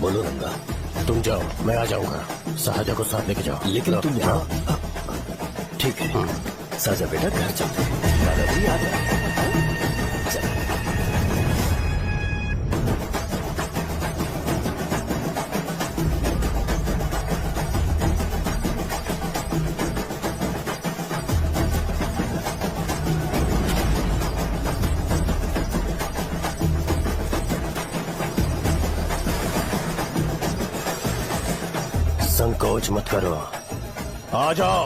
बोलो रंगा। तुम जाओ, मैं आ जाऊंगा। साजा को साथ लेके जाओ। लेकिन तुम यहाँ। ठीक है साजा बेटा, घर चलते हैं। दादाजी आ जाओ। चलो। संकोच मत करो, आ जाओ।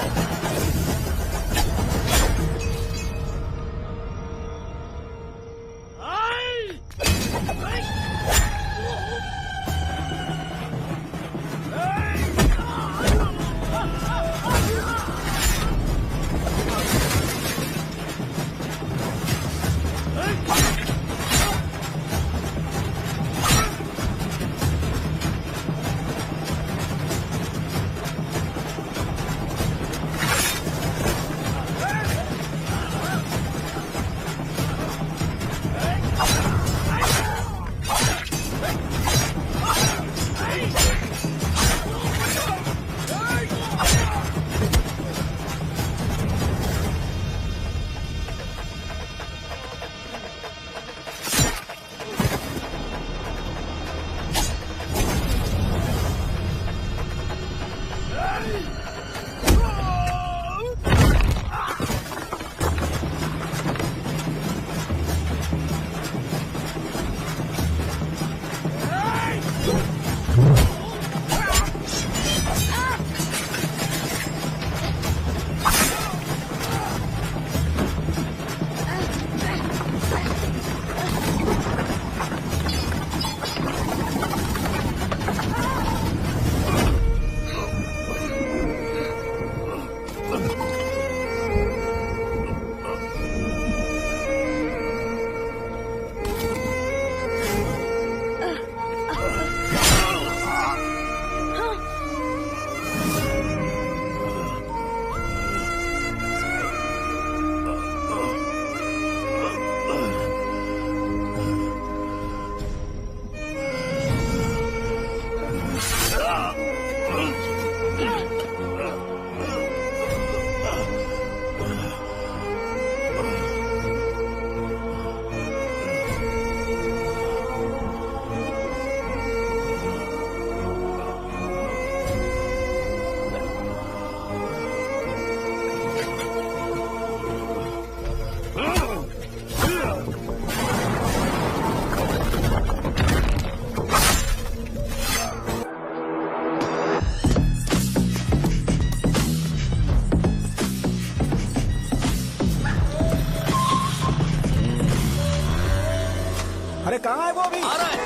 अरे कहाँ है वो? अभी आ रहा है।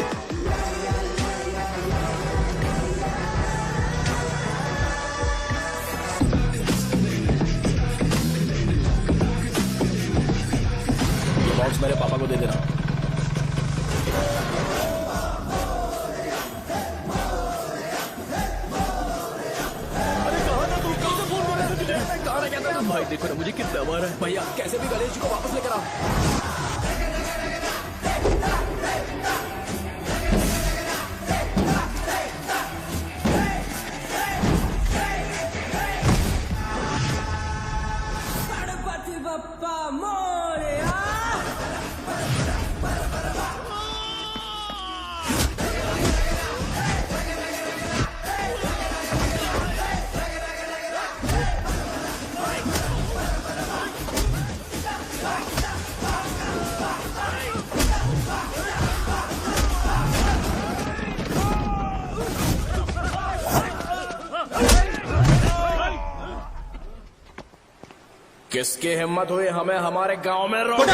ये बॉक्स मेरे पापा को दे देना। भाई देखो ना मुझे कितना मारा है। भैया कैसे भी गणेश जी को वापस लेकर आओ। किसकी हिम्मत हुई हमें हमारे गांव में रोक?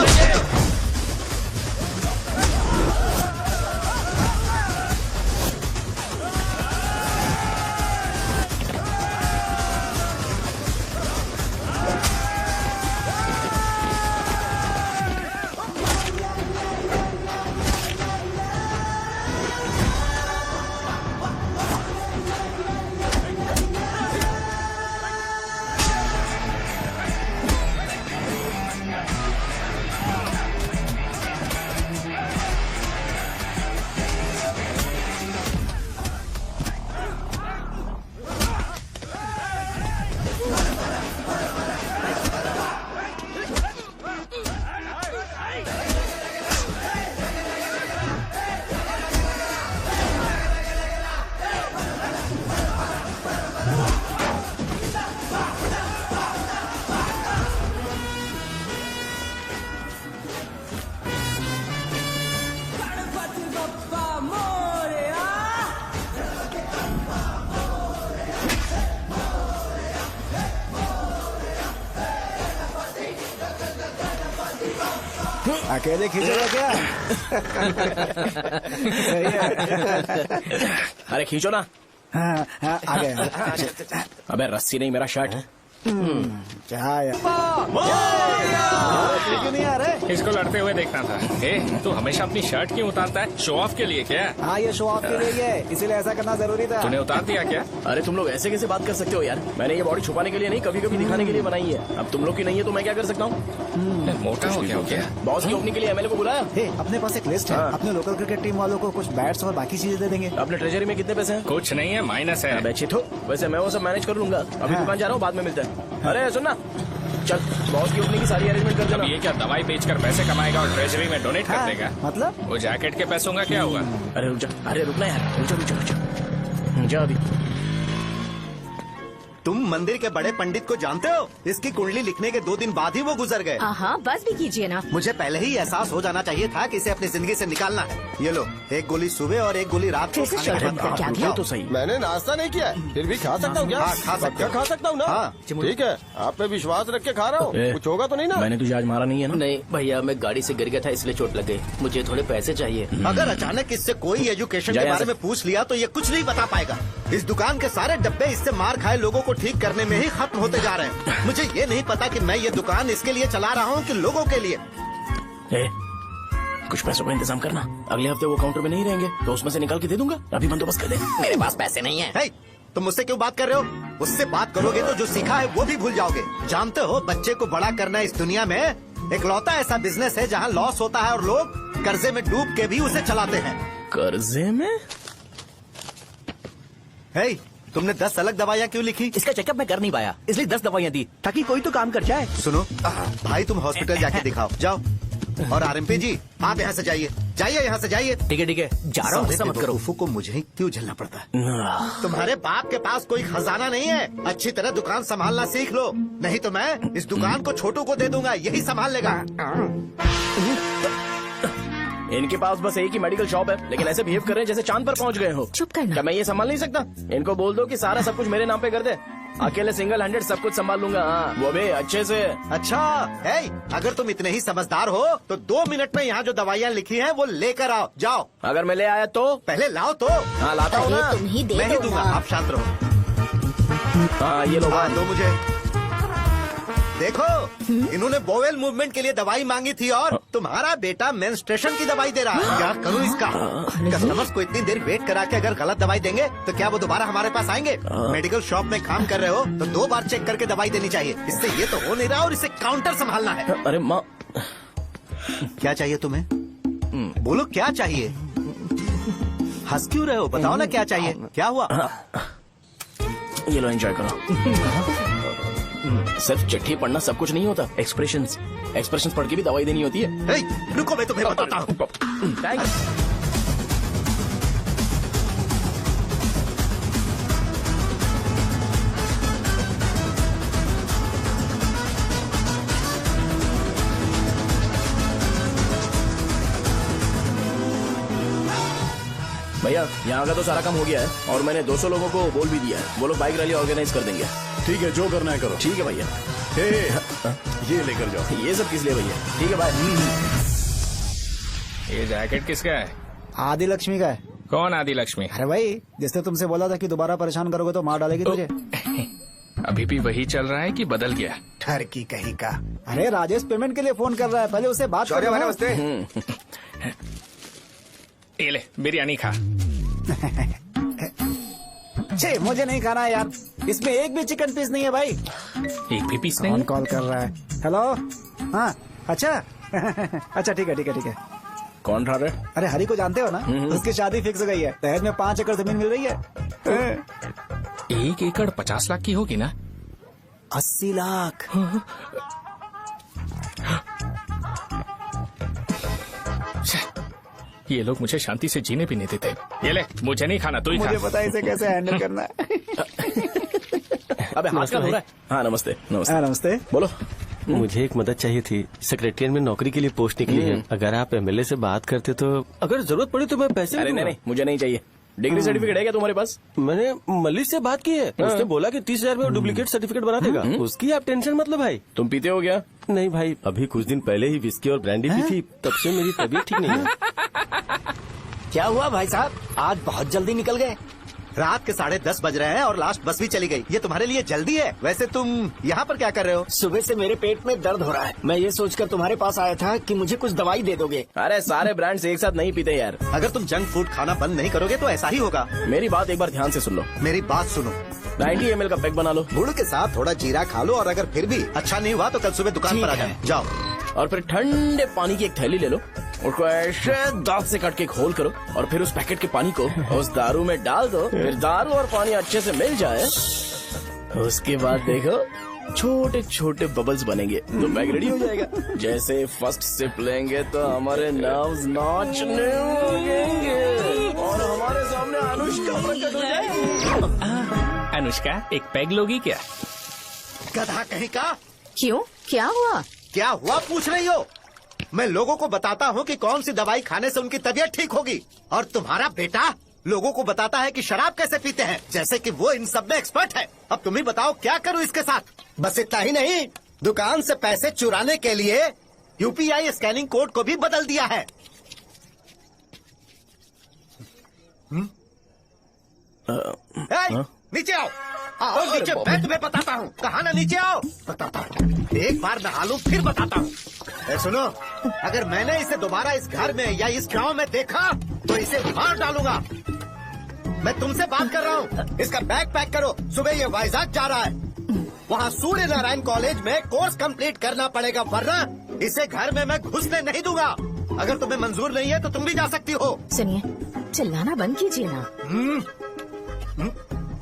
अकेले खींचेगा क्या? सही है। अरे खींचो ना। हाँ, हाँ, आ गया। अबे रस्सी नहीं, मेरा शर्ट। क्या यार? क्यों नहीं आ रहे? इसको लड़ते हुए देखना था। ए, तू हमेशा अपनी शर्ट क्यों उतारता है? शो ऑफ के लिए क्या? हाँ, ये शो ऑफ के लिए ही है, इसीलिए ऐसा करना जरूरी था। तूने उतार दिया क्या? अरे तुम लोग ऐसे कैसे बात कर सकते हो यार? मैंने ये बॉडी छुपाने के लिए नहीं, कभी कभी दिखाने के लिए बनाई है। अब तुम लोग की नहीं है तो मैं क्या कर सकता हूँ? मोटा हो गया हो क्या? बॉस की ओपनिंग के लिए एमएलए को बुलाया। हे, अपने पास एक लिस्ट है। हाँ। अपने लोकल क्रिकेट टीम वालों को कुछ बैट्स और बाकी चीजें दे देंगे। अपने ट्रेजरी में कितने पैसे हैं? कुछ नहीं है, माइनस है। अबे चिथो, वैसे मैं वो सब मैनेज कर लूंगा। अभी हाँ। दुकान जा रहा हूँ, बाद में मिलते हैं। अरे सुनना, चल बॉस की ओपनिंग की सारी अरेंजमेंट कर देना। अब ये क्या दवाई बेचकर पैसे कमाएगा और ट्रेजरी में डोनेट कर हाँ, देगा? मतलब? वो जैकेट के पैसों का क्या हुआ? अरे रुक जा, अरे रुकना यार, रुक जा जा अभी। तुम मंदिर के बड़े पंडित को जानते हो? इसकी कुंडली लिखने के 2 दिन बाद ही वो गुजर गए। हाँ, बस भी कीजिए ना। मुझे पहले ही एहसास हो जाना चाहिए था कि इसे अपनी जिंदगी से निकालना है। ये लो, एक गोली सुबह और एक गोली रात को फिर से खाने के शर्ट बाद बंद करके आ खाओ। गया। तो सही। मैंने नाश्ता नहीं किया है, फिर भी खा सकता हूँ क्या? हाँ, खा सकते हो। खा सकता हूँ ना? हाँ। ठीक है, आप पे विश्वास रख के खा रहा हूँ। ए, कुछ होगा तो नहीं ना? मैंने तुझे आज मारा नहीं है ना? नहीं भैया, मैं गाड़ी से गिर गया था इसलिए चोट लग गई। मुझे थोड़े पैसे चाहिए। अगर अचानक इससे कोई एजुकेशन जा के यहाँ बारे से। में पूछ लिया तो ये कुछ नहीं बता पाएगा। इस दुकान के सारे डब्बे इससे मार खाए लोगों को ठीक करने में ही खत्म होते जा रहे हैं। मुझे ये नहीं पता कि मैं ये दुकान इसके लिए चला रहा हूँ कि लोगों के लिए। ए, कुछ पैसों का इंतजाम करना। अगले हफ्ते वो काउंटर में नहीं रहेंगे तो उसमें से निकाल के दे दूंगा। अभी बंदोबस्त कर दे। मेरे पास पैसे नहीं है। तुम मुझसे क्यों बात कर रहे हो? उससे बात करोगे तो जो सीखा है वो भी भूल जाओगे। जानते हो, बच्चे को बड़ा करना इस दुनिया में इकलौता ऐसा बिजनेस है जहाँ लॉस होता है और लोग कर्जे में डूब के भी उसे चलाते हैं। कर्जे में? हे, तुमने 10 अलग दवाइयाँ क्यों लिखी? इसका चेकअप मैं कर नहीं पाया, इसलिए 10 दवाइयाँ दी ताकि कोई तो काम कर जाए। सुनो भाई, तुम हॉस्पिटल जाके दिखाओ, जाओ। और आरएमपी जी, आप यहाँ से जाइए, जाइए यहाँ से जाइए। ठीक है, जा रहा हूँ, गुस्सा मत करो। बेवकूफों को मुझे ही क्यों झेलना पड़ता है? तुम्हारे बाप के पास कोई खजाना नहीं है। अच्छी तरह दुकान संभालना सीख लो, नहीं तो मैं इस दुकान को छोटू को दे दूंगा, यही संभाल लेगा। इनके पास बस एक ही मेडिकल शॉप है, लेकिन ऐसे बिहेव कर रहे हैं जैसे चांद पर पहुंच गए हो। चुप करना। क्या मैं ये संभाल नहीं सकता? इनको बोल दो कि सारा सब कुछ मेरे नाम पे कर दे। अकेले सिंगल हैंडेड सब कुछ संभाल लूंगा। हाँ, वो भी अच्छे से। अच्छा, हे, अगर तुम इतने ही समझदार हो तो 2 मिनट में यहाँ जो दवाइयाँ लिखी हैं वो लेकर आओ, जाओ। अगर मैं ले आया तो? पहले लाओ तो। हाँ लाता हूँ ना। अरे तुम ही दे मैं ही दो दूंगा, ना। आप शांत रहो। हाँ ये लो। हाँ, दो मुझे। देखो, इन्होंने बोवेल मूवमेंट के लिए दवाई मांगी थी और तुम्हारा बेटा मेंस्ट्रुएशन की दवाई दे रहा है। क्या करूँ इसका? कस्टमर्स को इतनी देर वेट करा के अगर गलत दवाई देंगे तो क्या वो दोबारा हमारे पास आएंगे? मेडिकल शॉप में काम कर रहे हो तो 2 बार चेक करके दवाई देनी चाहिए। इससे ये तो हो नहीं रहा और इसे काउंटर संभालना है। अरे माँ, क्या चाहिए तुम्हें? बोलो क्या चाहिए? हंस क्यों रहे हो? बताओ ना क्या चाहिए? क्या हुआ? ये लो एंजॉय करो। सिर्फ चिट्ठी पढ़ना सब कुछ नहीं होता। एक्सप्रेशंस पढ़ के भी दवाई देनी होती है। हे, रुको, मैं तुम्हें बताता हूँ। थैंक्स। भैया यहाँ का तो सारा काम हो गया है और मैंने 200 लोगों को बोल भी दिया है। वो लोग बाइक रैली ऑर्गेनाइज कर देंगे। ठीक है, जो करना है करो। ठीक है भैया। ये लेकर जाओ। ये सब किस लिए भैया? ठीक है बाय। ये जैकेट किसका है? आदि लक्ष्मी का है। कौन आदि लक्ष्मी? अरे भाई, जिसने तुमसे बोला था कि दोबारा परेशान करोगे तो मार डालेगी तुझे। अभी भी वही चल रहा है कि बदल गया? ठर की कहीं का। अरे राजेश पेमेंट के लिए फोन कर रहा है, पहले उससे बात करो। नमस्ते। ये ले बिरयानी खा। छे, मुझे नहीं खाना है यार, इसमें एक भी चिकन पीस नहीं है भाई। एक भी पीस कौन नहीं? कॉल कर रहा है? हेलो, हाँ, अच्छा। अच्छा ठीक है। कौन ठा रहे? अरे हरी को जानते हो ना, उसकी शादी फिक्स हो गई है। दहेज में 5 एकड़ जमीन मिल रही है। 1 एकड़ 50 लाख की होगी ना? 80 लाख। ये लोग मुझे शांति से जीने भी नहीं देते। ये ले, मुझे नहीं खाना, तू ही मुझे खा। पता है इसे कैसे हैंडल करना है। अबे हाथ का हो रहा है। हाँ नमस्ते। हाँ, नमस्ते। बोलो। मुझे एक मदद चाहिए थी। सेक्रेटरिएट में नौकरी के लिए पोस्ट निकली है। अगर आप एमएलए से बात करते तो, अगर जरूरत पड़ी तो मैं पैसे अरे नहीं, मुझे नहीं चाहिए। डिग्री सर्टिफिकेट है क्या तुम्हारे पास? मैंने मलिक से बात की है, उसने बोला कि 30,000 में वो डुप्लीकेट सर्टिफिकेट बना देगा। उसकी आप टेंशन मत लो भाई। तुम पीते हो क्या? नहीं भाई, अभी कुछ दिन पहले ही विस्की और ब्रांडी पी थी, तब से मेरी तबीयत ठीक नहीं है। क्या हुआ भाई साहब, आज बहुत जल्दी निकल गए? रात के 10:30 बज रहे हैं और लास्ट बस भी चली गई। ये तुम्हारे लिए जल्दी है? वैसे तुम यहाँ पर क्या कर रहे हो? सुबह से मेरे पेट में दर्द हो रहा है। मैं ये सोचकर तुम्हारे पास आया था कि मुझे कुछ दवाई दे दोगे। अरे सारे ब्रांड्स एक साथ नहीं पीते यार। अगर तुम जंक फूड खाना बंद नहीं करोगे तो ऐसा ही होगा। मेरी बात एक बार ध्यान से सुन लो। मेरी बात सुनो, 90 ml का पैक बना लो गुड़ के साथ थोड़ा जीरा खा लो, और अगर फिर भी अच्छा नहीं हुआ तो कल सुबह दुकान पर आ जाओ। और फिर ठंडे पानी की एक थैली ले लो, उसको ऐसे दांत से काट के खोल करो और फिर उस पैकेट के पानी को उस दारू में डाल दो। फिर दारू और पानी अच्छे से मिल जाए, उसके बाद देखो छोटे छोटे बबल्स बनेंगे तो पैक रेडी हो जाएगा। जैसे फर्स्ट सिप लेंगे तो हमारे नर्व्स नाचने लगेंगे और हमारे सामने अनुष्का प्रकट हो जाएगी। अनुष्का, एक पैग लोगी क्या? गधा कहीं का। क्यों, क्या हुआ? क्या हुआ पूछ रही हो? मैं लोगों को बताता हूँ कि कौन सी दवाई खाने से उनकी तबीयत ठीक होगी, और तुम्हारा बेटा लोगों को बताता है कि शराब कैसे पीते हैं, जैसे कि वो इन सब में एक्सपर्ट है। अब तुम ही बताओ क्या करूँ इसके साथ? बस इतना ही नहीं, दुकान से पैसे चुराने के लिए यूपीआई स्कैनिंग कोड को भी बदल दिया है। नीचे आओ, आओ नीचे, मैं तुम्हें बताता हूँ। कहा ना नीचे आओ, बताता हूँ। एक बार नहा लूं फिर बताता हूँ। सुनो, अगर मैंने इसे दोबारा इस घर में या इस गांव में देखा तो इसे मार डालूंगा। मैं तुमसे बात कर रहा हूँ। इसका बैग पैक करो, सुबह ये वाइजाग जा रहा है। वहाँ सूर्य नारायण कॉलेज में कोर्स कंप्लीट करना पड़ेगा, वरना इसे घर में मैं घुसने नहीं दूंगा। अगर तुम्हें मंजूर नहीं है तो तुम भी जा सकती हो। सुनिए, चिल्लाना बंद कीजिए ना।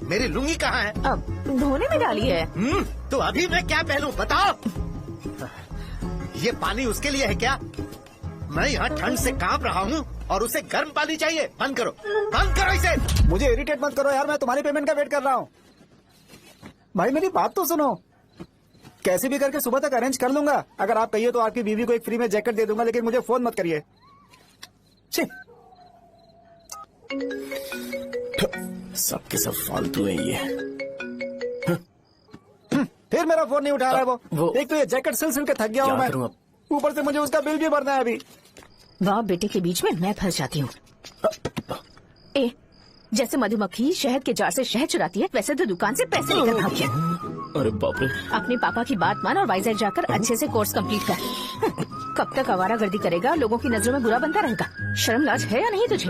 मेरी लुंगी कहाँ है? अब धोने में डाली है। तो अभी मैं क्या पहनूं बताओ? ये पानी उसके लिए है क्या? मैं यहाँ ठंड से कांप रहा हूँ और उसे गर्म पानी चाहिए। बंद करो, बंद करो इसे। मुझे इरिटेट मत करो यार, मैं तुम्हारी पेमेंट का वेट कर रहा हूँ। भाई मेरी बात तो सुनो, कैसे भी करके सुबह तक अरेंज कर लूंगा। अगर आप कहिए तो आपकी बीवी को एक फ्री में जैकेट दे दूंगा, लेकिन मुझे फोन मत करिए। छी। सबके सब फालतू है ये। फिर मेरा फोन नहीं उठा रहा है वो। एक तो ये जैकेट सिल सिल के थक गया हूँ क्या मैं, करूं अब? ऊपर से मुझे उसका बिल भी भरना है अभी। बाप बेटे के बीच में मैं फंस जाती हूँ। ए, जैसे मधुमक्खी शहद के जार से शहद चुराती है, वैसे तो दुकान से पैसे लेकर भाग गया। अरे बाप रे। अपने पापा की बात मान और वाइजैक जाकर अच्छे से कोर्स कंप्लीट कर। कब तक आवारागर्दी करेगा, लोगों की नजरों में बुरा बनता रहेगा। शर्म लाज है या नहीं तुझे?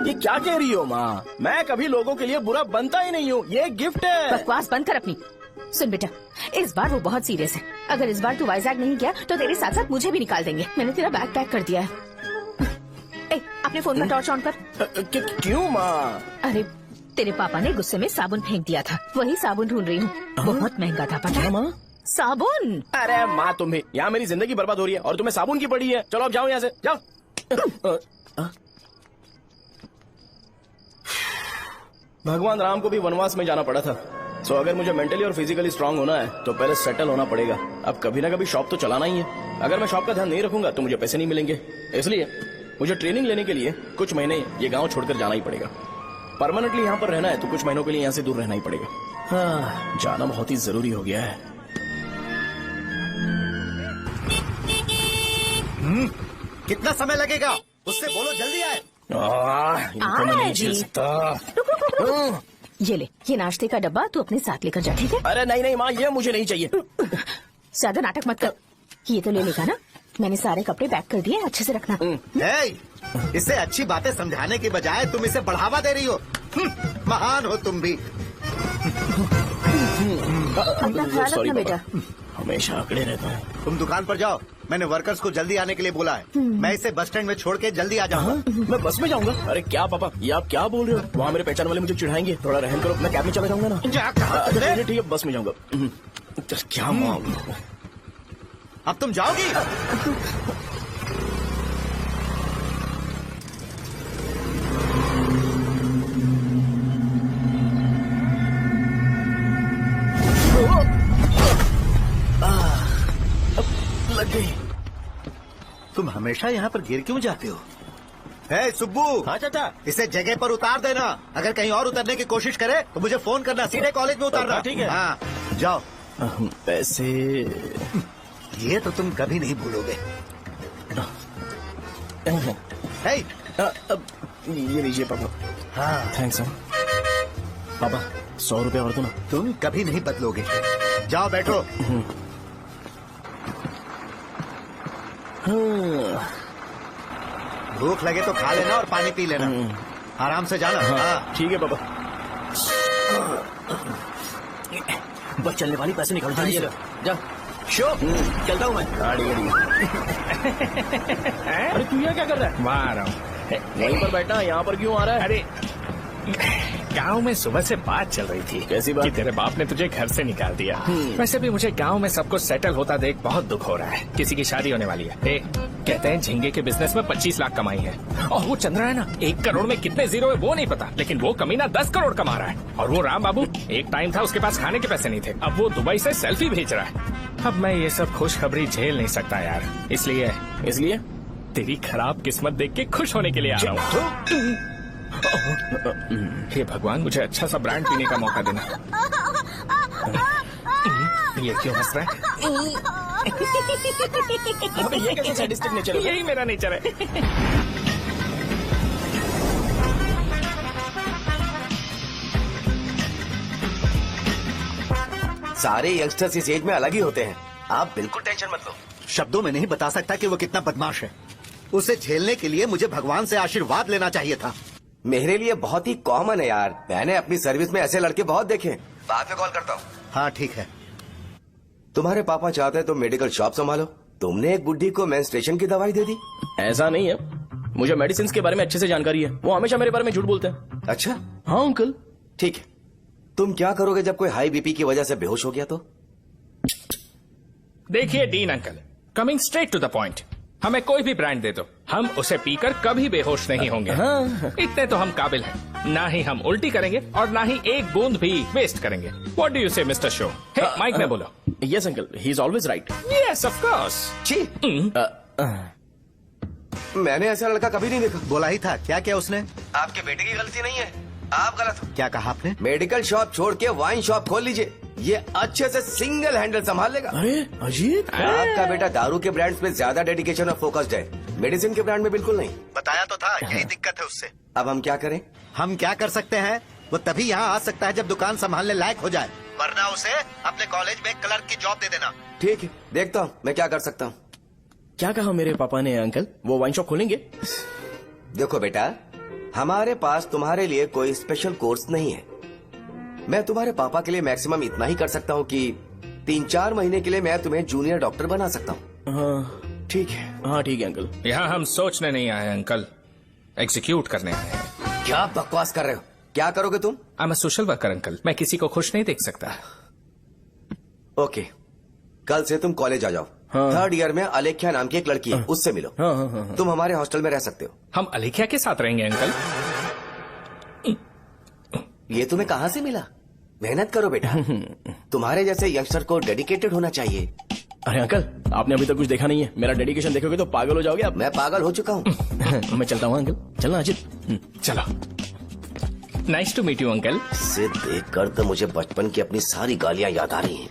ये क्या कह रही हो माँ? मैं कभी लोगों के लिए बुरा बनता ही नहीं हूँ, ये गिफ्ट है। बकवास बंद कर अपनी। सुन बेटा, इस बार वो बहुत सीरियस है। अगर इस बार तू वाइजैक नहीं गया तो तेरे साथ साथ मुझे भी निकाल देंगे। मैंने तेरा बैग पैक कर दिया है। ए, अपने फोन का टॉर्च ऑन कर। क्यों माँ? अरे तेरे पापा ने गुस्से में साबुन फेंक दिया था, वही साबुन ढूंढ रही हूँ। बहुत महंगा था, पता है माँ? साबुन। अरे माँ तुम भी, यहाँ मेरी जिंदगी बर्बाद हो रही है और तुम्हें साबुन की पड़ी है। चलो अब जाओ यहाँ से, जाओ। भगवान राम को भी वनवास में जाना पड़ा था। सो अगर मुझे मेंटली और फिजिकली स्ट्रांग होना है तो पहले सेटल होना पड़ेगा। अब कभी ना कभी शॉप तो चलाना ही है। अगर मैं शॉप का ध्यान नहीं रखूंगा तो मुझे पैसे नहीं मिलेंगे। इसलिए मुझे ट्रेनिंग लेने के लिए कुछ महीने ये गांव छोड़कर जाना ही पड़ेगा। परमानेंटली यहाँ पर रहना है तो कुछ महीनों के लिए यहाँ से दूर रहना ही पड़ेगा। हाँ, जाना बहुत ही जरूरी हो गया है। कितना समय लगेगा? उससे बोलो जल्दी आए। इनको मैं नहीं झेल सकता। ये ले, ये नाश्ते का डब्बा तू अपने साथ लेकर जा, ठीक है? अरे नहीं नहीं माँ, ये मुझे नहीं चाहिए। ज्यादा नाटक मत कर। ये तो ले लेगा ना? मैंने सारे कपड़े पैक कर दिए, अच्छे से रखना। इसे अच्छी बातें समझाने के बजाय तुम इसे बढ़ावा दे रही हो। महान हो तुम भी। अपना ख्याल रखना बेटा। हमेशा अकड़े रहता है। तुम दुकान पर जाओ, मैंने वर्कर्स को जल्दी आने के लिए बोला है। मैं इसे बस स्टैंड में छोड़ के जल्दी आ जाऊंगा। मैं बस में जाऊंगा? अरे क्या पापा, ये आप क्या बोल रहे हो? वहाँ मेरे पहचान वाले मुझे चिढ़ाएंगे। थोड़ा रहम करो, मैं कैब में चला जाऊंगा ना। ठीक है, बस में जाऊंगा। क्या माँ, अब तुम जाओगी? लग गई। तुम हमेशा यहाँ पर गिर क्यों जाते हो? है सुब्बू। हाँ चाचा। इसे जगह पर उतार देना। अगर कहीं और उतरने की कोशिश करे तो मुझे फोन करना, सीधे कॉलेज में उतारना। ठीक है। हाँ जाओ। पैसे ये तो तुम कभी नहीं भूलोगे। हे, ये लीजिए पापा। हाँ थैंक्स पापा, 100 रुपया और दो ना। तुम कभी नहीं बदलोगे। जाओ बैठो। भूख लगे तो खा लेना और पानी पी लेना। आराम से जाना। हाँ। ठीक है पापा। बस चलने वाली पैसे निकाल दीजिए। जा शो, चलता हूँ मैं। गाड़ी अरे तू यहाँ क्या कर रहा है? वहाँ आ रहा हूँ। वहीं पर बैठना, यहाँ पर क्यों आ रहा है? अरे गांव में सुबह से बात चल रही थी। कैसी बात? कि तेरे बाप ने तुझे घर से निकाल दिया। वैसे भी मुझे गांव में सब कुछ सेटल होता देख बहुत दुख हो रहा है। किसी की शादी होने वाली है। कहते हैं झींगे के बिजनेस में 25 लाख कमाई है। और वो चंद्रा है ना, 1 करोड़ में कितने जीरो है वो नहीं पता, लेकिन वो कमीना 10 करोड़ कमा रहा है। और वो राम बाबू, एक टाइम था उसके पास खाने के पैसे नहीं थे, अब वो दुबई से सेल्फी भेज रहा है। अब मैं ये सब खुशखबरी झेल नहीं सकता यार, इसलिए तेरी खराब किस्मत देख के खुश होने के लिए आ रहा हूँ। हे भगवान, मुझे अच्छा सा ब्रांड पीने का मौका देना। ये क्यों हंस रहा है? ये कैसे सैडिस्टिक नेचर है? यही मेरा नेचर है। सारे यंगस्टर्स इस एज में अलग ही होते हैं, आप बिल्कुल टेंशन मत लो। शब्दों में नहीं बता सकता कि वो कितना बदमाश है। उसे झेलने के लिए मुझे भगवान से आशीर्वाद लेना चाहिए था। मेरे लिए बहुत ही कॉमन है यार, मैंने अपनी सर्विस में ऐसे लड़के बहुत देखे। बाद में कॉल करता हूँ। हाँ ठीक है। तुम्हारे पापा चाहते हैं तुम मेडिकल शॉप संभालो, तुमने एक बुढ़ी को मेंस्ट्रुएशन की दवाई दे दी। ऐसा नहीं है, मुझे मेडिसिन के बारे में अच्छे से जानकारी है। वो हमेशा मेरे बारे में झूठ बोलते हैं। अच्छा हाँ अंकल। ठीक है, तुम क्या करोगे जब कोई हाई बीपी की वजह से बेहोश हो गया तो? देखिए Dean uncle, coming straight to the point, हमें कोई भी ब्रांड दे दो, हम उसे पीकर कभी बेहोश नहीं होंगे। इतने तो हम काबिल हैं। ना ही हम उल्टी करेंगे और ना ही एक बूंद भी वेस्ट करेंगे। व्हाट डू यू से मिस्टर शो? माइक में बोलो। Yes uncle, he is always right. Yes of course. छी, मैंने ऐसा लड़का कभी नहीं देखा। बोला ही था। क्या क्या उसने? आपके बेटे की गलती नहीं है, आप गलत हो। क्या कहा आपने? मेडिकल शॉप छोड़ के वाइन शॉप खोल लीजिए, ये अच्छे से सिंगल हैंडल संभाल लेगा। अरे अजीत, आपका बेटा दारू के ब्रांड्स में ज्यादा डेडिकेशन और फोकस्ड है, मेडिसिन के ब्रांड में बिल्कुल नहीं। बताया तो था, यही दिक्कत है उससे। अब हम क्या करें? हम क्या कर सकते हैं? वो तभी यहाँ आ सकता है जब दुकान संभालने लायक हो जाए, वरना उसे अपने कॉलेज में क्लर्क की जॉब दे देना। ठीक है, देखता हूँ मैं क्या कर सकता हूँ। क्या कहा मेरे पापा ने अंकल? वो वाइन शॉप खोलेंगे? देखो बेटा, हमारे पास तुम्हारे लिए कोई स्पेशल कोर्स नहीं है। मैं तुम्हारे पापा के लिए मैक्सिमम इतना ही कर सकता हूँ कि 3-4 महीने के लिए मैं तुम्हें जूनियर डॉक्टर बना सकता हूँ। हाँ ठीक है। हाँ ठीक है अंकल। यहाँ हम सोचने नहीं आए अंकल, एग्जीक्यूट करने आए हैं। क्या बकवास कर रहे हो? क्या करोगे तुम? I am a social worker uncle, मैं किसी को खुश नहीं देख सकता। ओके, कल से तुम कॉलेज आ जाओ। हाँ। 3rd ईयर में अलेख्या नाम की एक लड़की है, उससे मिलो। हाँ हाँ हाँ। तुम हमारे हॉस्टल में रह सकते हो। हम अलेख्या के साथ रहेंगे अंकल। ये तुम्हें कहाँ से मिला? मेहनत करो बेटा, तुम्हारे जैसे यंगस्टर को डेडिकेटेड होना चाहिए। अरे अंकल, आपने अभी तक कुछ देखा नहीं है, मेरा डेडिकेशन देखोगे तो पागल हो जाओगे आप। मैं पागल हो चुका हूँ। मैं चलता हूँ अंकल, चलना अजित। चलो, nice to meet you uncle. इसे देखकर तो मुझे बचपन की अपनी सारी गालियाँ याद आ रही हैं।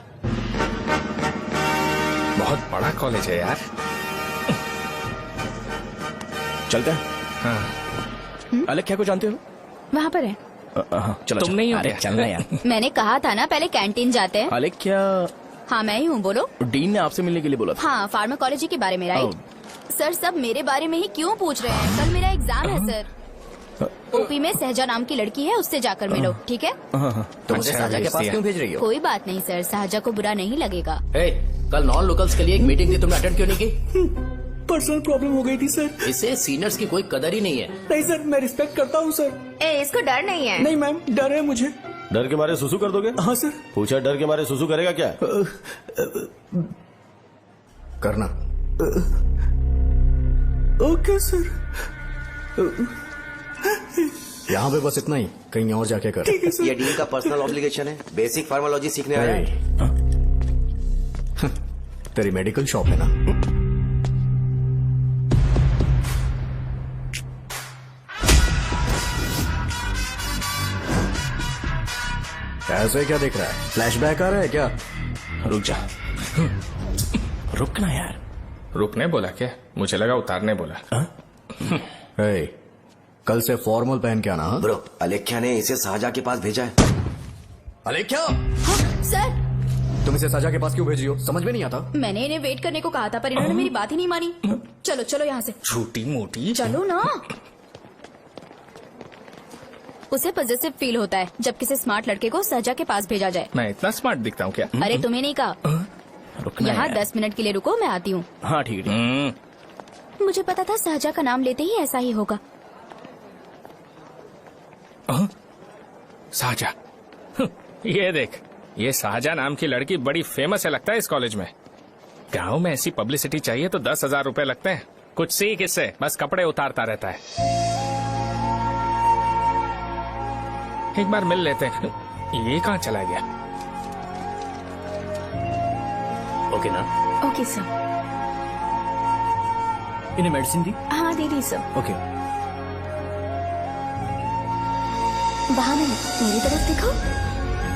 बहुत बड़ा कॉलेज है यार। चलते हैं। हाँ। अलग क्या को जानते हो? वहाँ पर है। चलो तुम नहीं हो अरे क्या? चलना यार। मैंने कहा था ना पहले कैंटीन जाते हैं। अलग क्या? हाँ मैं ही हूँ, बोलो। डीन ने आपसे मिलने के लिए बोला था। हाँ, फार्माकोलॉजी के बारे में, राइट? सर सब मेरे बारे में ही क्यों पूछ रहे हैं? कल मेरा एग्जाम है सर। ओपी में सहजा नाम की लड़की है, उससे जाकर मिलो, ठीक है? तो मुझे अच्छा, साजा के भेज पास दिया। क्यों भेज रही हो? कोई बात नहीं सर, सहजा को बुरा नहीं लगेगा। कल नॉन लोकल्स के लिए एक मीटिंग थी, तुमने अटेंड क्यों नहीं की? पर्सनल प्रॉब्लम हो गई थी सर। इससे सीनियर्स की कोई कदर ही नहीं है। नहीं सर, मैं रिस्पेक्ट करता हूँ सर। इसको डर नहीं है? नहीं मैम, डर है मुझे। डर के मारे सुसु कर दोगे? हाँ सर। पूछा डर के मारे सुसु करेगा क्या? करना। Okay sir. यहाँ पे बस इतना ही, कहीं और जाके कर। ठीक है सर। ये डीन का पर्सनल ऑब्लिगेशन है, बेसिक फार्माकोलॉजी सीखने आया है। तेरी मेडिकल शॉप है ना? ऐसे क्या दिख रहा है? फ्लैशबैक आ रहा है क्या? रुक जा। रुक ना यार। रुकने बोला क्या? मुझे लगा उतारने बोला। हे, कल से फॉर्मल पहन के आना। हाँ? ब्रो, अलेख्या ने इसे शाहजहा के पास भेजा है। अलेख्या, सर, तुम इसे साजा के पास क्यों भेजी हो? समझ में नहीं आता। मैंने इन्हें वेट करने को कहा था पर इन्होंने मेरी बात ही नहीं मानी। चलो चलो यहाँ से, छोटी मोटी। चलो ना। उसे पॉजिटिव फील होता है जब किसी स्मार्ट लड़के को सहजा के पास भेजा जाए। मैं इतना स्मार्ट दिखता हूँ क्या? अरे तुम्हें नहीं कहा। रुकना यहाँ यार। 10 मिनट के लिए रुको, मैं आती हूँ। हाँ ठीक है। मुझे पता था सहजा का नाम लेते ही ऐसा ही होगा। शाहजहा। ये देख, ये शाहजहा नाम की लड़की बड़ी फेमस है लगता है इस कॉलेज में। गांव में ऐसी पब्लिसिटी चाहिए तो 10,000 रुपए लगते हैं। कुछ सीख इससे, बस कपड़े उतारता रहता है। एक बार मिल लेते हैं। ये कहाँ चला गया? ओके ना? Okay sir. इन्हें मेडिसिन दी? हाँ दे दी सर। ओके। वहाँ नहीं, मेरी तरफ देखो,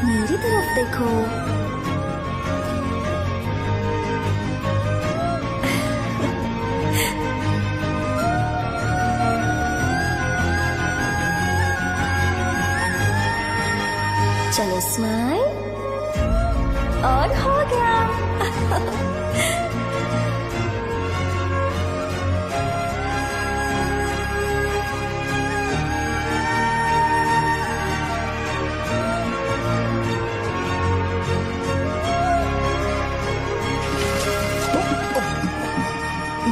मेरी तरफ देखो। चलो स्माइल, और हो गया।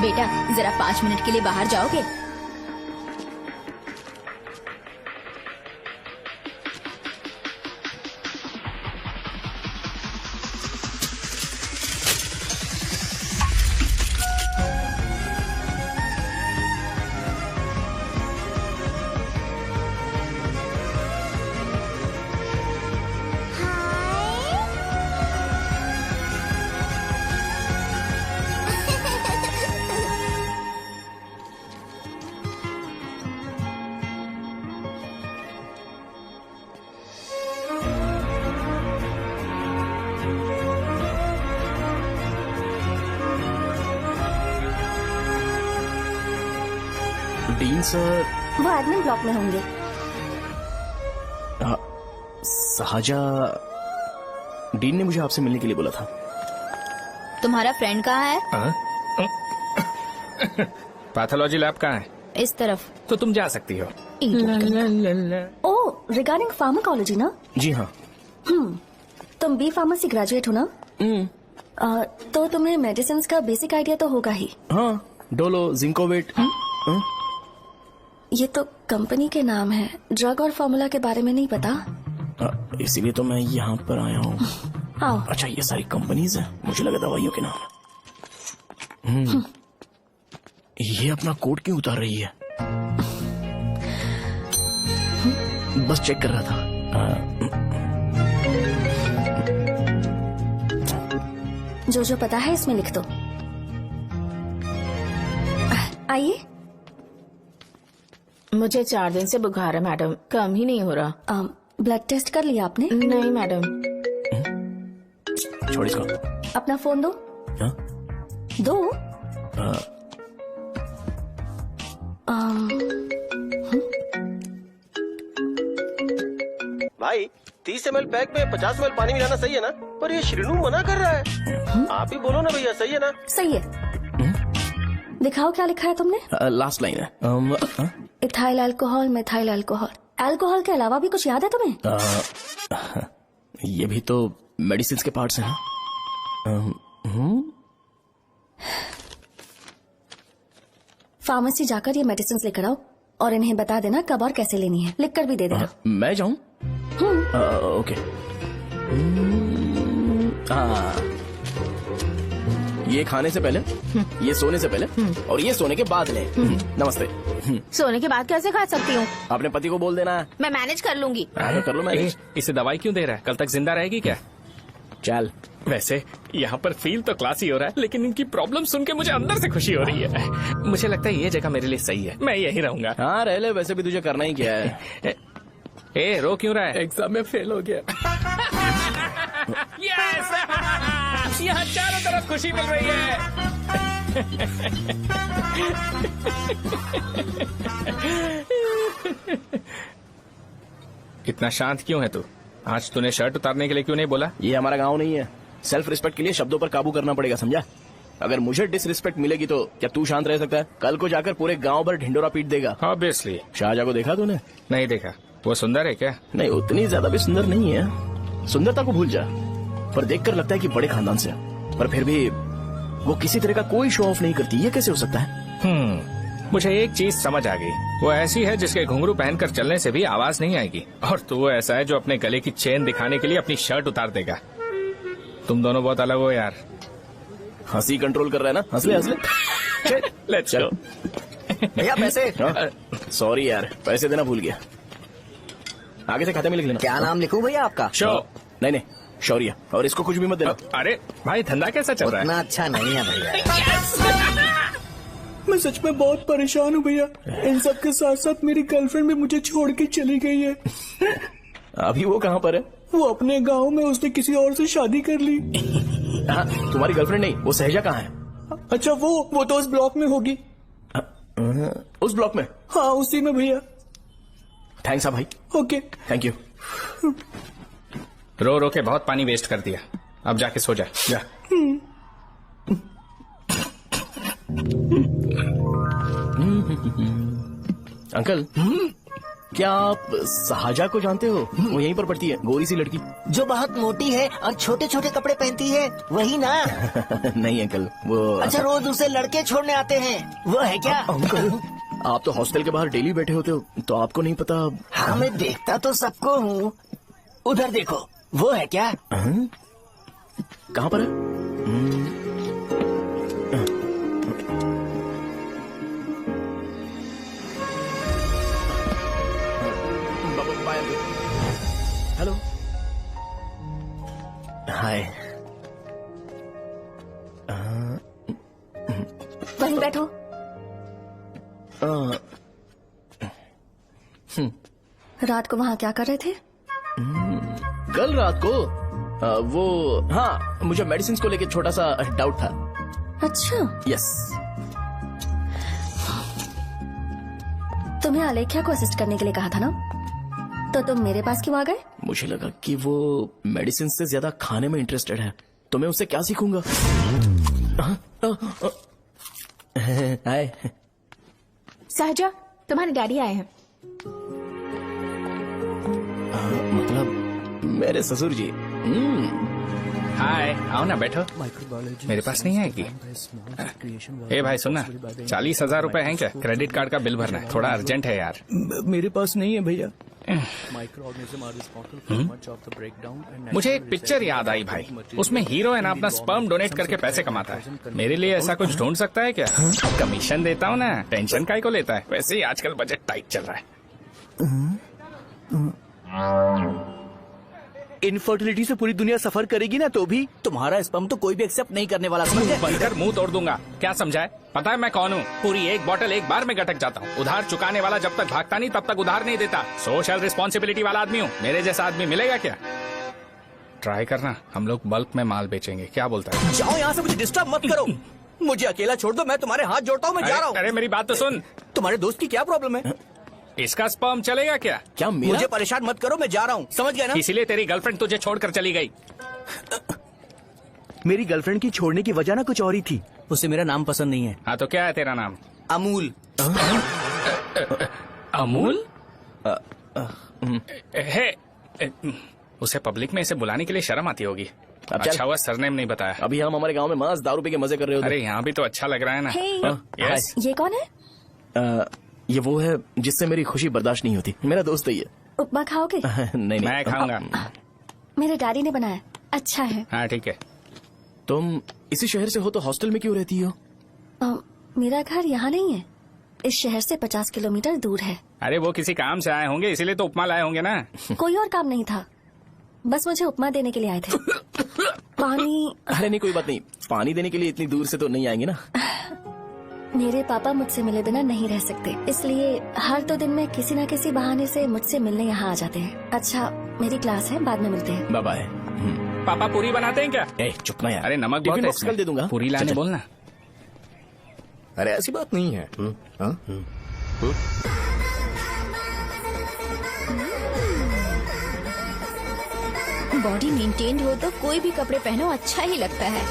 बेटा जरा 5 मिनट के लिए बाहर जाओगे? Dean sir. वो एडमिन ब्लॉक में होंगे। शाहजहा, डीन ने मुझे आपसे मिलने के लिए बोला था। तुम्हारा फ्रेंड कहाँ है? पैथोलॉजी लैब कहाँ है? इस तरफ। तो तुम जा सकती हो। ओ, रिगार्डिंग फार्माकोलॉजी ना? जी हाँ। तुम बी फार्मेसी ग्रेजुएट हो ना? तो तुम्हें मेडिसिन का बेसिक आइडिया तो होगा ही। हाँ, डोलो, जिंकोवेट। ये तो कंपनी के नाम है, ड्रग और फॉर्मूला के बारे में नहीं पता। इसीलिए तो मैं यहाँ पर आया हूँ। आओ। अच्छा, ये सारी कंपनीज हैं, मुझे लगा दवाइयों के नाम। ये अपना कोट क्यों उतार रही है? बस चेक कर रहा था। जो जो पता है इसमें लिख दो। आइए। मुझे 4 दिन से बुखार है मैडम, कम ही नहीं हो रहा। ब्लड टेस्ट कर लिया आपने? नहीं मैडम। छोड़ इसको। अपना फोन दो। हाँ? दो। भाई 30 ml पैक में 50 ml पानी मिलाना सही है ना? पर ये श्रीनू मना कर रहा है। आप ही बोलो ना भैया, सही है ना? सही है। दिखाओ क्या लिखा है तुमने? लास्ट लाइन है। Ethyl alcohol, methyl alcohol. Alcohol के अलावा भी कुछ याद है तुम्हें? ये भी तो मेडिसिन के पार्ट्स हैं। फार्मेसी जाकर ये मेडिसिन लेकर आओ और इन्हें बता देना कब और कैसे लेनी है। लिख कर भी दे देना। मैं जाऊं? ओके। ये खाने से पहले, ये सोने से पहले और ये सोने के बाद ले। नमस्ते। सोने के बाद कैसे खा सकती हूँ? अपने पति को बोल देना। मैं मैनेज कर लूंगी। कर लो मैनेज। इसे दवाई क्यों दे रहा है? कल तक जिंदा रहेगी क्या? चल। वैसे यहाँ पर फील तो क्लासी हो रहा है, लेकिन इनकी प्रॉब्लम सुन के मुझे अंदर से खुशी हो रही है। मुझे लगता है ये जगह मेरे लिए सही है, मैं यहीं रहूंगा। हाँ रह ले, वैसे भी तुझे करना ही क्या है। ए, रो क्यों रहा है? एग्जाम में फेल हो गया। यस यहाँ चारों तरफ खुशी मिल रही है। इतना शांत क्यों है तू? आज तूने शर्ट उतारने के लिए क्यों नहीं बोला? ये हमारा गांव नहीं है। सेल्फ रिस्पेक्ट के लिए शब्दों पर काबू करना पड़ेगा, समझा? अगर मुझे डिसरिस्पेक्ट मिलेगी तो क्या तू शांत रह सकता है? कल को जाकर पूरे गांव भर ढिंडोरा पीट देगा। ऑब्वियसली। शाहजहां को देखा तूने? नहीं देखा। वो सुंदर है क्या? नहीं, उतनी ज्यादा भी सुंदर नहीं है। सुंदरता को भूल जा, पर देखकर लगता है कि बड़े खानदान से है। पर फिर भी वो किसी तरह का कोई शो ऑफ नहीं करती। ये कैसे हो सकता है? मुझे एक चीज समझ आ गई। वो ऐसी है जिसके घुंघरू पहनकर चलने से भी आवाज नहीं आएगी, और तू वो ऐसा है जो अपने गले की चेन दिखाने के लिए अपनी शर्ट उतार देगा। तुम दोनों बहुत अलग हो यार। हंसी कंट्रोल कर रहा है ना? हंस ले। लेट्स चलो। भैया पैसे। सॉरी यार, पैसे देना भूल गया। आगे से खाते में लिख लेना। क्या नाम लिखूं भैया आपका? शो। नहीं, शौर्य। और इसको कुछ भी मत देना। अरे भाई, धंधा कैसा चल रहा है? उतना अच्छा नहीं है भैया। मैं सच में बहुत परेशान हूँ भैया। इन सब के साथ साथ मेरी गर्लफ्रेंड भी मुझे छोड़ के चली गई है। अभी वो कहाँ पर है? वो अपने गांव में, उसने किसी और से शादी कर ली। हाँ, तुम्हारी गर्लफ्रेंड नहीं, वो सहजा कहाँ है? अच्छा, वो तो उस ब्लॉक में होगी। उस ब्लॉक में? हाँ, उसी में भैया। थैंक्स भाई। Okay, thank you. रो रो के बहुत पानी वेस्ट कर दिया। अब जाके सो जा। जा। अंकल, क्या आप शाहजहां को जानते हो? वो यहीं पर पढ़ती है, गोरी सी लड़की। जो बहुत मोटी है और छोटे छोटे कपड़े पहनती है, वही ना? नहीं अंकल, वो अच्छा, रोज उसे लड़के छोड़ने आते हैं, वो है क्या? अंकल, आप तो हॉस्टल के बाहर डेली बैठे होते हो, तो आपको नहीं पता? हाँ, मैं देखता तो सबको हूँ। उधर देखो, वो है क्या? कहाँ पर है? हेलो, हाय। वहीं बैठो। रात को वहाँ क्या कर रहे थे? कल रात को वो, हाँ, मुझे मेडिसिन को लेके छोटा सा डाउट था। अच्छा, यस। तुम्हें आलेख्या को असिस्ट करने के लिए कहा था ना, तो तुम मेरे पास क्यों आ गए? मुझे लगा कि वो मेडिसिन से ज्यादा खाने में इंटरेस्टेड है, तो मैं उससे क्या सीखूंगा? हाय। सहजा, तुम्हारे डैडी आए हैं। मतलब मेरे ससुर जी। हाय, आओ ना, बैठो। मेरे पास नहीं आएगी। ए भाई सुनना, 40,000 रुपए हैं क्या? क्रेडिट कार्ड का बिल भरना है, थोड़ा अर्जेंट है यार। मेरे पास नहीं है भैया। मुझे एक पिक्चर याद आई भाई, उसमें हीरो है ना, अपना स्पर्म डोनेट करके पैसे कमाता है। मेरे लिए ऐसा कुछ ढूंढ सकता है क्या? कमीशन देता हूँ ना, टेंशन काहे को लेता है? वैसे ही आजकल बजट टाइट चल रहा है। इनफर्टिलिटी से पूरी दुनिया सफर करेगी ना, तो भी तुम्हारा स्पर्म तो कोई भी एक्सेप्ट नहीं करने वाला, समझ गए? बनकर मुंह तोड़ दूंगा। क्या समझा है? पता है मैं कौन हूँ? पूरी एक बोतल एक बार में गटक जाता हूँ। उधार चुकाने वाला जब तक भागता नहीं तब तक उधार नहीं देता। सोशल रिस्पॉन्सिबिलिटी वाला आदमी हूँ। मेरे जैसा आदमी मिलेगा क्या? ट्राई करना, हम लोग बल्क में माल बेचेंगे। क्या बोलता है? जाओ यहाँ से, मुझे डिस्टर्ब मत करो। मुझे अकेला छोड़ दो, मैं तुम्हारे हाथ जोड़ता हूँ, मैं जा रहा हूँ। अरे मेरी बात तो सुन। तुम्हारे दोस्त की क्या प्रॉब्लम है? इसका स्पर्म चलेगा क्या? क्या मेरा? मुझे परेशान मत करो, मैं जा रहा हूँ, समझ गए ना? इसीलिए तेरी गर्लफ्रेंड तुझे छोड़कर चली गई। मेरी गर्लफ्रेंड की छोड़ने की वजह ना कुछ और ही थी। उसे मेरा नाम पसंद नहीं है। हाँ तो क्या है तेरा नाम? अमूल। अमूल? है, उसे पब्लिक में इसे बुलाने के लिए शर्म आती होगी। अच्छा हुआ सरनेम नहीं बताया। अभी हम हमारे गांव में मस्त दारू पी के मजे कर रहे होते। अरे यहाँ भी तो अच्छा लग रहा है ना। Hey. यस। ये कौन है? ये वो है जिससे मेरी खुशी बर्दाश्त नहीं होती। मेरा दोस्त है ये। उपमा खाओगे? नहीं, मैं खाऊंगा। मेरे डैडी ने बनाया, अच्छा है। हाँ ठीक है। तुम इसी शहर से हो तो हॉस्टल में क्यों रहती हो? मेरा घर यहाँ नहीं है, इस शहर से 50 किलोमीटर दूर है। अरे वो किसी काम से आए होंगे, इसीलिए तो उपमा लाए होंगे ना। कोई और काम नहीं था, बस मुझे उपमा देने के लिए आए थे। पानी? अरे नहीं, कोई बात नहीं, पानी देने के लिए इतनी दूर से तो नहीं आएंगे ना। मेरे पापा मुझसे मिले बिना नहीं रह सकते, इसलिए हर 2 दिन में किसी न किसी बहाने से मुझसे मिलने यहाँ आ जाते हैं। अच्छा, मेरी क्लास है, बाद में मिलते हैं। Bye bye. पापा पूरी बनाते हैं क्या? ए चुप ना यार। अरे नमक टिफिन बहुत है बॉक्स कल दे दूंगा। पूरी लाने चल, चल। बोलना। अरे ऐसी बात नहीं है। हाँ? बॉडी मेंटेन्ड हो तो कोई भी कपड़े पहनो अच्छा ही लगता है।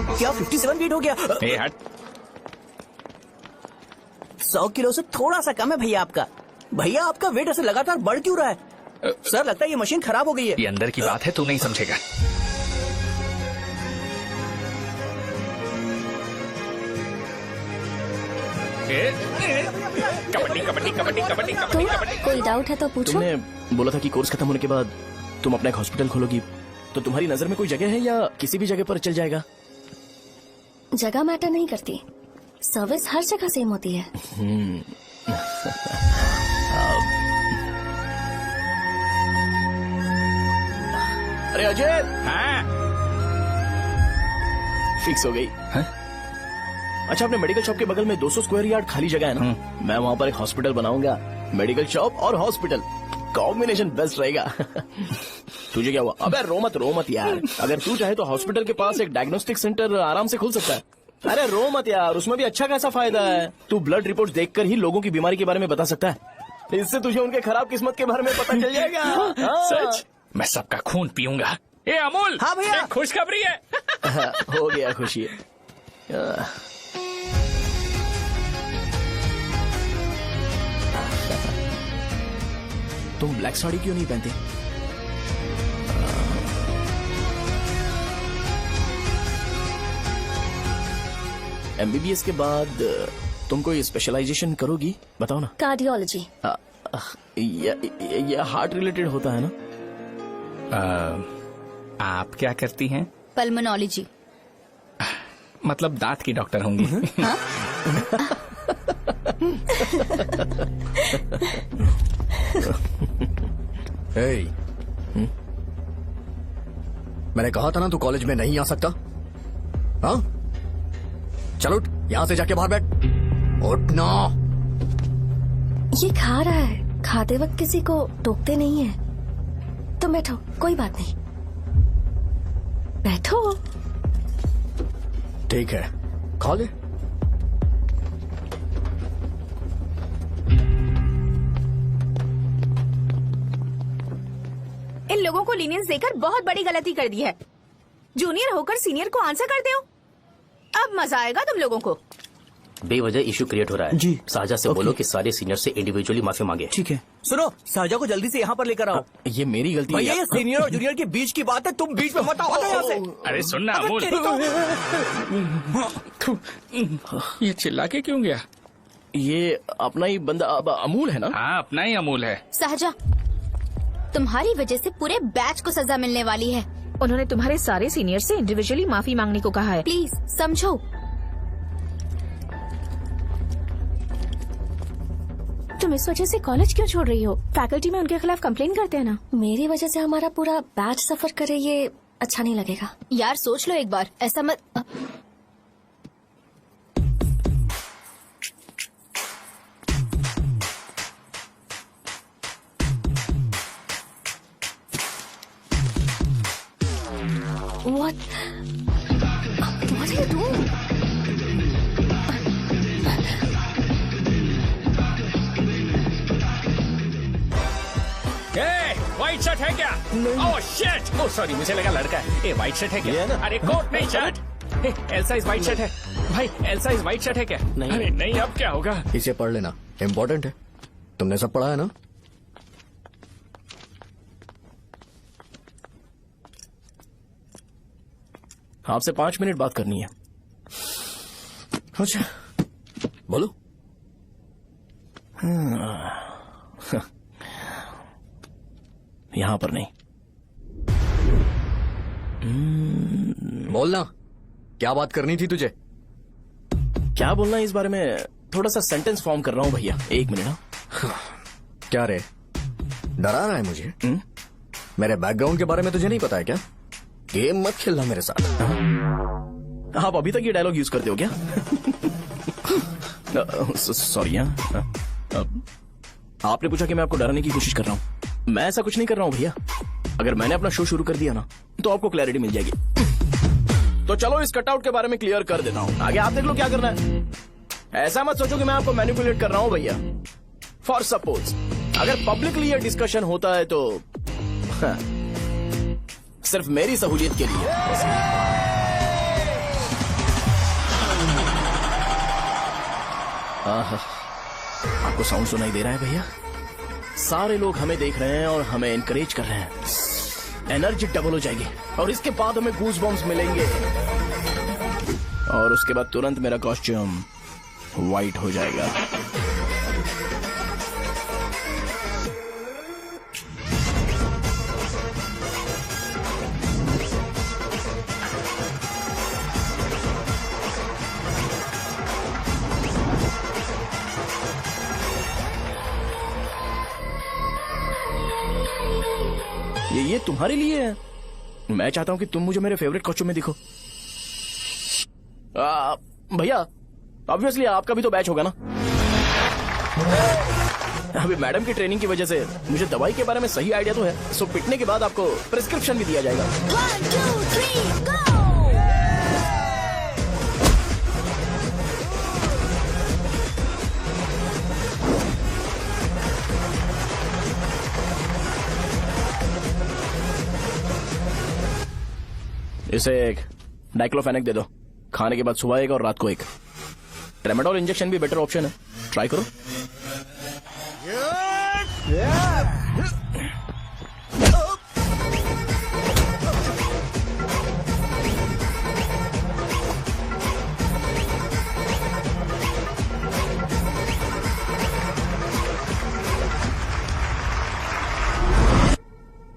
क्या 57 वेट हो गया? ए हट। 100 किलो से थोड़ा सा कम है भैया आपका। भैया आपका वेट ऐसे लगातार बढ़ क्यों रहा है? सर लगता है ये मशीन खराब हो गई है। ये अंदर की बात है, तू नहीं समझेगा। कबड्डी कबड्डी कबड्डी कबड्डी तो कबड्डी कबड्डी। कोई डाउट है तो पूछो। तुमने बोला था कि कोर्स खत्म होने के बाद तुम अपना एक हॉस्पिटल खोलोगी, तो तुम्हारी नजर में कोई जगह है या किसी भी जगह पर चल जाएगा? जगह मैटर नहीं करती, सर्विस हर जगह सेम होती है। अरे अजय, हाँ फिक्स हो गई। हाँ? अच्छा, अपने मेडिकल शॉप के बगल में 200 स्क्वायर यार्ड खाली जगह है ना, मैं वहाँ पर एक हॉस्पिटल बनाऊंगा। मेडिकल शॉप और हॉस्पिटल कॉम्बिनेशन बेस्ट रहेगा। तुझे क्या हुआ? अबे रो मत यार। अगर तू चाहे तो हॉस्पिटल के पास एक डायग्नोस्टिक सेंटर आराम से खुल सकता है। अरे रो मत यार, उसमें भी अच्छा खासा फायदा है। तू ब्लड रिपोर्ट देखकर ही लोगों की बीमारी के बारे में बता सकता है। इससे तुझे उनके खराब किस्मत के बारे में पता चल जाएगा। हाँ। सच? मैं सबका खून पीऊंगा। ए अमूल, हाँ भैया। एक खुशखबरी है। हो गया खुशी। तुम ब्लैक साड़ी क्यों नहीं पहनते? एमबीबीएस के बाद तुम कोई स्पेशलाइजेशन करोगी? बताओ ना। कार्डियोलॉजी। ये हार्ट रिलेटेड होता है ना? आप क्या करती हैं? पल्मोनोलॉजी। मतलब दांत की डॉक्टर होंगी। हाँ? हे, मैंने कहा था ना तू कॉलेज में नहीं आ सकता। हाँ, चल उठ, यहां से जाके बाहर बैठ। उठ ना। ये खा रहा है, खाते वक्त किसी को टोकते नहीं है। तुम बैठो, कोई बात नहीं, बैठो। ठीक है, खा ले। इन लोगों को लीनियंस देकर बहुत बड़ी गलती कर दी है। जूनियर होकर सीनियर को आंसर करते हो। अब मजा आएगा तुम लोगों को। बेवजह इशू क्रिएट हो रहा है जी। साजा से बोलो कि सारे सीनियर से इंडिविजुअली माफी मांगे। ठीक है। सुनो, साजा को जल्दी से यहाँ पर लेकर आओ। ये मेरी गलती है। भैया ये सीनियर और जूनियर के बीच की बात है, तुम बीच में मत आओ यहाँ से। अरे सुनना अमूल, ये चिल्ला के क्यों गया? ये अपना ही बंदा अमूल है ना? हाँ, अपना ही अमूल है। सहजा, तुम्हारी वजह से पूरे बैच को सजा मिलने वाली है। उन्होंने तुम्हारे सारे सीनियर से इंडिविजुअली माफी मांगने को कहा है। प्लीज समझो। तुम इस वजह से कॉलेज क्यों छोड़ रही हो? फैकल्टी में उनके खिलाफ कंप्लेन करते हैं ना। मेरी वजह से हमारा पूरा बैच सफर करे, ये अच्छा नहीं लगेगा। यार सोच लो एक बार, ऐसा मत। What are you doing? White shirt है क्या? Oh shit! ओह सॉरी, मुझे लगा लड़का है। ए व्हाइट शर्ट है क्या? अरे कोट नहीं, shirt. L size white shirt है भाई। एल साइज व्हाइट शर्ट है क्या? नहीं। अरे नहीं, अब क्या होगा? इसे पढ़ लेना, इम्पोर्टेंट है। तुमने सब पढ़ा है ना? आपसे 5 मिनट बात करनी है। अच्छा, बोलो। यहाँ पर नहीं। बोलना, क्या बात करनी थी तुझे? क्या बोलना है इस बारे में? थोड़ा सा सेंटेंस फॉर्म कर रहा हूँ भैया, 1 मिनट। क्या रे, डरा रहा है मुझे? मेरे बैकग्राउंड के बारे में तुझे नहीं पता है क्या? गेम मत खेलना मेरे साथ। आप अभी तक ये डायलॉग यूज करते हो क्या? सॉरी। आपने पूछा कि मैं आपको डराने की कोशिश कर रहा हूँ। मैं ऐसा कुछ नहीं कर रहा हूँ भैया। अगर मैंने अपना शो शुरू कर दिया ना तो आपको क्लैरिटी मिल जाएगी। तो चलो इस कटआउट के बारे में क्लियर कर देता हूँ, आगे आप देख लो क्या करना है। ऐसा मत सोचो कि मैं आपको मैनिपुलेट कर रहा हूँ भैया। फॉर सपोज अगर पब्लिकली ये डिस्कशन होता है तो सिर्फ मेरी सहूलियत के लिए। आपको साउंड सुनाई दे रहा है भैया? सारे लोग हमें देख रहे हैं और हमें एनकरेज कर रहे हैं। एनर्जी डबल हो जाएगी और इसके बाद हमें गूज बम्स मिलेंगे और उसके बाद तुरंत मेरा कॉस्ट्यूम वाइट हो जाएगा। ये तुम्हारे लिए है। मैं चाहता हूं कि तुम मुझे मेरे फेवरेट कॉस्ट्यूम में दिखो। भैया ऑब्वियसली आपका भी तो बैच होगा ना। अभी मैडम की ट्रेनिंग की वजह से मुझे दवाई के बारे में सही आइडिया तो है। सो पिटने के बाद आपको प्रिस्क्रिप्शन भी दिया जाएगा। 1 2 3 गो। इसे एक डाइक्लोफेनेक दे दो। खाने के बाद सुबह एक और रात को एक। ट्रेमाडोल इंजेक्शन भी बेटर ऑप्शन है, ट्राई करो।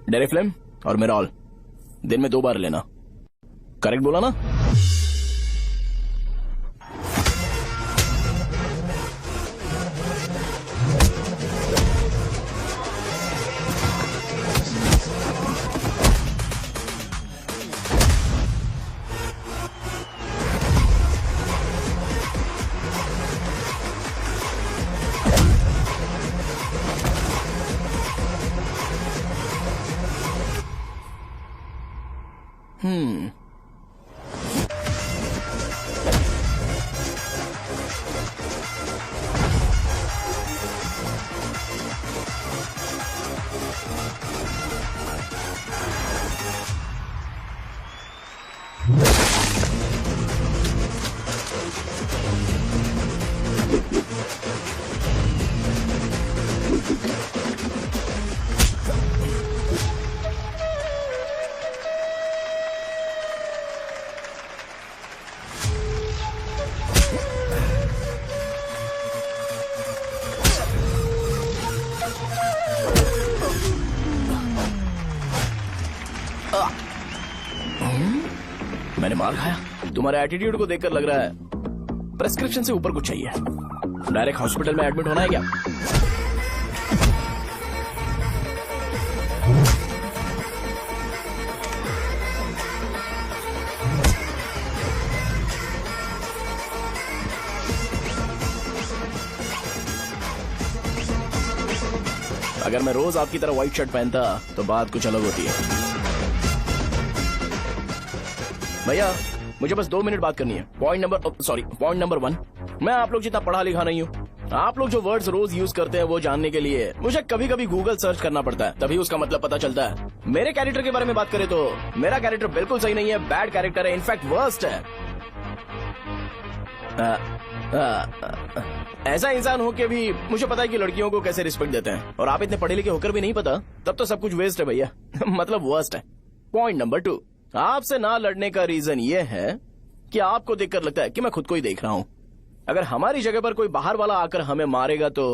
डेरिफ्लेम और मेरॉल दिन में 2 बार लेना। करेक्ट बोला ना? मैंने मार खाया। तुम्हारे एटीट्यूड को देखकर लग रहा है प्रेस्क्रिप्शन से ऊपर कुछ चाहिए। डायरेक्ट हॉस्पिटल में एडमिट होना है क्या? अगर मैं रोज आपकी तरह व्हाइट शर्ट पहनता तो बात कुछ अलग होती है। भैया मुझे बस 2 मिनट बात करनी है। पॉइंट नंबर 1, मैं आप लोग जितना पढ़ा लिखा नहीं हूँ। आप लोग जो वर्ड्स रोज यूज करते हैं वो जानने के लिए मुझे कभी कभी गूगल सर्च करना पड़ता है, तभी उसका मतलब पता चलता है। मेरे कैरेक्टर के बारे में बात करें तो मेरा कैरेक्टर बिल्कुल सही नहीं है, बैड कैरेक्टर है, इनफैक्ट वर्स्ट है। ऐसा इंसान हो के भी मुझे पता है कि लड़कियों को कैसे रिस्पेक्ट देते हैं, और आप इतने पढ़े लिखे होकर भी नहीं पता, तब तो सब कुछ वेस्ट है भैया। मतलब वर्स्ट है। पॉइंट नंबर 2, आपसे ना लड़ने का रीजन ये है कि आपको देखकर लगता है कि मैं खुद को ही देख रहा हूँ। अगर हमारी जगह पर कोई बाहर वाला आकर हमें मारेगा तो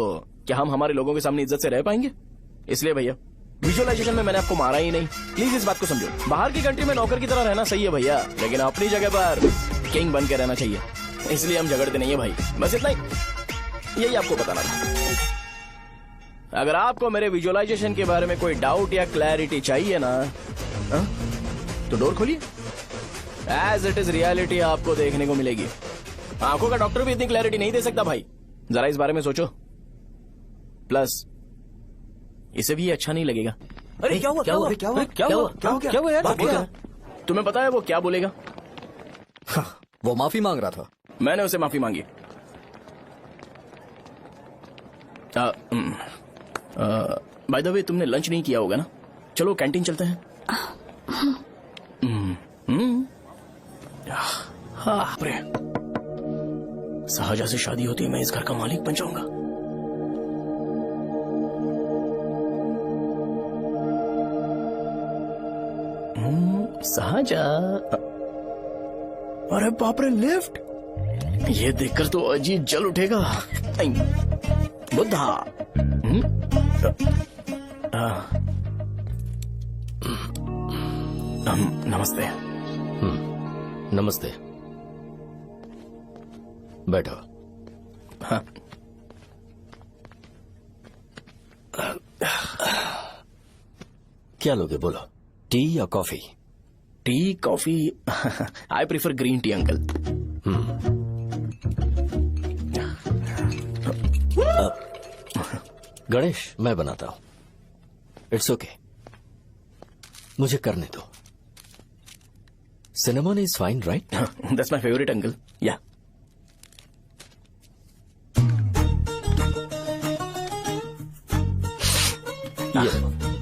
क्या हम हमारे लोगों के सामने इज्जत से रह पाएंगे? इसलिए भैया विजुअलाइजेशन में मैंने आपको मारा ही नहीं। प्लीज इस बात को समझो। बाहर की कंट्री में नौकर की तरह रहना सही है भैया, लेकिन अपनी जगह पर किंग बन के रहना चाहिए। इसलिए हम झगड़ते नहीं है भाई, बस इतना ही, यही आपको बताना था। अगर आपको मेरे विजुअलाइजेशन के बारे में कोई डाउट या क्लैरिटी चाहिए ना, तो डोर खोलिए। एज इट इज रियलिटी आपको देखने को मिलेगी। आंखों का डॉक्टर भी इतनी क्लैरिटी नहीं दे सकता भाई, जरा इस बारे में सोचो। प्लस इसे भी ये अच्छा नहीं लगेगा। अरे क्या हुआ क्या हुआ क्या हुआ क्या हुआ क्या हुआ यार? बात क्या? तुम्हें पता है वो क्या बोलेगा? वो माफी मांग रहा था। मैंने उसे माफी मांगी। बाय द वे तुमने लंच नहीं किया होगा ना? चलो कैंटीन चलते हैं। शाहजहां से शादी होती है, मैं इस घर का मालिक बन जाऊंगा। शाहजहां, अरे बाप रे, लिफ्ट! ये देखकर तो अजीत जल उठेगा। बुद्धा। नमस्ते। नमस्ते, बैठो। हाँ। क्या लोगे बोलो, टी या coffee? Tea coffee? I prefer green tea uncle. Ganesh, मैं बनाता हूं। इट्स ओके, मुझे करने दो। Cinnamon is fine, right? That's my favourite uncle. या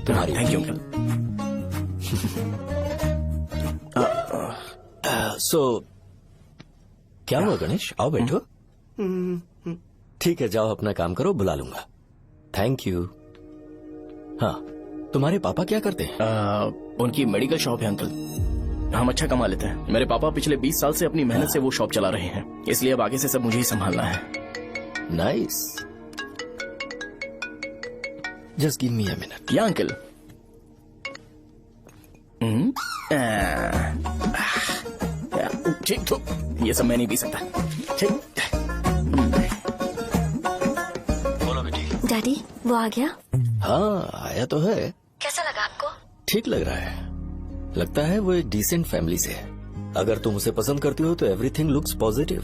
तुम्हारी। Thank you uncle. सो क्या हुआ गणेश? आओ बैठो। ठीक है, जाओ अपना काम करो, बुला लूंगा। Thank you. हाँ, तुम्हारे पापा क्या करते हैं? उनकी मेडिकल शॉप है अंकल। हम अच्छा कमा लेते हैं। मेरे पापा पिछले 20 साल से अपनी मेहनत से वो शॉप चला रहे हैं, इसलिए अब आगे से सब मुझे ही संभालना है। Nice. Just give me a minute. या अंकल। ठीक तो ये सब मैं नहीं पी सकता। ठीक। बोलो बेटी। डैडी, वो आ गया? हाँ, आया तो है। कैसा लगा आपको? ठीक लग रहा है। लगता है वो एक डिसेंट फैमिली से है। अगर तुम उसे पसंद करती हो तो एवरीथिंग लुक्स पॉजिटिव।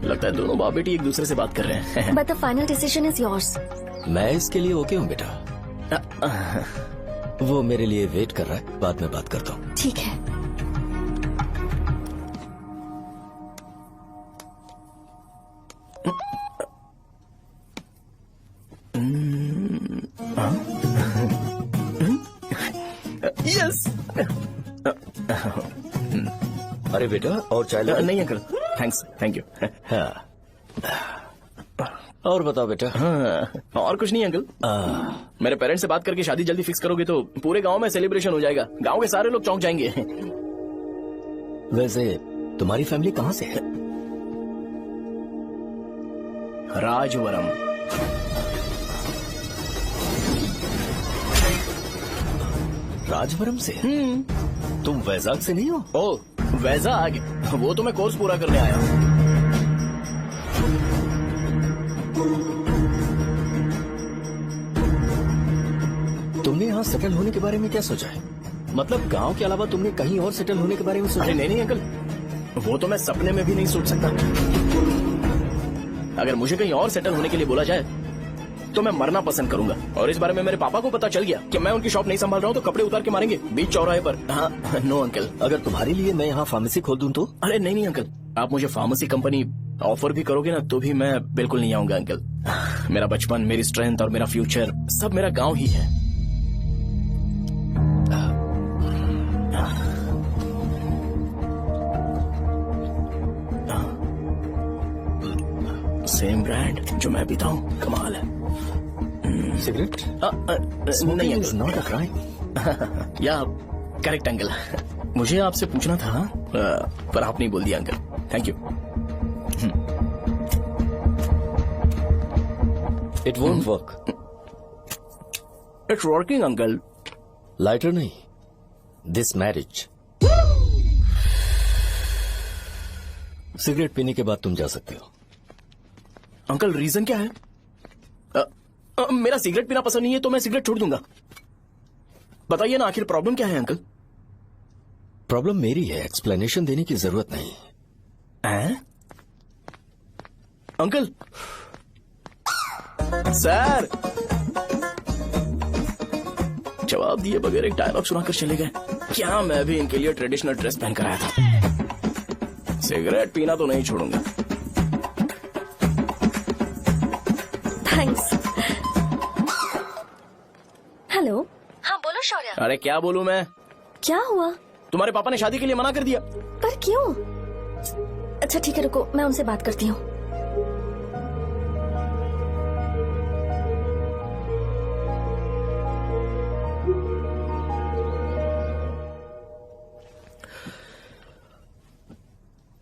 लगता है दोनों बाप बेटी एक दूसरे से बात कर रहे हैं। But the final decision is yours. मैं इसके लिए ओके हूँ बेटा। वो मेरे लिए वेट कर रहा है, बाद में बात करता हूँ। ठीक है। यस। अरे बेटा, और चाय ला? नहीं अंकल, थैंक्स, थैंक यू। हाँ। और बताओ बेटा। हाँ, और कुछ नहीं अंकल। मेरे पेरेंट्स से बात करके शादी जल्दी फिक्स करोगे तो पूरे गांव में सेलिब्रेशन हो जाएगा। गांव के सारे लोग चौंक जाएंगे। वैसे तुम्हारी फैमिली कहाँ से है? राजवरम। राजवरम से? तुम वैजाग से नहीं हो? ओ, वैजाग? वो तो मैं कोर्स पूरा करने आया हूँ। तुमने यहाँ सेटल होने के बारे में क्या सोचा है? मतलब गांव के अलावा तुमने कहीं और सेटल होने के बारे में सोचा? अरे नहीं अंकल, वो तो मैं सपने में भी नहीं सोच सकता। अगर मुझे कहीं और सेटल होने के लिए बोला जाए तो मैं मरना पसंद करूंगा। और इस बारे में मेरे पापा को पता चल गया कि मैं उनकी शॉप नहीं संभाल रहा हूँ तो कपड़े उतार के मारेंगे बीच चौराहे पर। हाँ, नो अंकल। अगर तुम्हारे लिए मैं यहाँ फार्मेसी खोल दूं तो? अरे नहीं अंकल, आप मुझे फार्मेसी कंपनी ऑफर भी करोगे ना तो भी मैं बिल्कुल नहीं आऊंगा अंकल। मेरा बचपन, मेरी स्ट्रेंथ और मेरा फ्यूचर सब मेरा गांव ही है। सेम ब्रांड जो मैं पीता हूँ, कमाल है। सिगरेट? नहीं इज नॉट अ क्राइम। या करेक्ट अंकल। मुझे आपसे पूछना था पर आप नहीं बोल दिया uncle. Thank you. It won't work. It's working uncle. Lighter नहीं, दिस मैरिज। सिगरेट पीने के बाद तुम जा सकते हो। अंकल रीजन क्या है? मेरा सिगरेट पीना पसंद नहीं है तो मैं सिगरेट छोड़ दूंगा। बताइए ना आखिर प्रॉब्लम क्या है अंकल? प्रॉब्लम मेरी है, एक्सप्लेनेशन देने की जरूरत नहीं। अंकल सर जवाब दिए बगैर एक डायलॉग सुनाकर चले गए। क्या मैं भी इनके लिए ट्रेडिशनल ड्रेस पहन कर आया था। सिगरेट पीना तो नहीं छोड़ूंगा। थैंक्स। हेलो। हाँ बोलो शौर्य। अरे क्या बोलूं मैं? क्या हुआ? तुम्हारे पापा ने शादी के लिए मना कर दिया। पर क्यों? अच्छा ठीक है रुको, मैं उनसे बात करती हूँ।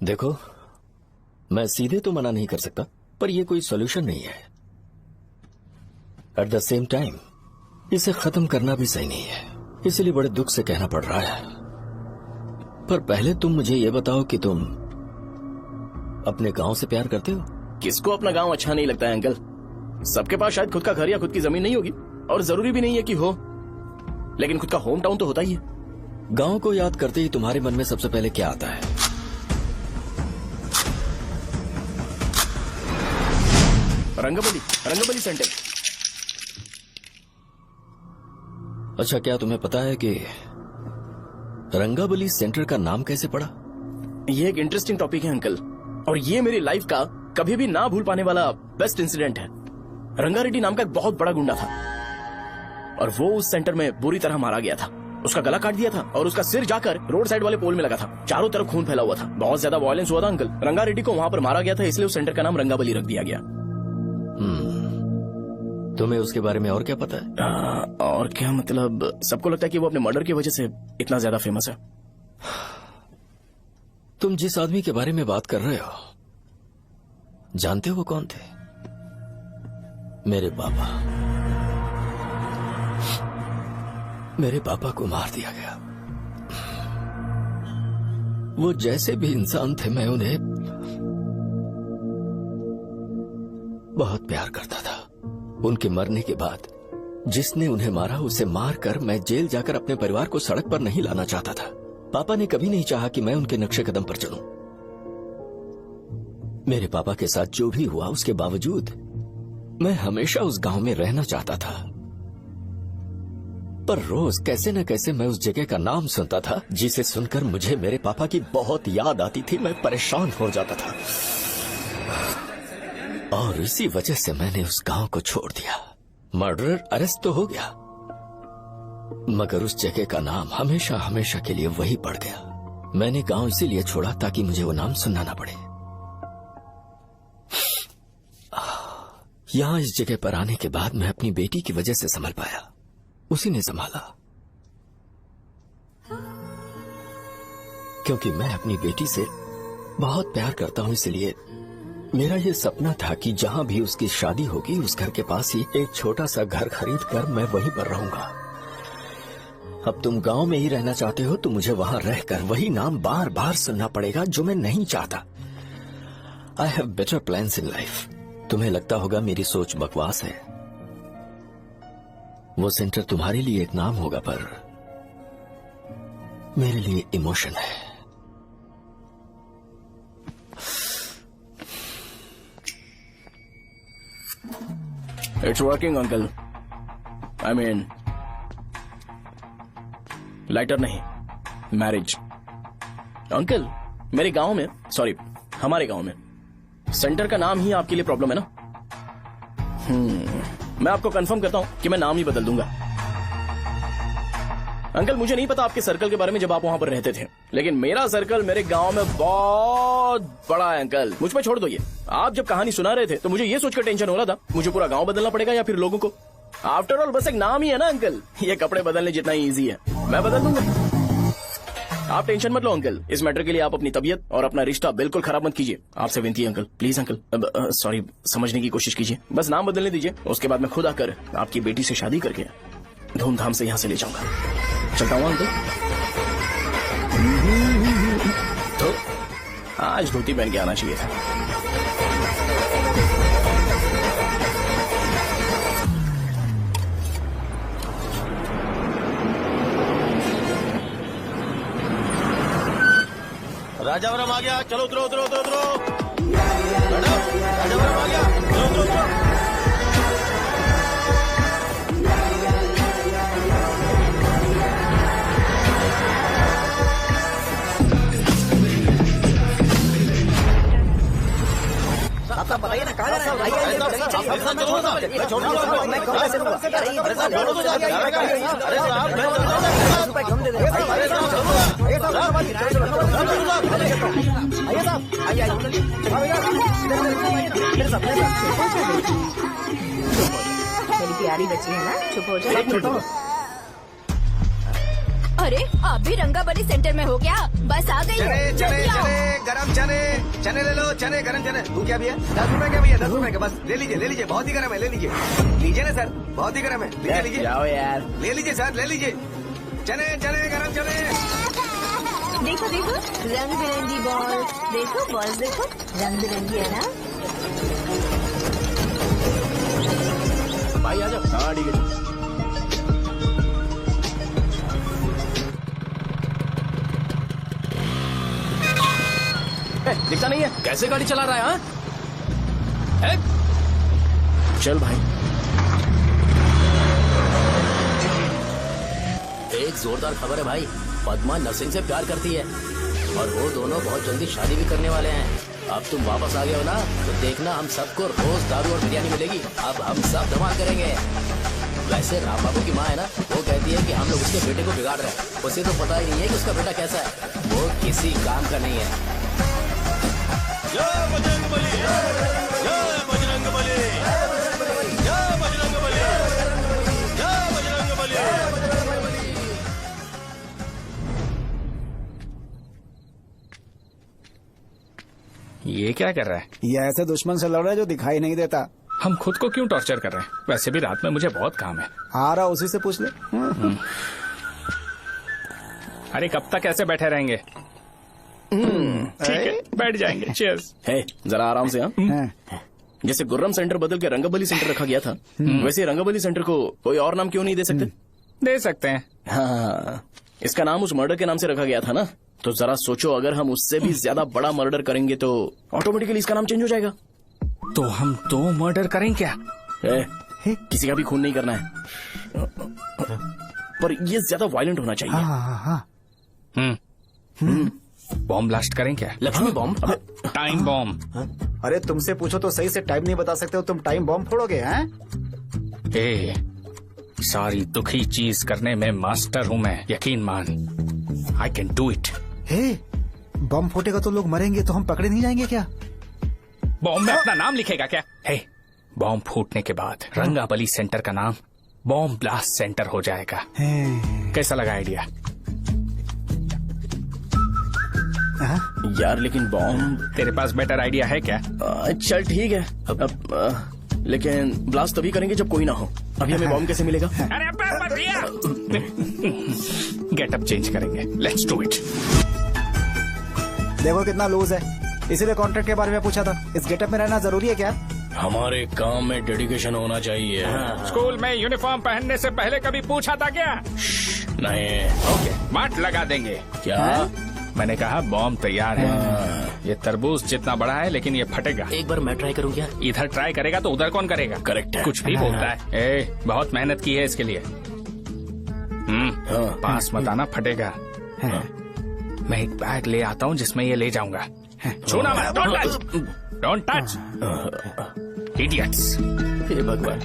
देखो, मैं सीधे तो मना नहीं कर सकता, पर यह कोई सॉल्यूशन नहीं है। एट द सेम टाइम इसे खत्म करना भी सही नहीं है, इसलिए बड़े दुख से कहना पड़ रहा है। पर पहले तुम मुझे ये बताओ कि तुम अपने गांव से प्यार करते हो? किसको अपना गांव अच्छा नहीं लगता है अंकल? सबके पास शायद खुद का घर या खुद की जमीन नहीं होगी, और जरूरी भी नहीं है कि हो, लेकिन खुद का होम टाउन तो होता ही है। गांव को याद करते ही तुम्हारे मन में सबसे पहले क्या आता है? रंगबली सेंटर। अच्छा, क्या तुम्हें पता है कि रंगाबली सेंटर का नाम कैसे पड़ा? ये एक इंटरेस्टिंग टॉपिक है अंकल, और ये मेरी लाइफ का कभी भी ना भूल पाने वाला बेस्ट इंसिडेंट है। रंगारेड्डी नाम का एक बहुत बड़ा गुंडा था, और वो उस सेंटर में बुरी तरह मारा गया था। उसका गला काट दिया था और उसका सिर जाकर रोड साइड वाले पोल में लगा था। चारों तरफ खून फैला हुआ था, बहुत ज्यादा वायलेंस हुआ था अंकल। रंगारेड्डी को वहां पर मारा गया था, इसलिए उस सेंटर का नाम रंगाबली रख दिया गया। तुम्हें उसके बारे में और क्या पता है? और क्या मतलब, सबको लगता है कि वो अपने मर्डर की वजह से इतना ज्यादा फेमस है। तुम जिस आदमी के बारे में बात कर रहे हो, जानते हो वो कौन थे? मेरे पापा। मेरे पापा को मार दिया गया। वो जैसे भी इंसान थे, मैं उन्हें बहुत प्यार करता था। उनके मरने के बाद जिसने उन्हें मारा उसे मारकर मैं जेल जाकर अपने परिवार को सड़क पर नहीं लाना चाहता था। पापा ने कभी नहीं चाहा कि मैं उनके नक्शे कदम पर चलूं। मेरे पापा के साथ जो भी हुआ, उसके बावजूद मैं हमेशा उस गांव में रहना चाहता था। पर रोज कैसे न कैसे मैं उस जगह का नाम सुनता था, जिसे सुनकर मुझे मेरे पापा की बहुत याद आती थी। मैं परेशान हो जाता था, और इसी वजह से मैंने उस गांव को छोड़ दिया। मर्डरर अरेस्ट तो हो गया, मगर उस जगह का नाम हमेशा हमेशा के लिए वही पड़ गया। मैंने गांव इसीलिए छोड़ा ताकि मुझे वो नाम सुनना ना पड़े। यहां इस जगह पर आने के बाद मैं अपनी बेटी की वजह से संभल पाया, उसी ने संभाला। क्योंकि मैं अपनी बेटी से बहुत प्यार करता हूं, इसलिए मेरा ये सपना था कि जहां भी उसकी शादी होगी, उस घर के पास ही एक छोटा सा घर खरीद कर मैं वहीं पर रहूंगा। अब तुम गांव में ही रहना चाहते हो तो मुझे वहां रहकर वही नाम बार बार सुनना पड़ेगा, जो मैं नहीं चाहता। I have better plans in life. तुम्हें लगता होगा मेरी सोच बकवास है। वो सेंटर तुम्हारे लिए एक नाम होगा, पर मेरे लिए इमोशन है। It's working uncle. I mean lighter नहीं, मैरिज। अंकल मेरे गांव में, सॉरी हमारे गांव में सेंटर का नाम ही आपके लिए प्रॉब्लम है ना? मैं आपको कंफर्म करता हूं कि मैं नाम ही बदल दूंगा। अंकल मुझे नहीं पता आपके सर्कल के बारे में जब आप वहां पर रहते थे, लेकिन मेरा सर्कल मेरे गांव में बहुत बड़ा है अंकल। मुझ पे छोड़ दो ये। आप जब कहानी सुना रहे थे तो मुझे ये सोचकर टेंशन हो रहा था मुझे पूरा गांव बदलना पड़ेगा या फिर लोगों को। आफ्टर ऑल बस एक नाम ही है ना अंकल, ये कपड़े बदलने जितना ही ईजी है, मैं बदल दूंगा। आप टेंशन मत लो अंकल, इस मैटर के लिए आप अपनी तबीयत और अपना रिश्ता बिल्कुल खराब मत कीजिए। आपसे विनती है अंकल, प्लीज अंकल। सॉरी, समझने की कोशिश कीजिए, बस नाम बदलने दीजिए। उसके बाद मैं खुद आकर आपकी बेटी से शादी करके धूमधाम से यहाँ से ले जाऊंगा। चलता हूँ अंकल। तो आज धोती पहन के आना चाहिए था। राजावरम आ गया, चलो उतरो उतरो उतरो उतरो। मैडम, राजावरम आ गया, चलो उतरो उतरो। साहब बताइए ना कहाँ जाना है? आइए, आइए, चलिए, चलिए, चलिए, साहब, छोड़ो, साहब, मैं छोड़ दूंगा, मैं कम पैसे दूंगा। अरे साहब, अरे साहब, छोड़ो, साहब, आइए, आइए, आइए, अरे साहब, आइए, अरे साहब, ₹50 कम दे देना। अरे साहब, आइए साहब, आइए साहब, आइए, मेरी प्यारी बच्ची है ना, चुप हो जाओ। अरे आप भी रंगाबली सेंटर में हो क्या? बस आ गई चने है, चने जल्दी आओ। चने गरम चने चने ले लो, चने गरम चने। तू क्या भैया? 10 रुपए का भैया, 10 रुपए का बस ले लीजिए, बहुत ही गरम है, ले लीजिए ना सर, बहुत ही गरम है, लीजिए जाओ यार। ले लीजिए सर, ले लीजिए चने चने गरम चने। देखो देखो रंग बिरंगी बॉल, देखो बॉल देखो रंग बिरंगी है ना। भाई आ जाओ। हाँ ठीक है। दिखता नहीं है, कैसे गाड़ी चला रहा है? हाँ? चल भाई। एक जोरदार खबर है भाई, पद्मा नसीम से प्यार करती है और वो दोनों बहुत जल्दी शादी भी करने वाले हैं। अब तुम वापस आ गए हो ना, तो देखना हम सबको रोज दारू और बिरयानी मिलेगी। अब हम सब धमाल करेंगे। वैसे राम बाबू की माँ है ना, वो कहती है कि हम लोग उसके बेटे को बिगाड़ रहे हैं। उसे तो पता ही नहीं है कि उसका बेटा कैसा है, वो किसी काम का नहीं है। जय बजरंग बली, जय बजरंग बली, जय बजरंग बली, जय बजरंग बली। ये क्या कर रहा है? ये ऐसे दुश्मन से लड़ रहा है जो दिखाई नहीं देता। हम खुद को क्यों टॉर्चर कर रहे हैं? वैसे भी रात में मुझे बहुत काम है। आ रहा उसी से पूछ ले। अरे कब तक ऐसे बैठे रहेंगे? ठीक है, बैठ जाएंगे। चीयर्स। है जरा आराम से। हाँ, जैसे गुर्रम सेंटर बदल के रंगाबली सेंटर रखा गया था, वैसे रंगाबली सेंटर को कोई और नाम क्यों नहीं दे सकते? दे सकते हैं। हाँ, इसका नाम उस मर्डर के नाम से रखा गया था ना, तो जरा सोचो अगर हम उससे भी ज्यादा बड़ा मर्डर करेंगे तो ऑटोमेटिकली इसका नाम चेंज हो जाएगा। तो हम 2 मर्डर करें क्या? किसी का भी खून नहीं करना है, पर ये ज्यादा वायलेंट होना चाहिए। बॉम्ब ब्लास्ट करें क्या? लक्ष्मी बॉम्ब? Time bomb. अरे तुमसे पूछो तो सही से टाइम नहीं बता सकते हो, तुम टाइम बॉम्ब फोड़ोगे? हैं? सारी दुखी चीज करने में मास्टर हूँ मैं, यकीन मान। I can do it. Bomb फूटेगा तो लोग मरेंगे, तो हम पकड़े नहीं जाएंगे क्या? बॉम्ब में अपना नाम लिखेगा क्या? बॉम्ब फूटने के बाद रंगाबली सेंटर का नाम बॉम्ब ब्लास्ट सेंटर हो जाएगा। कैसा लगा आइडिया? यार लेकिन बॉम्ब, तेरे पास बेटर आइडिया है क्या? चल ठीक है, लेकिन ब्लास्ट तभी करेंगे जब कोई ना हो। अभी हमें बॉम्ब कैसे मिलेगा? अरे भैया गेटअप चेंज करेंगे। Let's do it. देखो कितना लूज है, इसीलिए कॉन्ट्रैक्ट के बारे में पूछा था। इस गेटअप में रहना जरूरी है क्या? हमारे काम में डेडिकेशन होना चाहिए। स्कूल में यूनिफॉर्म पहनने से पहले कभी पूछा था क्या? नहीं। ओके, मार्ट लगा देंगे। क्या? मैंने कहा बॉम्ब तैयार है। ये तरबूज जितना बड़ा है, लेकिन ये फटेगा। एक बार मैं ट्राई करूँ क्या? इधर ट्राई करेगा तो उधर कौन करेगा? करेक्ट है। कुछ भी बोलता है। बहुत मेहनत की है इसके लिए। पास मत आना, फटेगा। मैं एक बैग ले आता हूँ जिसमें ये ले जाऊंगा। छूना मत, don't touch, don't touch, idiots. हे भगवान।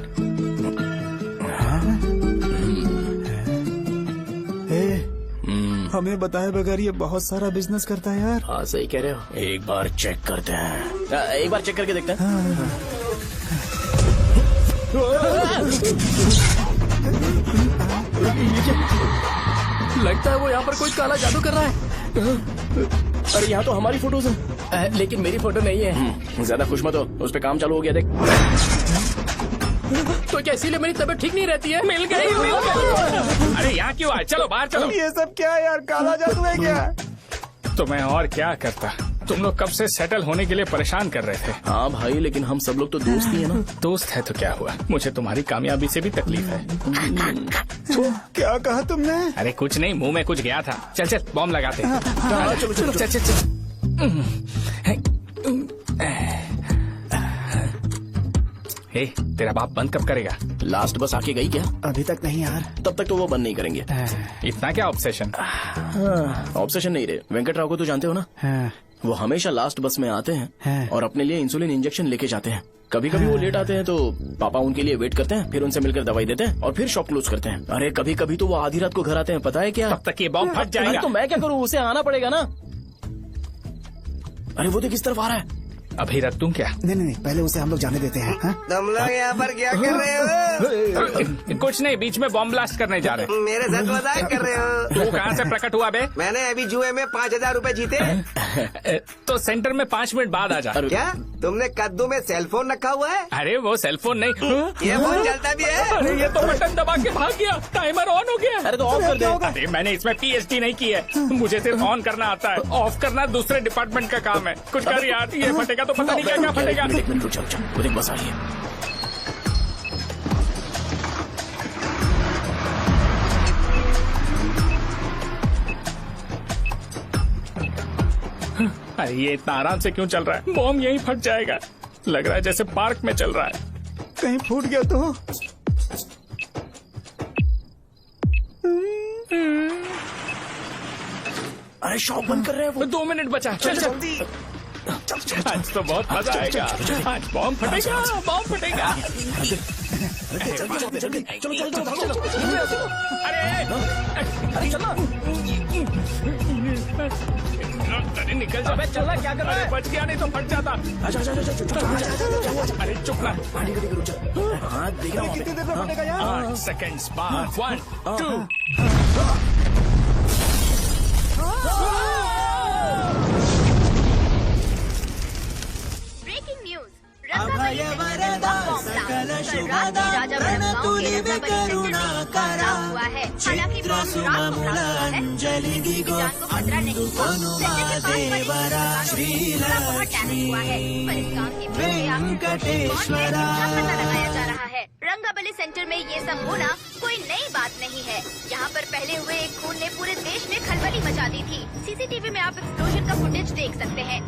हमें बताए बगैर ये बहुत सारा बिजनेस करता है यार। हाँ सही कह रहे हो। एक बार चेक करते हैं। एक बार चेक करके देखते हैं। लगता है वो यहाँ पर कोई काला जादू कर रहा है। अरे यहाँ तो हमारी फोटोज हैं, लेकिन मेरी फोटो नहीं है। ज्यादा खुश मत हो, उस पे काम चालू हो गया। देख तो क्या इसीलिए मेरी तबीयत ठीक नहीं रहती है? मिल गई, मिल गई। अरे यहाँ क्यों आए? चलो बाहर चलो। ये सब क्या है यार, काला जादू है क्या? तो मैं और क्या करता? तुम लोग कब से सेटल होने के लिए परेशान कर रहे थे। हाँ भाई, लेकिन हम सब लोग तो दोस्त ही है ना। दोस्त है तो क्या हुआ? मुझे तुम्हारी कामयाबी से भी तकलीफ है। क्या कहा तुमने? अरे कुछ नहीं, मुंह में कुछ गया था। चल चल बॉम्ब लगाते हैं। चलो चल चल चल। ए, तेरा बाप बंद कब करेगा? लास्ट बस आके गई क्या? अभी तक नहीं यार। तब तक तो वो बंद नहीं करेंगे। इतना क्या ऑब्सेशन? ऑब्सेशन नहीं रहे। वेंकट राव को तो जानते हो ना? हाँ। वो हमेशा लास्ट बस में आते हैं हाँ। और अपने लिए इंसुलिन इंजेक्शन लेके जाते हैं। कभी कभी वो लेट आते हैं तो पापा उनके लिए वेट करते हैं, फिर उनसे मिलकर दवाई देते हैं और फिर शॉप क्लोज करते हैं। अरे कभी कभी तो वो आधी रात को घर आते हैं, पता है क्या? तब तक ये बॉम्ब फट अरे जाएगा। तो मैं क्या करूँ, उसे आना पड़ेगा ना। अरे वो देख किस तरफ आ रहा है। अभी रख दूं क्या? नहीं, पहले उसे हम लोग जाने देते हैं। हाँ? तुम लोग यहाँ पर क्या कर रहे हो? कुछ नहीं, बीच में बॉम्ब ब्लास्ट करने जा रहे हैं। मेरे साथ मजाक कर रहे हो? तू कहाँ से प्रकट हुआ बे? मैंने अभी जुए में 5,000 रूपए जीते। तो सेंटर में 5 मिनट बाद आ जा। क्या तुमने कद्दू में सेलफोन रखा हुआ है? अरे वो सेलफोन नहीं, ये फोन चलता भी है? अरे ये तो बटन दबा के भाग गया, टाइमर ऑन हो गया। अरे तो ऑफ कर दे। अरे मैंने इसमें पीएचडी नहीं की है, मुझे सिर्फ ऑन करना आता है, ऑफ करना दूसरे डिपार्टमेंट का काम है। कुछ कर यार, ये फटेगा तो पता नहीं क्या क्या फटेगा। एक मिनट रुक जाओ, वो देख बस आ रही है। अरे ये इतना आराम से क्यों चल रहा है? बॉम्ब यहीं फट जाएगा। लग रहा है जैसे पार्क में चल रहा है। कहीं फूट गया तो? अरे शॉप बंद कर रहे हैं वो। 2 मिनट बचा, चल जल्दी। आज तो बहुत मजा आएगा, आज बॉम्ब फटेगा, बॉम्ब फटेगा। अरे निकल जा, चलना क्या कर रहा है? बच गया नहीं तो फट जाता। अरे चुप ना। हाँ देख रहा हूँ। कितनी देर में फटेगा यार? 8 सेकेंड्स बाद 1 2। ब्रेकिंग न्यूज, रंगाबली सेंटर में बॉम्ब ब्लास्ट। कल रात में राजा वनम गांव के रंगाबली सेंटर में बॉम्ब ब्लास्ट हुआ है। हालांकि बॉम्ब रात को ब्लास्ट हुआ है, किसी की जान को खतरा नहीं हुआ। सेंटर के पास बड़ी थोड़ा बहुत डैमेज हुआ है, पर इस काम के पीछे आखिर कौन है, इसका पता लगाया जा रहा है। रंगाबली सेंटर में ये सब होना कोई नई बात नहीं है। यहाँ पर पहले हुए एक खून ने पूरे देश में खलबली मचा दी थी। सीसीटीवी में आप एक्सप्लोजन का फुटेज देख सकते हैं।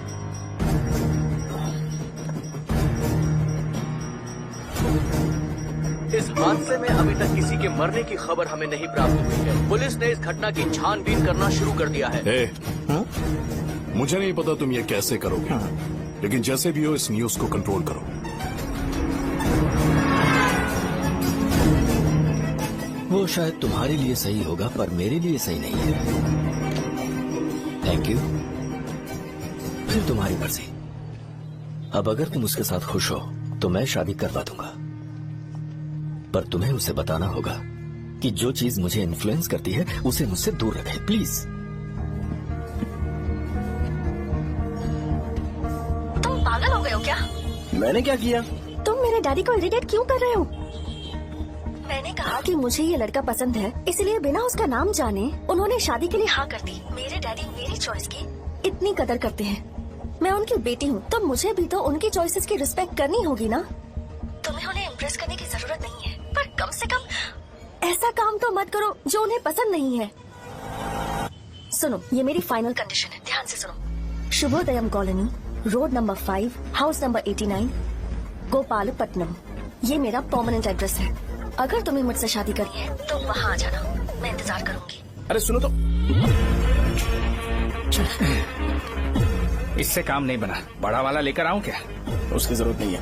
इस हादसे में अभी तक किसी के मरने की खबर हमें नहीं प्राप्त हुई है। पुलिस ने इस घटना की छानबीन करना शुरू कर दिया है। मुझे नहीं पता तुम ये कैसे करोगे, लेकिन जैसे भी हो इस न्यूज को कंट्रोल करो। वो शायद तुम्हारे लिए सही होगा पर मेरे लिए सही नहीं है। Thank you. फिर तुम्हारी मर्जी। अब अगर तुम उसके साथ खुश हो तो मैं शादी करवा दूंगा, पर तुम्हें उसे बताना होगा कि जो चीज मुझे इन्फ्लुएंस करती है उसे मुझसे दूर रखे, प्लीज। तुम पागल हो गए हो क्या? मैंने क्या किया? तुम मेरे डैडी को इरिटेट क्यों कर रहे हो? मैंने कहा कि मुझे ये लड़का पसंद है, इसलिए बिना उसका नाम जाने उन्होंने शादी के लिए हाँ कर दी। मेरे डैडी मेरी चॉइस की इतनी कदर करते हैं। मैं उनकी बेटी हूँ तो मुझे भी तो उनकी चॉइसेस की रिस्पेक्ट करनी होगी ना। तुम्हें उन्हें इम्प्रेस करने की जरूरत नहीं है, पर कम से कम ऐसा काम तो मत करो जो उन्हें पसंद नहीं है। सुनो, ये मेरी फाइनल कंडीशन है, ध्यान से सुनो। Shubhodayam colony, road number 5, house number 89, Gopalapatnam. ये मेरा परमानेंट एड्रेस है। अगर तुम्हें मुझसे शादी करनी है तो वहाँ आ जाना, मैं इंतजार करूंगी। अरे सुनो तो, इससे काम नहीं बना। बड़ा वाला लेकर आऊं क्या? उसकी जरूरत नहीं है,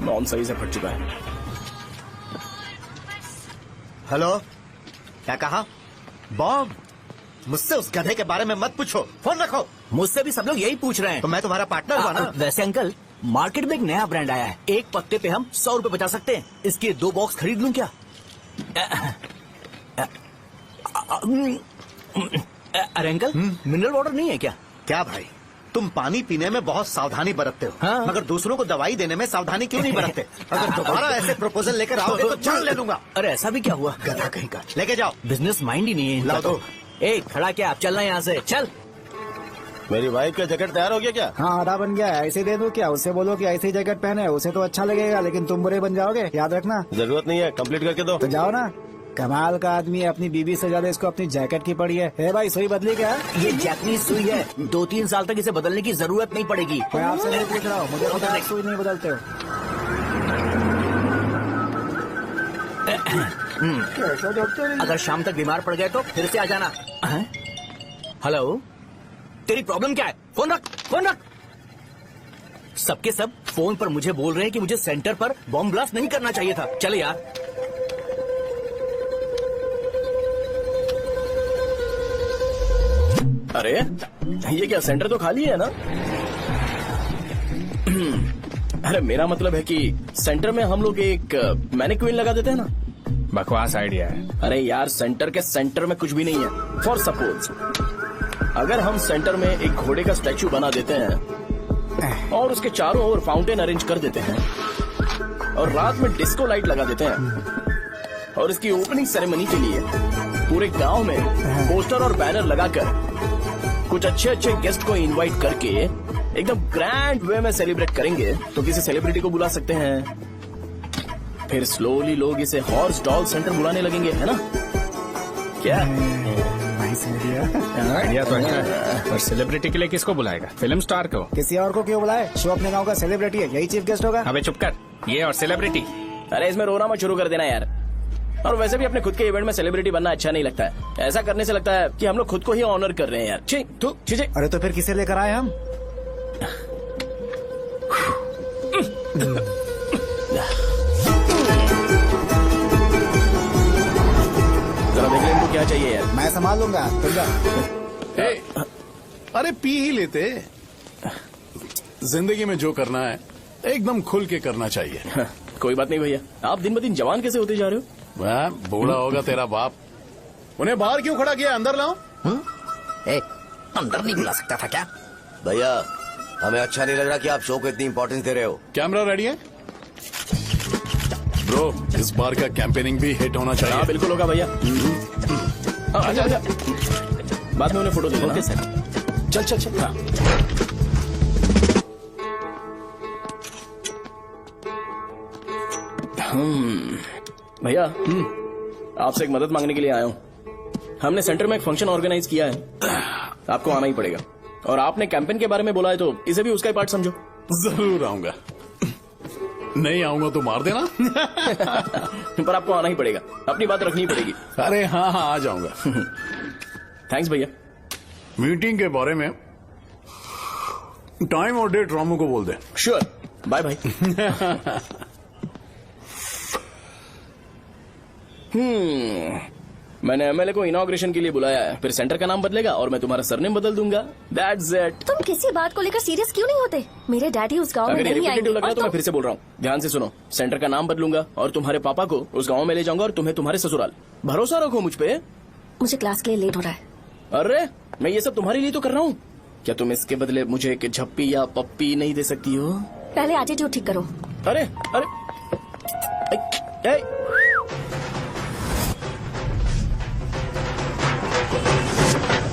बॉम्ब सही से फट चुका है। हेलो, क्या कहा? बॉम्ब? मुझसे उस गधे के बारे में मत पूछो, फोन रखो। मुझसे भी सब लोग यही पूछ रहे हैं। तो मैं तुम्हारा पार्टनर हुआ ना। वैसे अंकल, मार्केट में एक नया ब्रांड आया है, एक पत्ते पे हम 100 रुपए बचा सकते हैं। इसके 2 बॉक्स खरीद लूं क्या? अरे अंकल, मिनरल वाटर नहीं है क्या? क्या भाई, तुम पानी पीने में बहुत सावधानी बरतते हो, हाँ? मगर दूसरों को दवाई देने में सावधानी क्यों नहीं बरतते? अगर दोबारा ऐसे प्रपोजल लेकर आओगे तो जान ले लूंगा। अरे ऐसा भी क्या हुआ? गधा कहीं का, लेके जाओ। बिजनेस माइंड ही नहीं है। लाओ दो। ए, खड़ा क्या? आप चलना यहाँ से, चल। मेरी वाइफ का जैकेट तैयार हो गया क्या? हाँ, आधा बन गया है। ऐसे दे दो क्या? उससे बोलो कि ऐसे ही जैकेट पहने, उसे तो अच्छा लगेगा, लेकिन तुम बुरे बन जाओगे, याद रखना। जरूरत नहीं है, कंप्लीट करके दो। तो जाओ ना, कमाल का आदमी है, अपनी बीवी से ज्यादा इसको अपनी जैकेट की पड़ी है। ए भाई सुई बदली क्या? ये जैपनीज सुई है, 2-3 साल तक इसे बदलने की जरूरत नहीं पड़ेगी। मैं आपसे नहीं पूछ रहा हूँ, मुझे पता है सुई नहीं बदलते हो। कैसा डॉक्टर? अगर शाम तक बीमार पड़ गए तो फिर से आ जाना। हेलो, तेरी प्रॉब्लम क्या है? फोन रख, फोन रख। सबके सब फोन पर मुझे बोल रहे हैं कि मुझे सेंटर पर बॉम्ब ब्लास्ट नहीं करना चाहिए था। चल यार। अरे ये क्या, सेंटर तो खाली है ना? अरे मेरा मतलब है कि सेंटर में हम लोग एक मैनिक्विन लगा देते हैं ना। बकवास आइडिया है। अरे यार, सेंटर के सेंटर में कुछ भी नहीं है। फॉर सपोज अगर हम सेंटर में एक घोड़े का स्टैचू बना देते हैं और उसके चारों ओर फाउंटेन अरेंज कर देते हैं और रात में डिस्को लाइट लगा देते हैं और इसकी ओपनिंग सेरेमनी के लिए पूरे गांव में पोस्टर और बैनर लगाकर कुछ अच्छे अच्छे गेस्ट को इनवाइट करके एकदम ग्रैंड वे में सेलिब्रेट करेंगे तो किसी सेलिब्रिटी को बुला सकते हैं। फिर स्लोली लोग इसे हॉर्स डॉग सेंटर बुलाने लगेंगे, है ना? क्या आइडिया तो अच्छा है, और सेलिब्रिटी के लिए किसको बुलाएगा? फिल्म स्टार को। किसी और को क्यों बुलाए? शो अपने गांव का सेलिब्रिटी है, यही चीफ गेस्ट होगा। अबे चुप कर, ये और सेलिब्रिटी। अरे इसमें रोना मत शुरू कर देना यार। और वैसे भी अपने खुद के इवेंट में सेलिब्रिटी बनना अच्छा नहीं लगता है। ऐसा करने से लगता है कि हम लोग खुद को ही ऑनर कर रहे हैं यार। छी, तू छी। अरे तो फिर किसे लेकर आए हम? जरा देख ले इनको क्या चाहिए यार। मैं संभाल लूंगा। अरे पी ही लेते। जिंदगी में जो करना है एकदम खुल के करना चाहिए। कोई बात नहीं भैया, आप दिन ब दिन जवान कैसे होते जा रहे हो? वह बूढ़ा होगा तेरा बाप। उन्हें बाहर क्यों खड़ा किया? अंदर लाओ। अंदर नहीं बुला सकता था क्या? भैया हमें अच्छा नहीं लग रहा कि आप शो को इतनी इंपॉर्टेंस दे रहे हो। कैमरा रेडी है ब्रो? इस बार का कैंपेनिंग भी हिट होना चाहिए। हाँ बिल्कुल होगा भैया। आजा आजा, बाद में उन्हें फोटो दे देना। Okay sir. चल चल चल। हाँ। भैया आपसे एक मदद मांगने के लिए आया हूँ। हमने सेंटर में एक फंक्शन ऑर्गेनाइज किया है, आपको आना ही पड़ेगा। और आपने कैंपेन के बारे में बोला है तो इसे भी उसका ही पार्ट समझो। जरूर आऊंगा। नहीं आऊंगा तो मार देना। पर आपको आना ही पड़ेगा, अपनी बात रखनी पड़ेगी। अरे हाँ हाँ आ जाऊंगा। थैंक्स भैया। मीटिंग के बारे में टाइम और डेट रामू को बोल दे। Sure, bye bye. मैंने एमएलए को इनॉग्रेशन के लिए बुलाया है, फिर सेंटर का नाम बदलेगा और मैं तुम्हारा सरनेम बदल दूंगा। That's it. तुम किसी बात को लेकर सीरियस क्यों नहीं होते? मेरे डैडी उस गांव में अगर ये नहीं रिपीटेटिव आएंगे। लग रहा है तो मैं फिर से बोल रहा हूँ, ध्यान से सुनो। सेंटर का नाम बदलूंगा और तुम्हारे पापा को उस गांव में ले जाऊंगा और तुम्हें तुम्हारे ससुराल। भरोसा रखो मुझ पे। मुझे क्लास के लिए लेट हो रहा है। अरे मैं ये सब तुम्हारे लिए तो कर रहा हूँ। क्या तुम इसके बदले मुझे एक झप्पी या पप्पी नहीं दे सकती हो? पहले एटीट्यूड ठीक करो। अरे अरे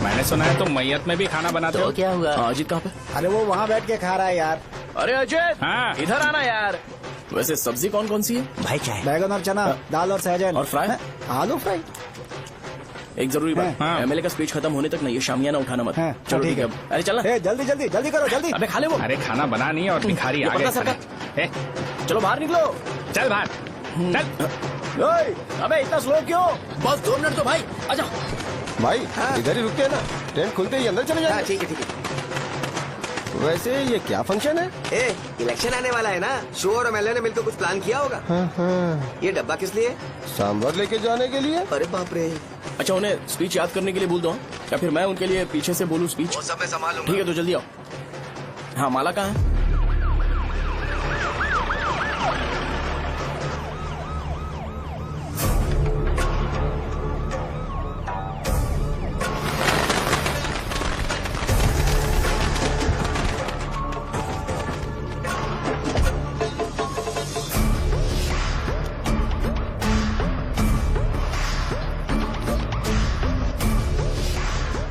मैंने सुना है तुम मैयत में भी खाना बनाते हो। क्या हुआ? अजीत कहाँ पे? अरे वो वहाँ बैठ के खा रहा है यार। अरे अजय हाँ। इधर आना यार। वैसे सब्जी कौन कौन सी है? भाई क्या है? बैगन और चना, दाल और सहजन और फ्राई? आलू फ्राई। एक जरूरी बात, हाँ। एमएलए का स्पीच खत्म होने तक ना ये शामियाना उठाना मत। हाँ, चलो ठीक ठीक है। है। अब अरे चलना। ए, जल्दी जल्दी जल्दी करो, जल्दी। अबे खा ले वो। अरे खाना बना नहीं है और भिखारी ये आ गए। पर्दा सरका। ए, चलो बाहर निकलो। चल बाहर चल। ओए, अबे इतना स्लो क्यों? बस 2 मिनट तो भाई, आजा। भाई इधर ही रुकते हैं ना, ट्रेन खुलते ही अंदर चले हाँ जाएंगे। ठीक है ठीक है। वैसे ये क्या फंक्शन है? ए, इलेक्शन आने वाला है ना, शो और एमएलए ने मिलकर कुछ प्लान किया होगा। ये डब्बा किस लिए? सांभर लेके जाने के लिए। अरे बाप रे। अच्छा उन्हें स्पीच याद करने के लिए बोल दो या फिर मैं उनके लिए पीछे से बोलूं स्पीच? वो सब मैं संभालूंगा। ठीक है तो जल्दी आओ। हाँ माला कहाँ है?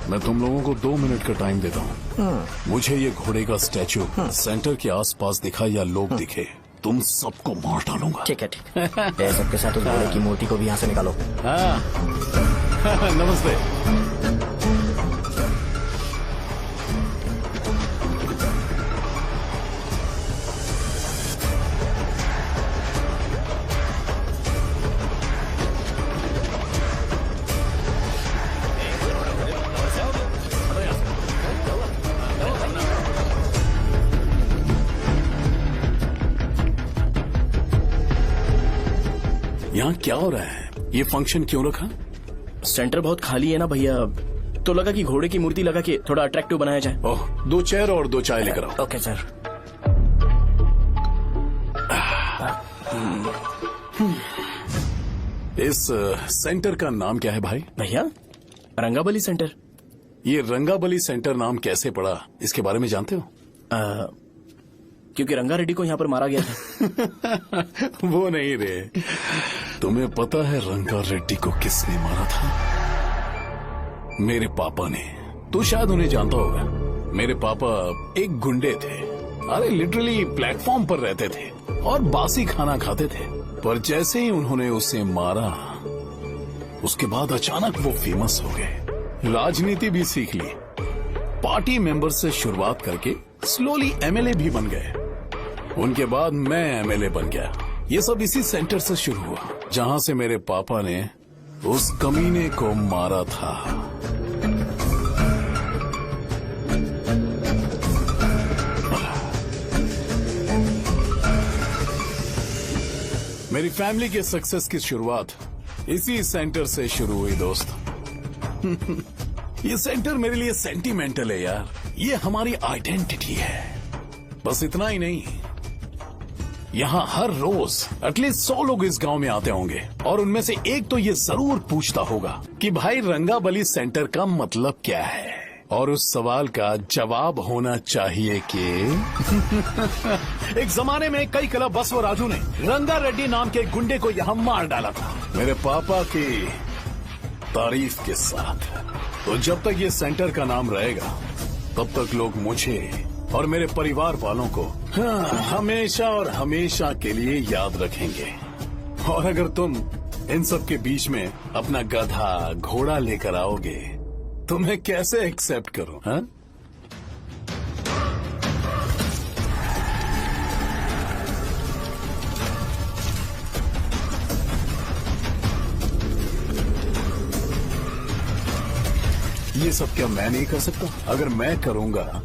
मैं तुम लोगों को 2 मिनट का टाइम देता हूँ। मुझे ये घोड़े का स्टैचू सेंटर के आसपास दिखा या लोग दिखे तुम सबको मार डालूंगा। ठीक है ठीक है। सबके साथ उस घोड़े की मूर्ति को भी यहाँ से निकालो। हाँ नमस्ते। यहाँ क्या हो रहा है? ये फंक्शन क्यों रखा? सेंटर बहुत खाली है ना भैया, तो लगा कि घोड़े की मूर्ति लगा के थोड़ा अट्रैक्टिव बनाया जाए। ओह, 2 चेयर और 2 चाय लेकर आओ। Okay sir. इस सेंटर का नाम क्या है भाई? भैया रंगाबली सेंटर। ये रंगाबली सेंटर नाम कैसे पड़ा, इसके बारे में जानते हो? क्योंकि रंगा रेड्डी को यहाँ पर मारा गया था। वो नहीं रे, तुम्हें पता है रंगा रेड्डी को किसने मारा था? मेरे पापा ने। तू शायद उन्हें जानता होगा। मेरे पापा एक गुंडे थे। अरे लिटरली प्लेटफॉर्म पर रहते थे और बासी खाना खाते थे। पर जैसे ही उन्होंने उसे मारा, उसके बाद अचानक वो फेमस हो गए। राजनीति भी सीख ली, पार्टी मेंबर से शुरुआत करके स्लोली एमएलए भी बन गए। उनके बाद मैं एमएलए बन गया। ये सब इसी सेंटर से शुरू हुआ, जहां से मेरे पापा ने उस कमीने को मारा था। मेरी फैमिली के सक्सेस की शुरुआत इसी सेंटर से शुरू हुई दोस्त। ये सेंटर मेरे लिए सेंटिमेंटल है यार। ये हमारी आइडेंटिटी है। बस इतना ही नहीं, यहाँ हर रोज एटलीस्ट 100 लोग इस गांव में आते होंगे और उनमें से एक तो ये जरूर पूछता होगा कि भाई रंगाबली सेंटर का मतलब क्या है, और उस सवाल का जवाब होना चाहिए कि एक जमाने में कई क्लब बस व राजू ने रंगा रेड्डी नाम के गुंडे को यहाँ मार डाला था, मेरे पापा की तारीफ के साथ। तो जब तक ये सेंटर का नाम रहेगा, तब तक लोग मुझे और मेरे परिवार वालों को हमेशा और हमेशा के लिए याद रखेंगे। और अगर तुम इन सब के बीच में अपना गधा घोड़ा लेकर आओगे तो मैं कैसे एक्सेप्ट करूं? हाँ? ये सब क्या मैं नहीं कर सकता? अगर मैं करूंगा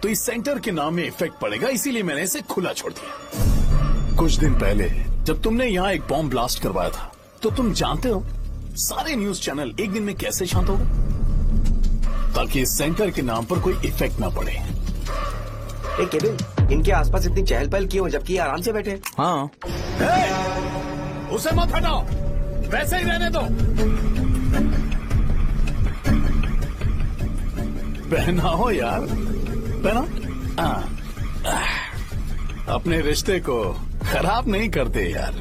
तो इस सेंटर के नाम में इफेक्ट पड़ेगा, इसीलिए मैंने इसे खुला छोड़ दिया। कुछ दिन पहले जब तुमने यहाँ एक बॉम्ब ब्लास्ट करवाया था, तो तुम जानते हो सारे न्यूज चैनल एक दिन में कैसे शांत हो गए? ताकि इस सेंटर के नाम पर कोई इफेक्ट ना पड़े। केविन, इनके आसपास इतनी चहल पहल की हो जबकि आराम से बैठे। हाँ। उसे मत हटाओ, वैसे ही रहने दो। पहनाओ यार, पहना। अपने रिश्ते को खराब नहीं करते यार।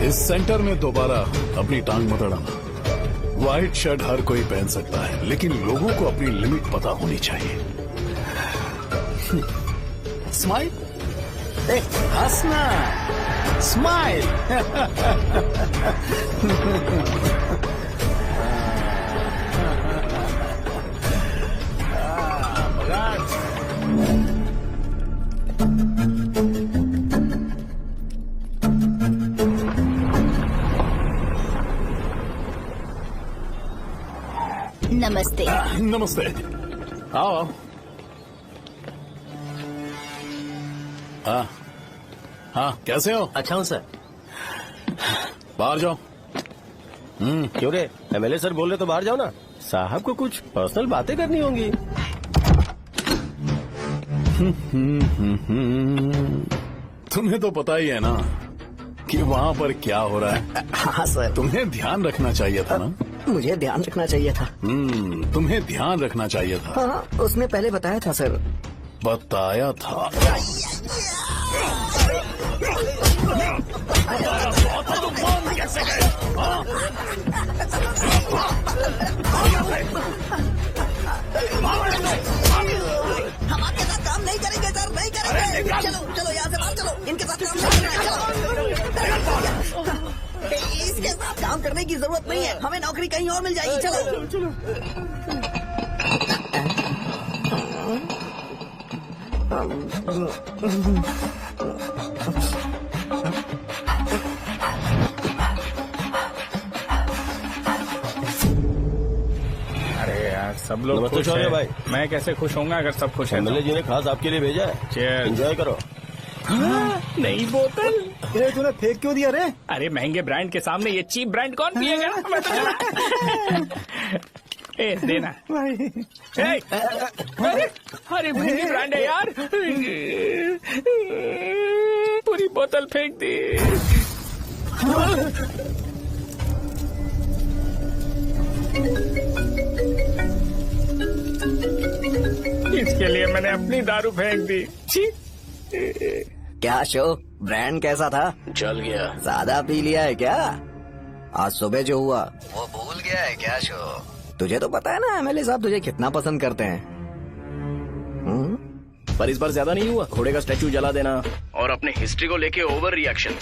इस सेंटर में दोबारा अपनी टांग मत अड़ाना। व्हाइट शर्ट हर कोई पहन सकता है, लेकिन लोगों को अपनी लिमिट पता होनी चाहिए। स्माइल, हंसना, स्माइल। नमस्ते। नमस्ते, आओ। हाँ हाँ, कैसे हो? अच्छा हूँ सर। बाहर जाओ। क्यों रे, एमएलए सर बोल रहे तो बाहर जाओ ना। साहब को कुछ पर्सनल बातें करनी होंगी। तुम्हें तो पता ही है ना कि वहाँ पर क्या हो रहा है। हाँ सर। तुम्हें ध्यान रखना चाहिए था ना। मुझे ध्यान रखना चाहिए था। तुम्हें ध्यान रखना चाहिए था। हाँ, उसने पहले बताया था सर। बताया था। कैसे गए? काम नहीं करेंगे सर, नहीं करेंगे। चलो चलो यहाँ से बाहर चलो, इनके साथ काम नहीं करना है, चलो। इसके साथ काम करने की जरूरत नहीं है, हमें नौकरी कहीं और मिल जाएगी। चलो। अरे यार सब लोग नमस्ते खुश शौर्य हैं। भाई। मैं कैसे खुश होऊंगा अगर सब खुश हैं तो? एमएलए जी ने खास आपके लिए भेजा है, Cheers। एंजॉय करो। नई बोतल। ये तूने फेंक क्यों दिया रे? अरे महंगे ब्रांड के सामने ये चीप ब्रांड कौन पिएगा? मैं तो ए देना भाई ए, अरे महंगी ब्रांड है यार, पूरी बोतल फेंक दी। इसके लिए मैंने अपनी दारू फेंक दी। छी। क्या शो, ब्रांड कैसा था? चल गया। ज्यादा पी लिया है क्या? आज सुबह जो हुआ वो भूल गया है क्या शो? तुझे तो पता है ना एमएलए साहब तुझे कितना पसंद करते हैं। पर इस बार ज्यादा नहीं हुआ। घोड़े का स्टैचू जला देना और अपने हिस्ट्री को लेके ओवर रिएक्शन,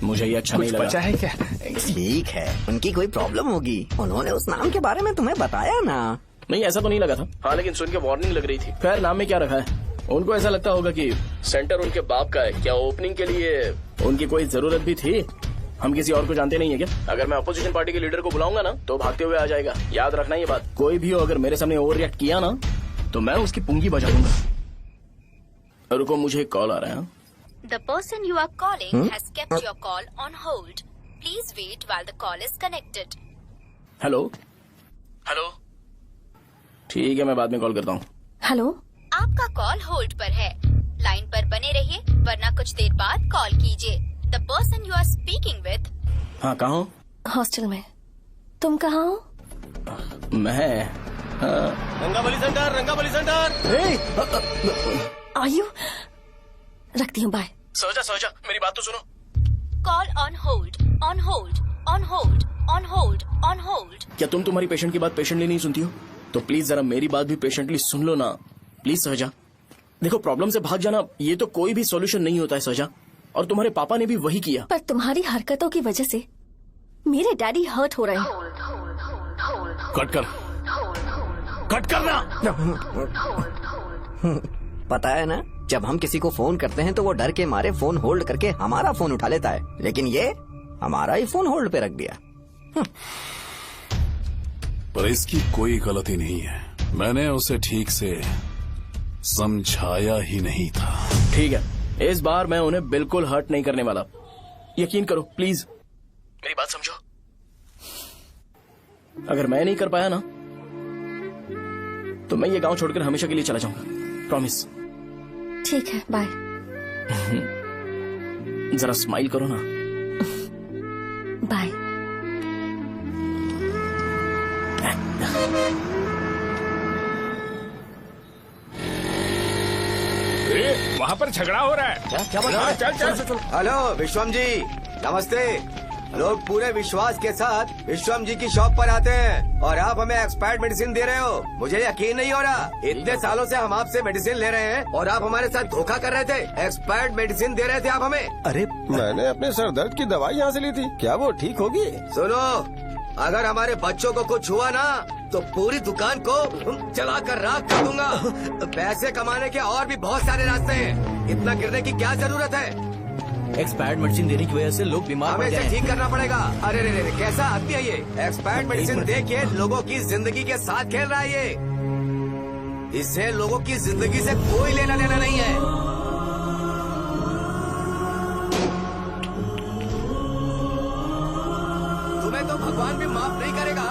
मुझे ये अच्छा नहीं कुछ लगा। बचा है क्या? ठीक है, उनकी कोई प्रॉब्लम होगी, उन्होंने उस नाम के बारे में तुम्हें बताया ना? नहीं ऐसा तो नहीं लगा था। हाँ लेकिन सुन के वार्निंग लग रही थी। खैर नाम में क्या रखा है, उनको ऐसा लगता होगा कि सेंटर उनके बाप का है। क्या ओपनिंग के लिए उनकी कोई जरूरत भी थी? हम किसी और को जानते नहीं है क्या? अगर मैं अपोजिशन पार्टी के लीडर को बुलाऊंगा ना तो भागते हुए आ जाएगा। याद रखना ये बात, कोई भी हो अगर मेरे सामने ओवर रिएक्ट किया ना तो मैं उसकी पुंगी बजा दूंगा। रुको मुझे एक कॉल आ रहा है। The person you are calling has kept your call on hold. Please wait while the call is connected. Hello hello, ठीक है मैं बाद में कॉल करता हूँ। हेलो, आपका कॉल होल्ड पर है, लाइन पर बने रहिए वरना कुछ देर बाद कॉल कीजिए। The person you are speaking with हाँ कहाँ हो? हॉस्टल में। तुम कहाँ हो? मैं रंगाबली सेंटर, रंगाबली सेंटर। आयु, रखती हूँ, बाय। सोचा मेरी बात तो सुनो। call on hold, on hold, on hold, on hold, on hold. क्या तुम तुम्हारी पेशेंट की बात पेशेंटली नहीं सुनती हो? तो प्लीज जरा मेरी बात भी पेशेंटली सुन लो ना प्लीज सहजा। देखो प्रॉब्लम से भाग जाना ये तो कोई भी सॉल्यूशन नहीं होता है सहजा, और तुम्हारे पापा ने भी वही किया। पर तुम्हारी हरकतों की वजह से मेरे डैडी हर्ट हो रहे हैं। कट करना। पता है ना, जब हम किसी को फोन करते हैं तो वो डर के मारे फोन होल्ड करके हमारा फोन उठा लेता है, लेकिन ये हमारा ही फोन होल्ड पे रख दिया। पर इसकी कोई गलती नहीं है, मैंने उसे ठीक से समझाया ही नहीं था। ठीक है, इस बार मैं उन्हें बिल्कुल हर्ट नहीं करने वाला, यकीन करो प्लीज, मेरी बात समझो। अगर मैं नहीं कर पाया ना तो मैं ये गांव छोड़कर हमेशा के लिए चला जाऊंगा, प्रॉमिस। ठीक है, बाय। जरा स्माइल करो ना। बाय। वहाँ पर झगड़ा हो रहा है। क्या बात है? चल। हेलो विश्वम जी, नमस्ते। लोग पूरे विश्वास के साथ विश्वम जी की शॉप पर आते हैं और आप हमें एक्सपायर्ड मेडिसिन दे रहे हो। मुझे यकीन नहीं हो रहा, इतने सालों से हम आपसे मेडिसिन ले रहे हैं और आप हमारे साथ धोखा कर रहे थे। एक्सपायर्ड मेडिसिन दे रहे थे आप हमें। अरे मैंने अपने सर दर्द की दवाई यहाँ से ली थी, क्या वो ठीक होगी? सुनो, अगर हमारे बच्चों को कुछ हुआ ना तो पूरी दुकान को जला कर राख कर दूंगा। पैसे कमाने के और भी बहुत सारे रास्ते हैं, इतना गिरने की क्या जरूरत है? एक्सपायर्ड मेडिसिन देने की वजह से लोग बीमार हमें पड़ गए इसे हैं। ठीक करना पड़ेगा। अरे रे रे, कैसा आदमी है ये? एक्सपायर्ड मेडिसिन दे के लोगों की जिंदगी के साथ खेल रहा है ये। इससे लोगों की जिंदगी से कोई लेना देना नहीं है। तुम्हें तो भगवान भी माफ नहीं करेगा।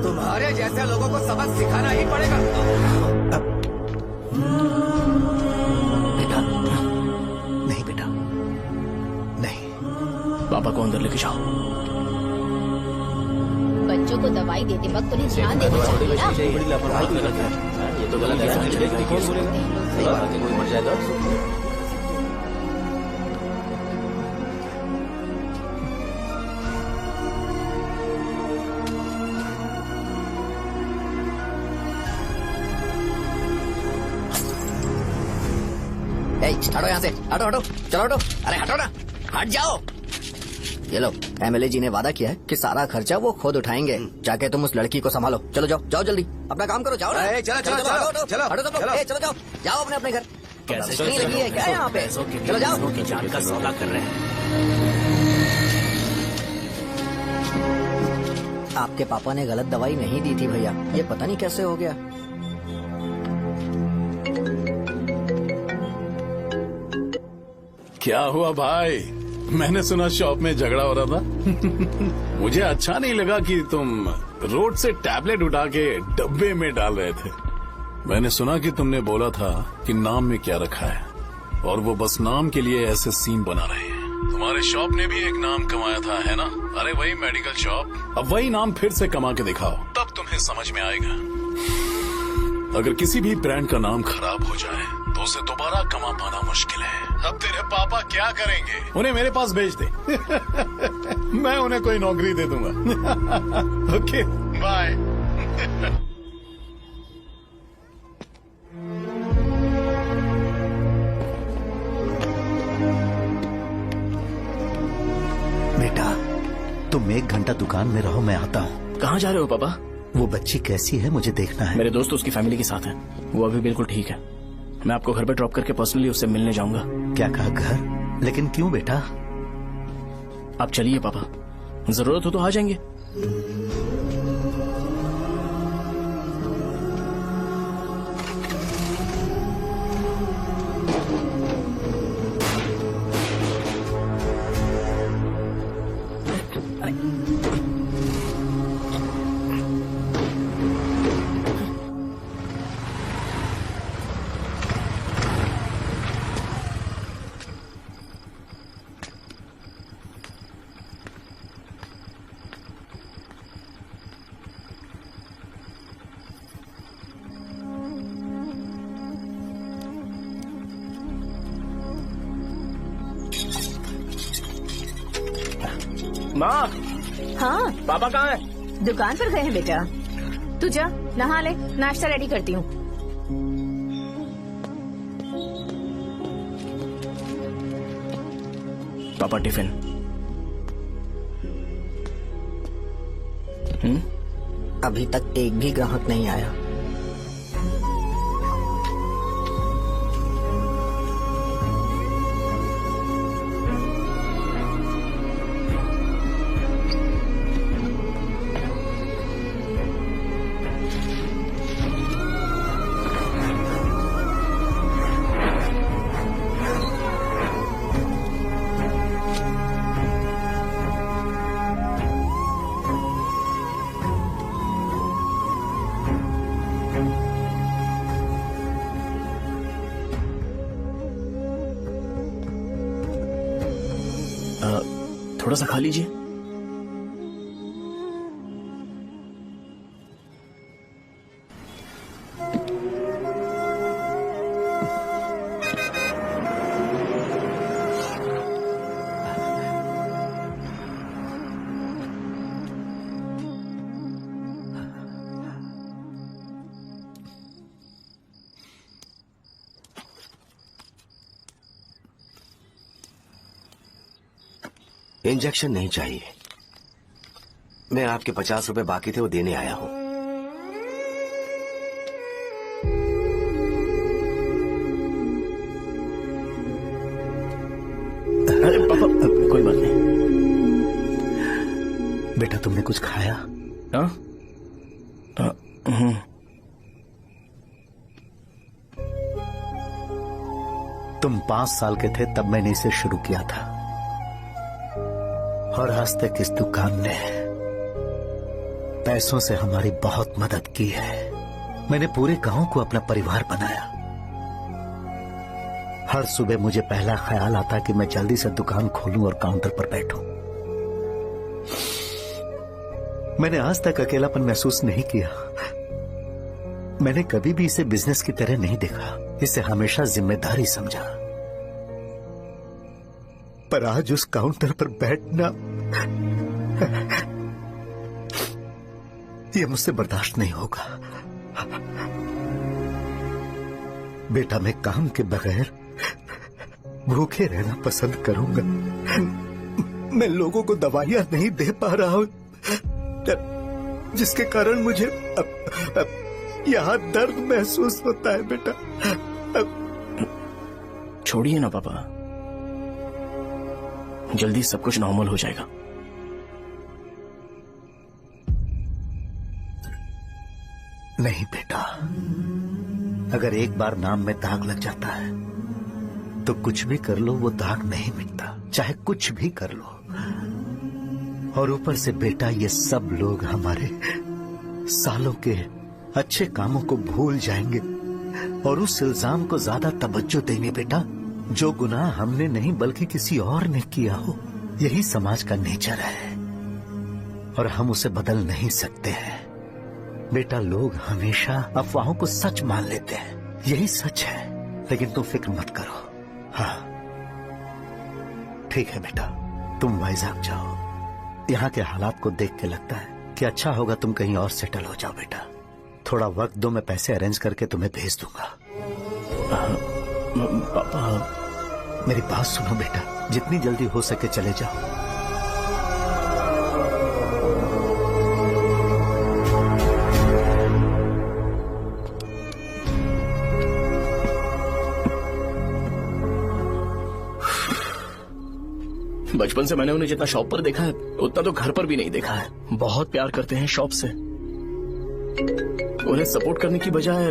तुम्हारे जैसे लोगों को सबक सिखाना ही पड़ेगा। नहीं बेटा, नहीं। पापा को अंदर लेके जाओ। बच्चों को दवाई देते वक्त उन्हें ध्यान देना चाहिए ना। ये तो गलत है। कोई मर जाएगा। हटो यहाँ से, हटो हटो, चलो हटो, अरे हटो ना, हट जाओ। ये लो, एमएलए जी ने वादा किया है कि सारा खर्चा वो खुद उठाएंगे। जाके तुम उस लड़की को संभालो। चलो जाओ, जाओ जल्दी, अपना काम करो, जाओ ना। चलो, चलो चलो, हटो, चलो, हटो सब लोग, चलो। चलो जाओ, जाओ अपने घर। कैसे नहीं लगी है क्या यहाँ पे? चलो जाओ। की जान का सौदा कर रहे हैं। आपके पापा ने गलत दवाई नहीं दी थी भैया, ये पता नहीं कैसे हो गया। क्या हुआ भाई? मैंने सुना शॉप में झगड़ा हो रहा था। मुझे अच्छा नहीं लगा कि तुम रोड से टैबलेट उठा के डब्बे में डाल रहे थे। मैंने सुना कि तुमने बोला था कि नाम में क्या रखा है, और वो बस नाम के लिए ऐसे सीन बना रहे हैं। तुम्हारे शॉप ने भी एक नाम कमाया था, है ना? अरे वही मेडिकल शॉप, अब वही नाम फिर से कमा के दिखाओ, तब तुम्हें समझ में आएगा। अगर किसी भी ब्रांड का नाम खराब हो जाए तो उसे दोबारा कमा पाना मुश्किल है। अब तेरे पापा क्या करेंगे? उन्हें मेरे पास भेज दे। मैं उन्हें कोई नौकरी दे दूंगा। Okay, bye. बेटा, तुम 1 घंटा दुकान में रहो, मैं आता हूँ। कहाँ जा रहे हो पापा? वो बच्ची कैसी है मुझे देखना है। मेरे दोस्त उसकी फैमिली के साथ हैं, वो अभी बिल्कुल ठीक है। मैं आपको घर पे ड्रॉप करके पर्सनली उससे मिलने जाऊंगा। क्या कहा घर? लेकिन क्यों बेटा? आप चलिए पापा, जरूरत हो तो आ जाएंगे। माँ, हाँ पापा कहाँ है? दुकान पर गए हैं बेटा। तू जा नहा ले, नाश्ता रेडी करती हूँ। पापा टिफिन। अभी तक एक भी ग्राहक नहीं आया। थोड़ा सा खा लीजिए। इंजेक्शन नहीं चाहिए। मैं आपके 50 रुपए बाकी थे, वो देने आया हूं। अरे पापा, कोई बात नहीं। बेटा तुमने कुछ खाया? हाँ? तुम 5 साल के थे तब मैंने इसे शुरू किया था, और आज तक इस दुकान ने पैसों से हमारी बहुत मदद की है। मैंने पूरे गांव को अपना परिवार बनाया। हर सुबह मुझे पहला ख्याल आता कि मैं जल्दी से दुकान खोलूं और काउंटर पर बैठूं। मैंने आज तक अकेलापन महसूस नहीं किया। मैंने कभी भी इसे बिजनेस की तरह नहीं देखा, इसे हमेशा जिम्मेदारी समझा। पर आज उस काउंटर पर बैठना ये मुझसे बर्दाश्त नहीं होगा। बेटा मैं काम के बगैर भूखे रहना पसंद करूंगा। मैं लोगों को दवाइयां नहीं दे पा रहा हूं, जिसके कारण मुझे यहाँ दर्द महसूस होता है बेटा। छोड़िए ना पापा, जल्दी सब कुछ नॉर्मल हो जाएगा। नहीं बेटा, अगर एक बार नाम में दाग लग जाता है तो कुछ भी कर लो वो दाग नहीं मिटता, चाहे कुछ भी कर लो। और ऊपर से बेटा ये सब लोग हमारे सालों के अच्छे कामों को भूल जाएंगे और उस इल्जाम को ज्यादा तवज्जो देंगे बेटा जो गुनाह हमने नहीं बल्कि किसी और ने किया हो। यही समाज का नेचर है और हम उसे बदल नहीं सकते हैं बेटा। लोग हमेशा अफवाहों को सच मान लेते हैं, यही सच है। लेकिन तुम फिक्र मत करो। हाँ ठीक है बेटा, तुम वाइजाग जाओ। यहाँ के हालात को देख के लगता है कि अच्छा होगा तुम कहीं और सेटल हो जाओ बेटा। थोड़ा वक्त दो, मैं पैसे अरेंज करके तुम्हें भेज दूंगा। पापा मेरी बात सुनो बेटा, जितनी जल्दी हो सके चले जाओ। बचपन से मैंने उन्हें जितना शॉप पर देखा है उतना तो घर पर भी नहीं देखा है। बहुत प्यार करते हैं शॉप से। उन्हें सपोर्ट करने की बजाय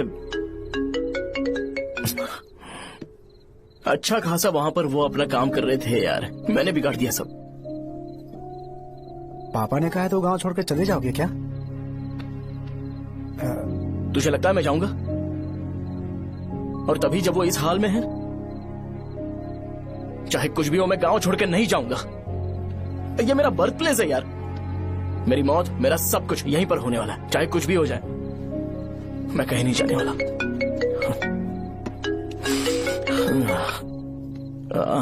अच्छा खासा वहां पर वो अपना काम कर रहे थे यार। मैंने बिगाड़ दिया सब। पापा ने कहा है तो गांव छोड़कर चले जाओगे क्या? तुझे लगता है मैं जाऊंगा? और तभी जब वो इस हाल में है, चाहे कुछ भी हो मैं गांव छोड़कर नहीं जाऊंगा। ये मेरा बर्थ प्लेस है यार। मेरी मौत, मेरा सब कुछ यहीं पर होने वाला है। चाहे कुछ भी हो जाए मैं कहीं नहीं जाने वाला।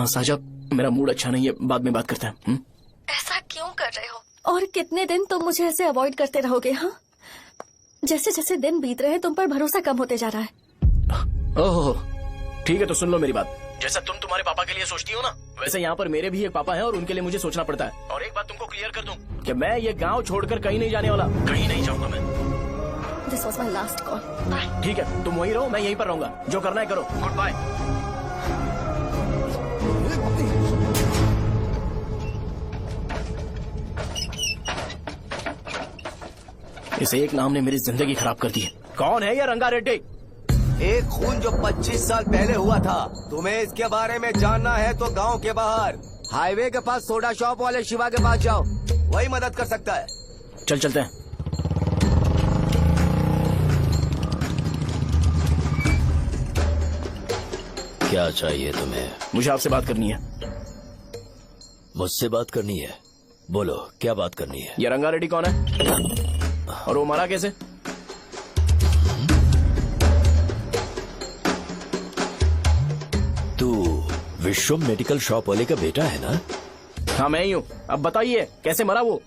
साहब मेरा मूड अच्छा नहीं है, बाद में बात करते हैं। ऐसा क्यों कर रहे हो? और कितने दिन तुम मुझे ऐसे अवॉइड करते रहोगे? हाँ, जैसे जैसे दिन बीत रहे हैं तुम पर भरोसा कम होते जा रहा है। ओह ठीक है, तो सुन लो मेरी बात। जैसा तुम तुम्हारे पापा के लिए सोचती हो ना, वैसे यहाँ पर मेरे भी एक पापा हैं और उनके लिए मुझे सोचना पड़ता है। और एक बात तुमको क्लियर कर दूं कि मैं ये गांव छोड़कर कहीं नहीं जाने वाला, कहीं नहीं जाऊंगा मैं। This was my last call. ठीक है, तुम वहीं रहो, मैं यहीं पर रहूंगा। जो करना है करो। Goodbye. इस एक नाम ने मेरी जिंदगी खराब कर दी है। कौन है ये रंगा रेड्डी? एक खून जो 25 साल पहले हुआ था। तुम्हें इसके बारे में जानना है तो गांव के बाहर हाईवे के पास सोडा शॉप वाले शिवा के पास जाओ, वही मदद कर सकता है। चल चलते हैं। क्या चाहिए तुम्हें? मुझे आपसे बात करनी है। मुझसे बात करनी है? बोलो क्या बात करनी है? ये रंगा रेड्डी कौन है और वो मरा कैसे? तू विश्वम मेडिकल शॉप वाले का बेटा है ना? हाँ मैं ही हूँ। अब बताइए कैसे मरा वो?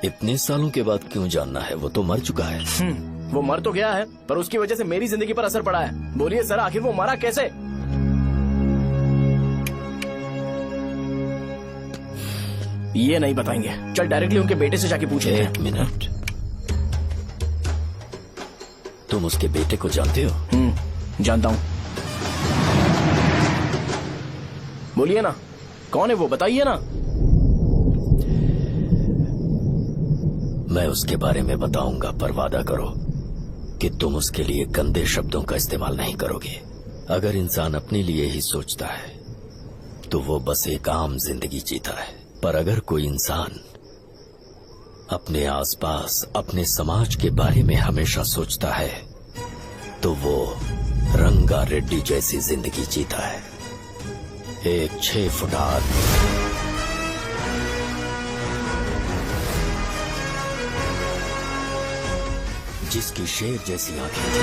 इतने सालों के बाद क्यों जानना है? वो तो मर चुका है। वो मर तो गया है पर उसकी वजह से मेरी जिंदगी पर असर पड़ा है। बोलिए सर, आखिर वो मरा कैसे? ये नहीं बताएंगे। चल डायरेक्टली उनके बेटे से जाके पूछे। एक मिनट, तुम उसके बेटे को जानते हो? जानता हूँ। बोलिए ना, कौन है वो? बताइए ना। मैं उसके बारे में बताऊंगा, पर वादा करो कि तुम उसके लिए गंदे शब्दों का इस्तेमाल नहीं करोगे। अगर इंसान अपने लिए ही सोचता है तो वो बस एक आम जिंदगी जीता है, पर अगर कोई इंसान अपने आसपास, अपने समाज के बारे में हमेशा सोचता है तो वो रंगा रेड्डी जैसी जिंदगी जीता है। एक 6 फुट आदमी, जिसकी शेर जैसी आंखें थी।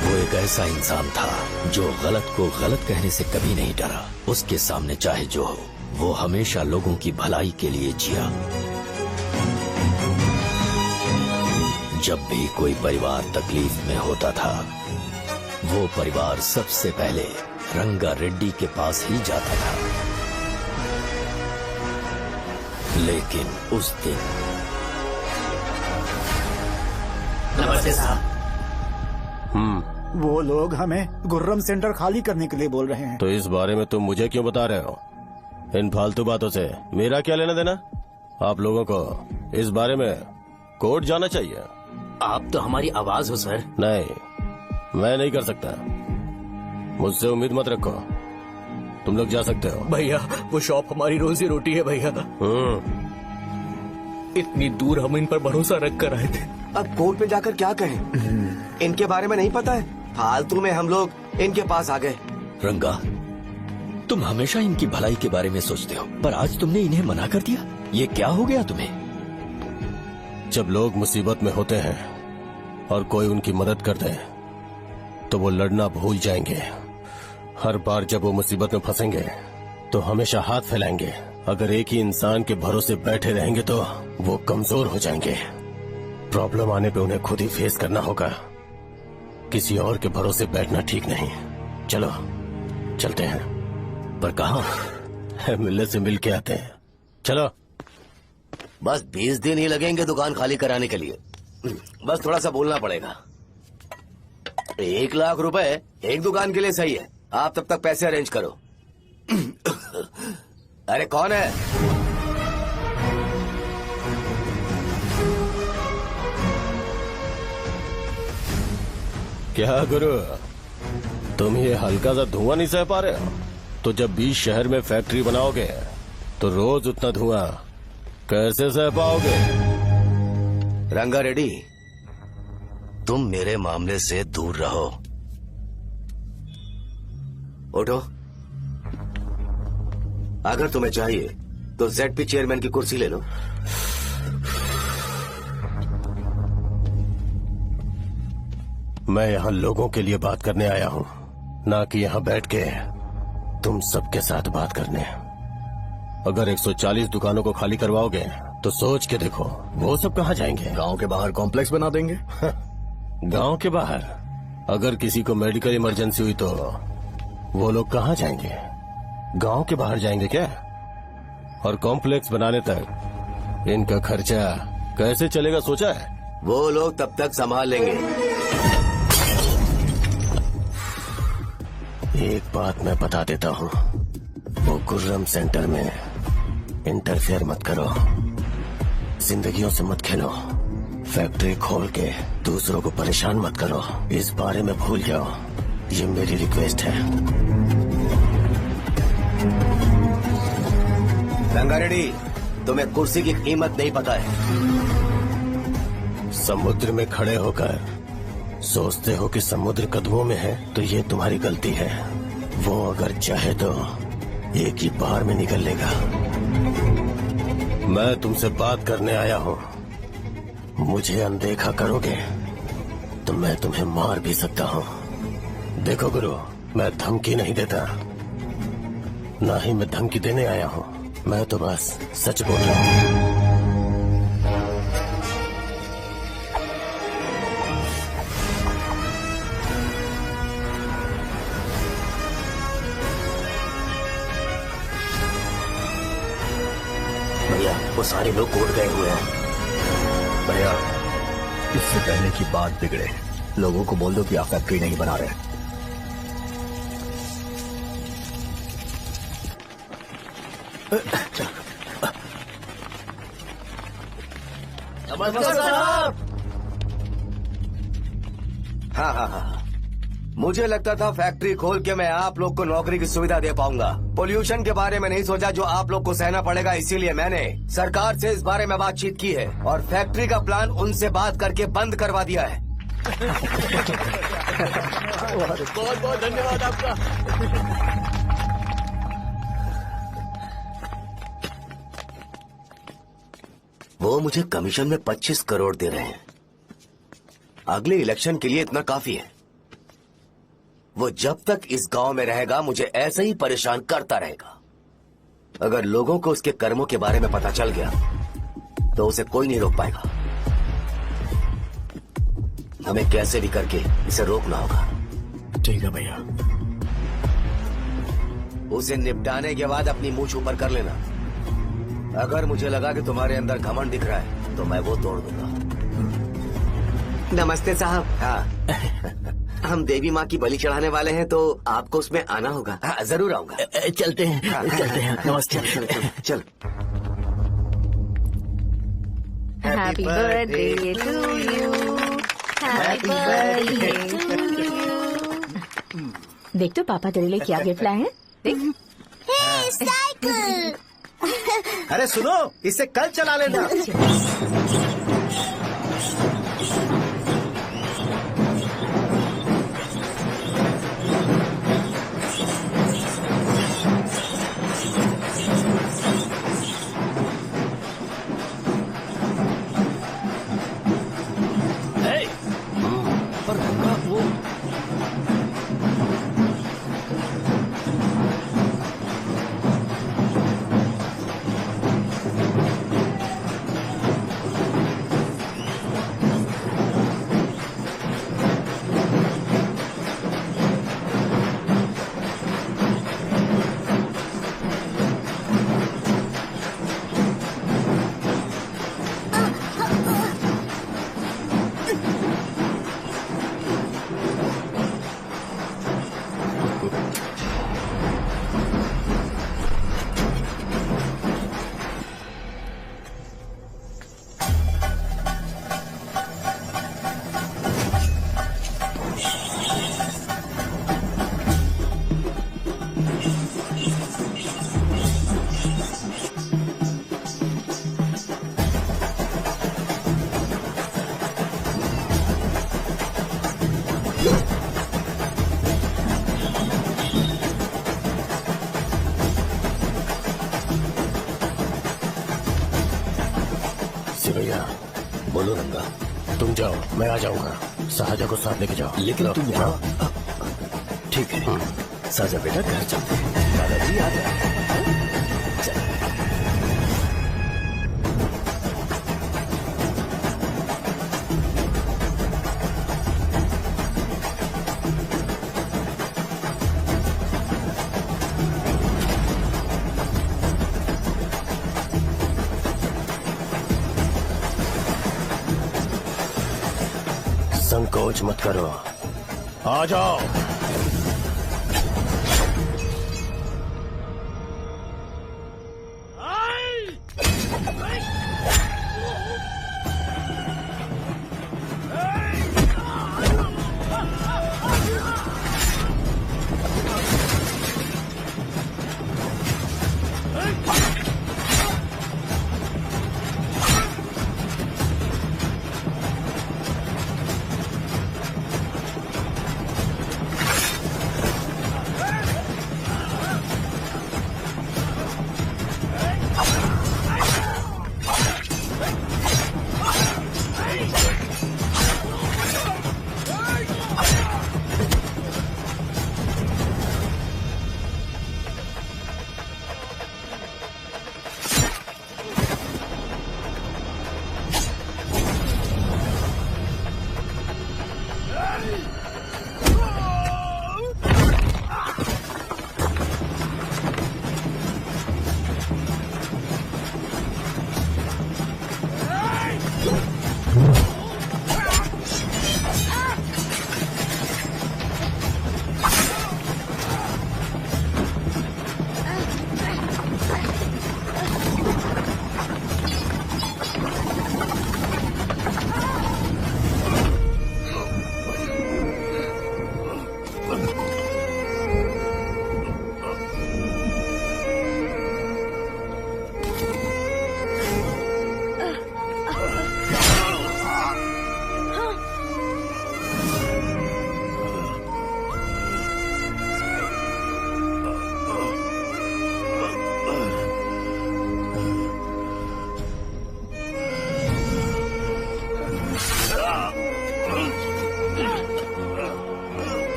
वो एक ऐसा इंसान था जो गलत को गलत कहने से कभी नहीं डरा। उसके सामने चाहे जो हो, वो हमेशा लोगों की भलाई के लिए जिया। जब भी कोई परिवार तकलीफ में होता था वो परिवार सबसे पहले रंगा रेड्डी के पास ही जाता था, लेकिन उस दिन नमस्ते साहब। वो लोग हमें गुर्रम सेंटर खाली करने के लिए बोल रहे हैं। तो इस बारे में तुम मुझे क्यों बता रहे हो? इन फालतू बातों से मेरा क्या लेना देना? आप लोगों को इस बारे में कोर्ट जाना चाहिए। आप तो हमारी आवाज हो सर। नहीं, मैं नहीं कर सकता। मुझसे उम्मीद मत रखो। तुम लोग जा सकते हो। भैया वो शॉप हमारी रोजी रोटी है भैया। इतनी दूर हम इन पर भरोसा रख कर आए थे। अब कोर्ट पे जाकर क्या कहें? इनके बारे में नहीं पता है, फालतू में हम लोग इनके पास आ गए। रंगा, तुम हमेशा इनकी भलाई के बारे में सोचते हो, पर आज तुमने इन्हें मना कर दिया। ये क्या हो गया तुम्हें? जब लोग मुसीबत में होते हैं और कोई उनकी मदद कर दे तो वो लड़ना भूल जाएंगे। हर बार जब वो मुसीबत में फंसेंगे तो हमेशा हाथ फैलाएंगे। अगर एक ही इंसान के भरोसे बैठे रहेंगे तो वो कमजोर हो जाएंगे। प्रॉब्लम आने पे उन्हें खुद ही फेस करना होगा। किसी और के भरोसे बैठना ठीक नहीं। चलो चलते हैं। पर कहाँ? मिलने से मिल के आते हैं। चलो। बस 20 दिन ही लगेंगे दुकान खाली कराने के लिए। बस थोड़ा सा बोलना पड़ेगा। 1 लाख रुपए एक दुकान के लिए सही है। आप तब तक पैसे अरेंज करो। अरे कौन है? क्या गुरु, तुम ये हल्का सा धुआं नहीं सह पा रहे हो? तो जब 20 शहर में फैक्ट्री बनाओगे तो रोज उतना धुआं कैसे सह पाओगे? रंगा रेड्डी, तुम मेरे मामले से दूर रहो। उठो। अगर तुम्हें चाहिए तो ZP चेयरमैन की कुर्सी ले लो। मैं यहाँ लोगों के लिए बात करने आया हूँ, ना कि यहाँ बैठ के तुम सबके साथ बात करने। अगर 140 दुकानों को खाली करवाओगे तो सोच के देखो वो सब कहाँ जाएंगे? गांव के बाहर कॉम्प्लेक्स बना देंगे। गांव के बाहर? अगर किसी को मेडिकल इमरजेंसी हुई तो वो लोग कहाँ जाएंगे? गांव के बाहर जाएंगे क्या? और कॉम्प्लेक्स बनाने तक इनका खर्चा कैसे चलेगा सोचा है? वो लोग तब तक संभाल लेंगे। एक बात मैं बता देता हूँ, वो गुर्रम सेंटर में इंटरफेयर मत करो। जिंदगियों से मत खेलो। फैक्ट्री खोल के दूसरों को परेशान मत करो। इस बारे में भूल जाओ। ये मेरी रिक्वेस्ट है। रंगा रेड्डी, तुम्हें कुर्सी की कीमत नहीं पता है। समुद्र में खड़े होकर सोचते हो कि समुद्र कदमों में है तो ये तुम्हारी गलती है। वो अगर चाहे तो एक ही बार में निकल लेगा। मैं तुमसे बात करने आया हूँ। मुझे अनदेखा करोगे तो मैं तुम्हें मार भी सकता हूँ। देखो गुरु, मैं धमकी नहीं देता, ना ही मैं धमकी देने आया हूँ। मैं तो बस सच बोल रहा हूँ। भैया वो सारे लोग कोर्ट गए हुए हैं। भैया इससे पहले की बात बिगड़े, लोगों को बोल दो कि आप फैक्ट्री नहीं बना रहे। हाँ। मुझे लगता था फैक्ट्री खोल के मैं आप लोग को नौकरी की सुविधा दे पाऊंगा। पोल्यूशन के बारे में नहीं सोचा जो आप लोग को सहना पड़ेगा, इसीलिए मैंने सरकार से इस बारे में बातचीत की है और फैक्ट्री का प्लान उनसे बात करके बंद करवा दिया है। बहुत बहुत धन्यवाद आपका। वो मुझे कमीशन में 25 करोड़ दे रहे हैं। अगले इलेक्शन के लिए इतना काफी है। वो जब तक इस गांव में रहेगा मुझे ऐसे ही परेशान करता रहेगा। अगर लोगों को उसके कर्मों के बारे में पता चल गया तो उसे कोई नहीं रोक पाएगा। हमें कैसे भी करके इसे रोकना होगा। ठीक है भैया। उसे निपटाने के बाद अपनी मूंछ ऊपर कर लेना। अगर मुझे लगा कि तुम्हारे अंदर घमंड दिख रहा है तो मैं वो तोड़ दूंगा। नमस्ते साहब। हाँ हम देवी माँ की बलि चढ़ाने वाले हैं तो आपको उसमें आना होगा। हाँ जरूर आऊंगा। चलते हैं चलते हैं। नमस्ते। चल। Happy birthday to you, happy birthday to you. देख तो पापा तेरे लिए क्या गिफ्ट लाए हैं। देख साइकिल। अरे सुनो, इसे कल चला लेना। पर रंगा वो भैया बोलो रंगा, तुम जाओ मैं आ जाऊंगा। साजा को साथ लेके जाओ। लेकिन तुम यहाँ ठीक है। साजा बेटा घर चलते हैं। दादाजी आ जाए। संकोच मत करो, आ जाओ।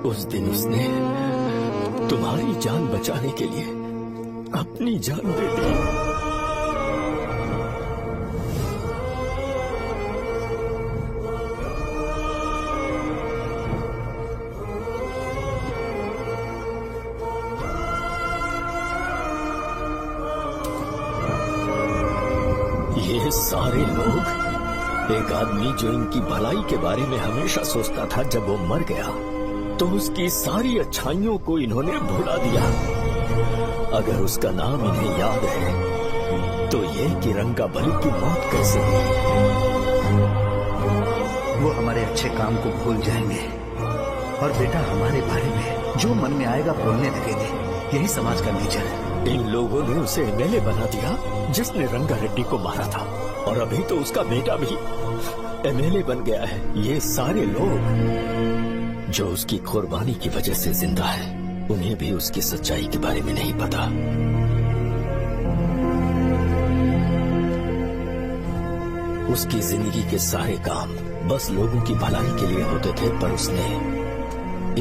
उस दिन उसने तुम्हारी जान बचाने के लिए अपनी जान दे दी। ये सारे लोग, एक आदमी जो इनकी भलाई के बारे में हमेशा सोचता था, जब वो मर गया तो उसकी सारी अच्छाइयों को इन्होंने भुला दिया। अगर उसका नाम इन्हें याद है तो ये कि रंगाबली की मौत कैसे हुई। वो हमारे अच्छे काम को भूल जाएंगे और बेटा हमारे बारे में जो मन में आएगा बोलने लगेंगे। यही समाज का नेचर है। इन लोगों ने उसे एमएलए बना दिया जिसने रंगा रेड्डी को मारा था, और अभी तो उसका बेटा भी एमएलए बन गया है। ये सारे लोग जो उसकी कुर्बानी की वजह से जिंदा है, उन्हें भी उसकी सच्चाई के बारे में नहीं पता। उसकी जिंदगी के सारे काम बस लोगों की भलाई के लिए होते थे, पर उसने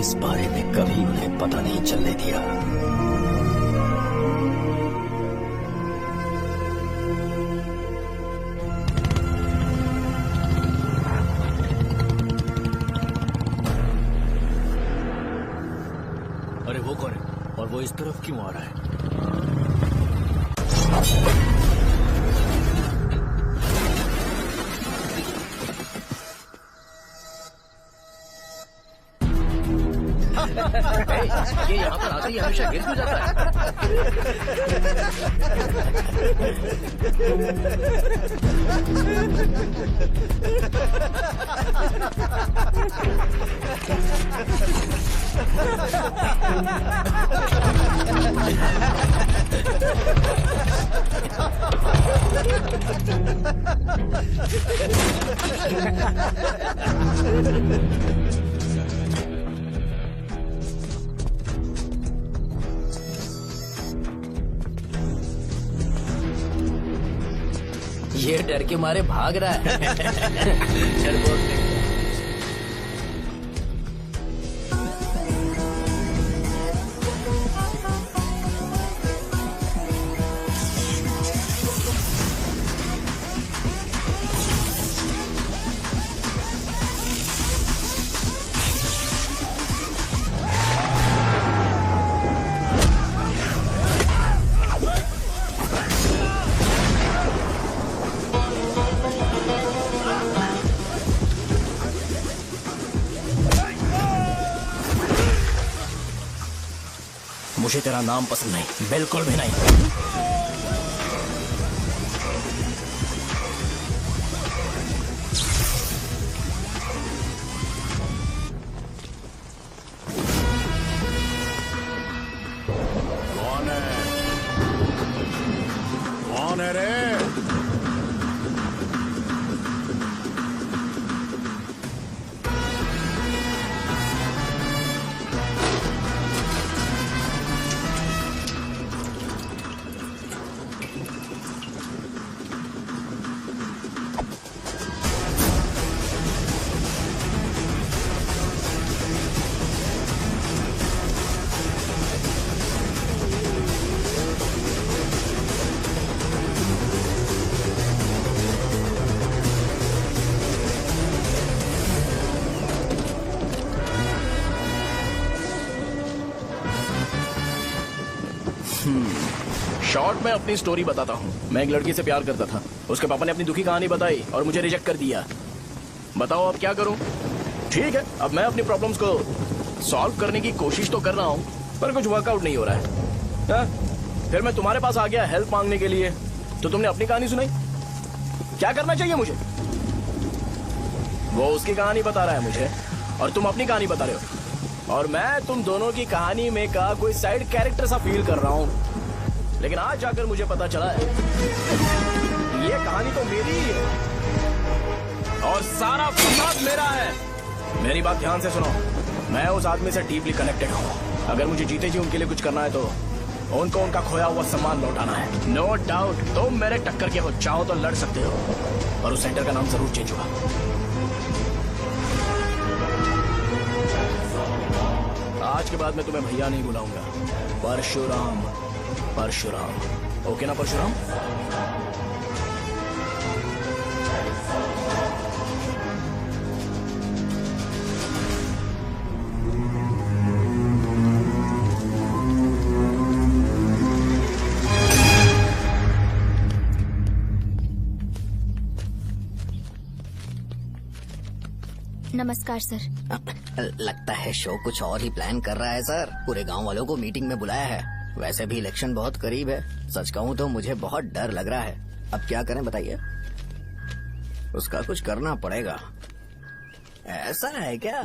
इस बारे में कभी उन्हें पता नहीं चलने दिया। अरे वो कौन है और वो इस तरफ क्यों आ रहा है? ये यहाँ पर आते ही हमेशा गिर क्यों जाता है? ये डर के मारे भाग रहा है। चल बोल दे। मुझे तेरा नाम पसंद नहीं, बिल्कुल भी नहीं। कौन है? कौन है रे? शॉर्ट में अपनी स्टोरी बताता हूँ। मैं एक लड़की से प्यार करता था। उसके पापा ने अपनी दुखी कहानी बताई और मुझे रिजेक्ट कर दिया। बताओ अब क्या करूँ? ठीक है, अब मैं अपनी प्रॉब्लम्स को सॉल्व करने की कोशिश तो कर रहा हूँ, पर कुछ वर्कआउट नहीं हो रहा है। फिर मैं तुम्हारे पास आ गया हेल्प मांगने के लिए, तो तुमने अपनी कहानी सुनाई। क्या करना चाहिए मुझे? वो उसकी कहानी बता रहा है मुझे और तुम अपनी कहानी बता रहे हो, और मैं तुम दोनों की कहानी में का कोई साइड कैरेक्टर सा फील कर रहा हूँ। लेकिन आज जाकर मुझे पता चला है ये कहानी तो मेरी ही है और सारा फसाद मेरा है। मेरी बात ध्यान से सुनो, मैं उस आदमी से डीपली कनेक्टेड हूँ। अगर मुझे जीते जी उनके लिए कुछ करना है तो उनको उनका खोया हुआ सम्मान लौटाना है। नो डाउट तुम मेरे टक्कर के हो, चाहो तो लड़ सकते हो, और उस सेंटर का नाम जरूर चेंज होगा। के बाद मैं तुम्हें भैया नहीं बुलाऊंगा, परशुराम। परशुराम, ओके ना परशुराम? नमस्कार सर। लगता है शो कुछ और ही प्लान कर रहा है सर। पूरे गांव वालों को मीटिंग में बुलाया है। वैसे भी इलेक्शन बहुत करीब है। सच कहूँ तो मुझे बहुत डर लग रहा है। अब क्या करें बताइए? उसका कुछ करना पड़ेगा। ऐसा है क्या?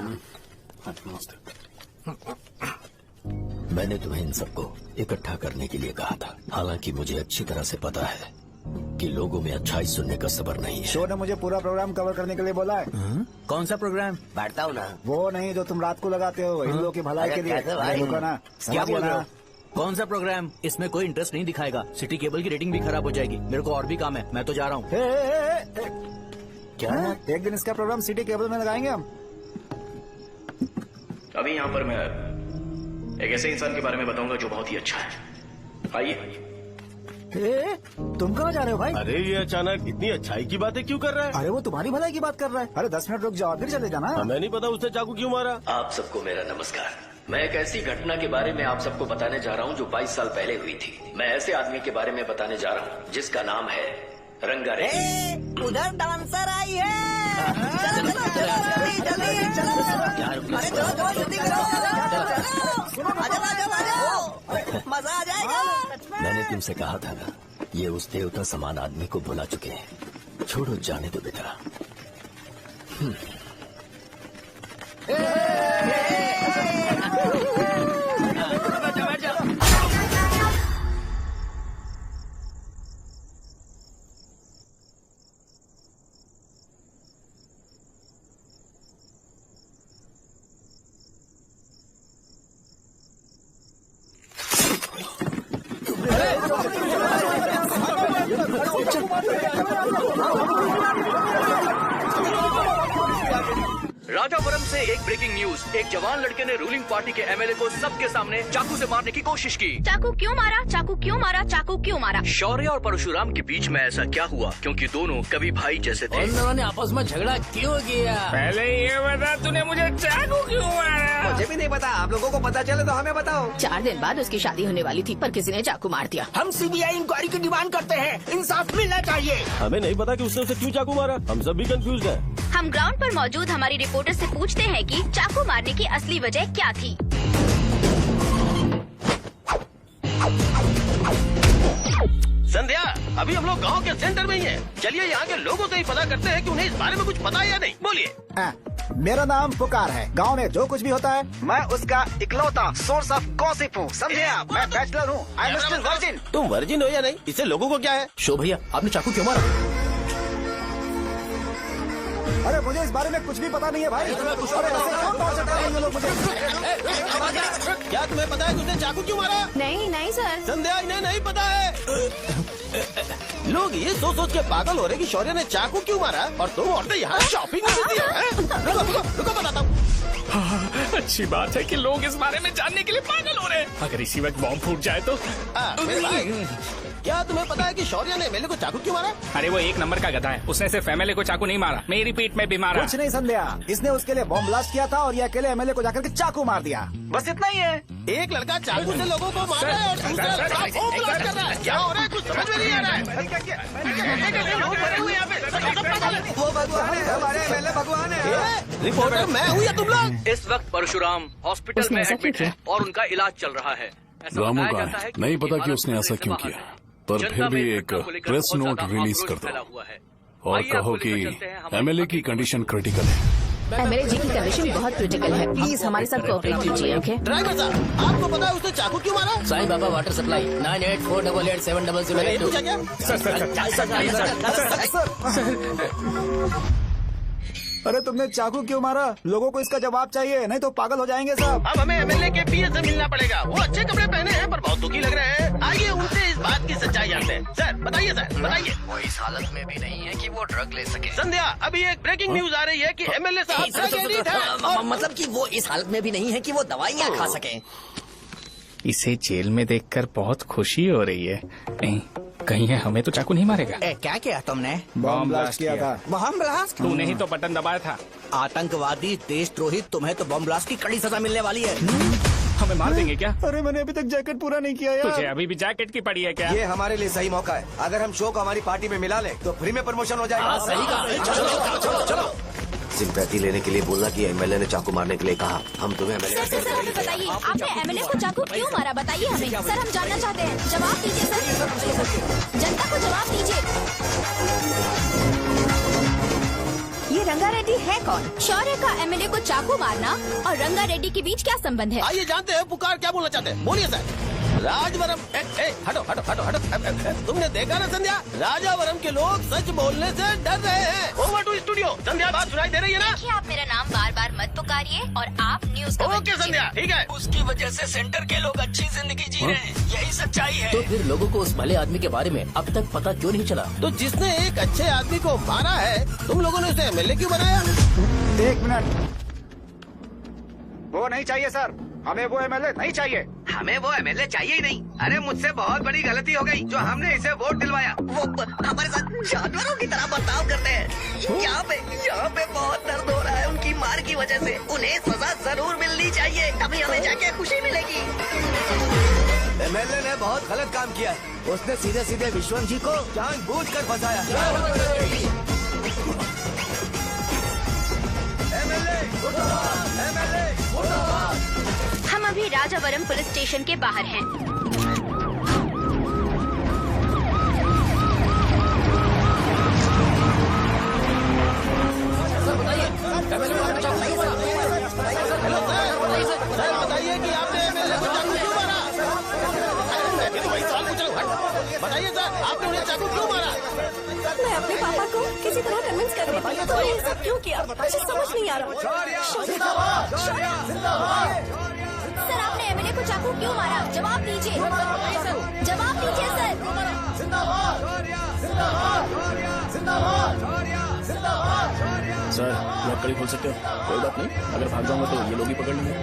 मैंने तुम्हें इन सबको इकट्ठा करने के लिए कहा था। हालांकि मुझे अच्छी तरह से पता है कि लोगों में अच्छाई सुनने का सब्र नहीं है। शो ने मुझे पूरा प्रोग्राम कवर करने के लिए बोला है। कौन सा प्रोग्राम? बैठता हूँ ना। वो नहीं जो तुम रात को लगाते हो इन लोगों की भलाई के लिए। कैसे भाई? रुको ना, क्या समझिए बोल रहे ना। हो? कौन सा प्रोग्राम? इसमें कोई इंटरेस्ट नहीं दिखाएगा। सिटी केबल की रेटिंग भी खराब हो जाएगी। मेरे को और भी काम है, मैं तो जा रहा हूँ। क्या एक दिन इसका प्रोग्राम सिटी केबल में लगाएंगे हम? अभी यहाँ पर मैं एक ऐसे इंसान के बारे में बताऊंगा जो बहुत ही अच्छा है। आइए। तुम कहाँ जा रहे हो भाई? अरे ये अचानक इतनी अच्छाई की बातें क्यों कर रहा है? अरे वो तुम्हारी भलाई की बात कर रहा है। अरे 10 मिनट रुक जाओ फिर चले जाना। हमें नहीं पता उसने चाकू क्यों मारा। आप सबको मेरा नमस्कार। मैं एक ऐसी घटना के बारे में आप सबको बताने जा रहा हूँ जो 22 साल पहले हुई थी। मैं ऐसे आदमी के बारे में बताने जा रहा हूँ जिसका नाम है रंगारेड्डी। उधर डांसर आई है। चलो चलो चलो जल्दी जल्दी चलो। अरे चलो चलो जल्दी करो। आ जाओ मजा आ जाएगा। मैंने तुमसे कहा था ना, ये उस देवता समान आदमी को भुला चुके हैं। छोड़ो, जाने दो बेटा। राजापुरम से एक ब्रेकिंग न्यूज। एक जवान लड़के ने रूलिंग पार्टी के एमएलए को सबके सामने चाकू से मारने की कोशिश की। चाकू क्यों मारा? चाकू क्यों मारा? चाकू क्यों मारा? शौर्य और परशुराम के बीच में ऐसा क्या हुआ? क्योंकि दोनों कभी भाई जैसे थे। उन दोनों ने आपस में झगड़ा क्यों किया? पहले ये बता, तूने मुझे चाकू क्यों मारा? मुझे भी नहीं पता। आप लोगों को पता चले तो हमें बताओ। 4 दिन बाद उसकी शादी होने वाली थी पर किसी ने चाकू मार दिया। हम सीबीआई इंक्वायरी की डिमांड करते हैं। इंसाफ मिलना चाहिए। हमें नहीं पता कि उसने उसे क्यों चाकू मारा। हम सब भी कंफ्यूज हैं। हम ग्राउंड पर मौजूद हमारी रिपोर्टर से पूछते हैं कि चाकू मारने की असली वजह क्या थी। संध्या, अभी हम लोग गांव के सेंटर में ही हैं। चलिए यहाँ के लोगों से ही पता करते हैं कि उन्हें इस बारे में कुछ पता है या नहीं। बोलिए। मेरा नाम पुकार है। गांव में जो कुछ भी होता है मैं उसका इकलौता सोर्स ऑफ गॉसिप हूँ। समझे आप? मैं बैचलर हूँ। I am still virgin. तुम वर्जिन हो या नहीं, इससे लोगों को क्या है? शो भैया, आपने चाकू क्यों मारा? अरे मुझे इस बारे में कुछ भी पता नहीं है भाई। अरे ऐसे कौन टॉर्चर कर रहे हैं ये लोग मुझे? क्या तुम्हें पता है कि उसने चाकू क्यों मारा? नहीं नहीं सर। संध्या, इन्हें नहीं पता है। लोग ये सोच सोच के पागल हो रहे कि शौर्य ने चाकू क्यों मारा और तुम औरतें यहाँ शॉपिंग में बिजी हो। रुको बताता हूँ। अच्छी बात है कि लोग इस बारे में जानने के लिए पागल हो रहे हैं। अगर इसी वक्त बॉम्ब फूट जाए तो? मेरे भाई, क्या तुम्हें पता है कि शौर्य ने एमएलए को चाकू क्यों मारा? अरे वो 1 नंबर का गधा है। उसने सिर्फ एमएलए को चाकू नहीं मारा, मेरी पीठ में भी मारा। कुछ नहीं संध्या, इसने उसके लिए बॉम्ब ब्लास्ट किया था और ये अकेले एमएलए को जाकर के चाकू मार दिया। बस इतना ही है। एक लड़का चाकू से लोगों को मार रहा है और दूसरा लड़का बॉम्ब ब्लास्ट कर रहा है। क्या हो रहा है? कुछ समझ में नहीं आ रहा है। लोग मरे हुए यहाँ पे। वो भगवान है, हमारे एमएलए भगवान है। रिपोर्टर मैं हूँ या तुम लोग? इस वक्त परशुराम हॉस्पिटल उसने में ऐसा एडमिट क्यों है और उनका इलाज चल रहा है। ऐसा रामू बताया का जाता है है, कि नहीं पता कि भारत उसने ऐसा से क्यों बाहर किया, है। पर जनता फिर भी में एक घटना को लेकर प्रेस बहुत नोट ज्यादा रिलीज आक्रोश कर फैला दो हुआ है। और आइए कहो आपको कि लेकर चलते हैं हमारे एमएलए की कंडीशन क्रिटिकल है। एमएलए जी की कंडीशन बहुत क्रिटिकल है। प्लीज हमारे साथ कोऑपरेट कीजिए। ओके ड्राइवर साहब, आपको पता है उसने चाकू क्यों मारा? Sai Baba water supply 9848870082। मैंने ये पूछा क्या? सर अरे तुमने चाकू क्यों मारा? लोगों को इसका जवाब चाहिए, नहीं तो पागल हो जाएंगे सब। अब हमें एमएलए के पीए से मिलना पड़ेगा। वो अच्छे कपड़े पहने हैं पर बहुत दुखी लग रहे हैं। आइए उनसे इस बात की सच्चाई जानते हैं। सर बताइए, सर बताइए। वो इस हालत में भी नहीं है कि वो ड्रग ले सके। संध्या, अभी एक ब्रेकिंग न्यूज आ रही है कि एमएलए साहब ड्रग एडिक्ट हैं और मतलब कि वो इस हालत में भी नहीं है कि वो दवाइयाँ खा सके। इसे जेल में देखकर बहुत खुशी हो रही है। नहीं, कहीं है हमें तो चाकू नहीं मारेगा। क्या किया तुमने? बम ब्लास्ट किया था। Bomb blast? तूने ही तो बटन दबाया था। आतंकवादी, देशद्रोही, तुम्हें तो बम ब्लास्ट की कड़ी सजा मिलने वाली है। हमें मार देंगे क्या? अरे मैंने अभी तक जैकेट पूरा नहीं किया यार। तुझे अभी भी जैकेट की पड़ी है क्या? ये हमारे लिए सही मौका है। अगर हम शो को हमारी पार्टी में मिला ले तो फ्री में प्रमोशन हो जाएगा। सही कहा। चलो। सिंपैथी लेने के लिए बोलना कि एमएलए ने चाकू मारने के लिए कहा। हम तुम्हें सर हमें बताइए, आपने एमएलए को चाकू क्यों मारा? बताइए हमें। सर हम जानना चाहते हैं, जवाब दीजिए सर। जनता को जवाब दीजिए। ये रंगा रेड्डी है कौन? शौर्य का एमएलए को चाकू मारना और रंगा रेड्डी के बीच क्या संबंध है? आइए जानते हैं पुकार क्या बोलना चाहते हैं। बोलिए सर। राजवरम हटो हटो हटो हटो। तुमने देखा ना संध्या, राजावरम के लोग सच बोलने से डर रहे हैं। Over to studio. संध्या बात सुनाई दे रही है ना? देखिए आप मेरा नाम बार बार मत पुकारिए और आप न्यूज का ओके संध्या, ठीक है। उसकी वजह से सेंटर के लोग अच्छी जिंदगी जी रहे हैं, यही सच्चाई है। तो फिर लोगों को उस भले आदमी के बारे में अब तक पता क्यों नहीं चला? तो जिसने एक अच्छे आदमी को मारा है, तुम लोगों ने उसे एमएलए क्यों बनाया? 1 मिनट। वो नहीं चाहिए सर, हमें वो एमएलए नहीं चाहिए। हमें वो एमएलए चाहिए ही नहीं। अरे मुझसे बहुत बड़ी गलती हो गई जो हमने इसे वोट दिलवाया। वो हमारे साथ जानवरों की तरह बर्ताव करते हैं। यहाँ पे बहुत दर्द हो रहा है उनकी मार की वजह से। उन्हें सजा जरूर मिलनी चाहिए, तभी हमें जाके खुशी मिलेगी। एमएलए ने बहुत गलत काम किया है। उसने सीधे सीधे विश्वम जी को जानबूझकर फंसाया। हम अभी राजावरम पुलिस स्टेशन के बाहर हैं। सर बताइए कि आपने एमएलए को चाकू क्यों मारा? मैं तो वही सवाल पूछ रहा हूँ। बताइए सर, आपने उन्हें चाकू क्यों मारा? मैं अपने पापा को किसी तरह कन्विंस कर रही थी। तो ये सब क्यों किया मुझे समझ नहीं आ रहा। सर आपने एमएलए को चाकू क्यों मारा? जवाब दीजिए, जवाब दीजिए सर। सर लॉक खोल सकते हो? कोई बात नहीं, अगर भाग जाऊंगा तो ये लोग ही पकड़ लेंगे।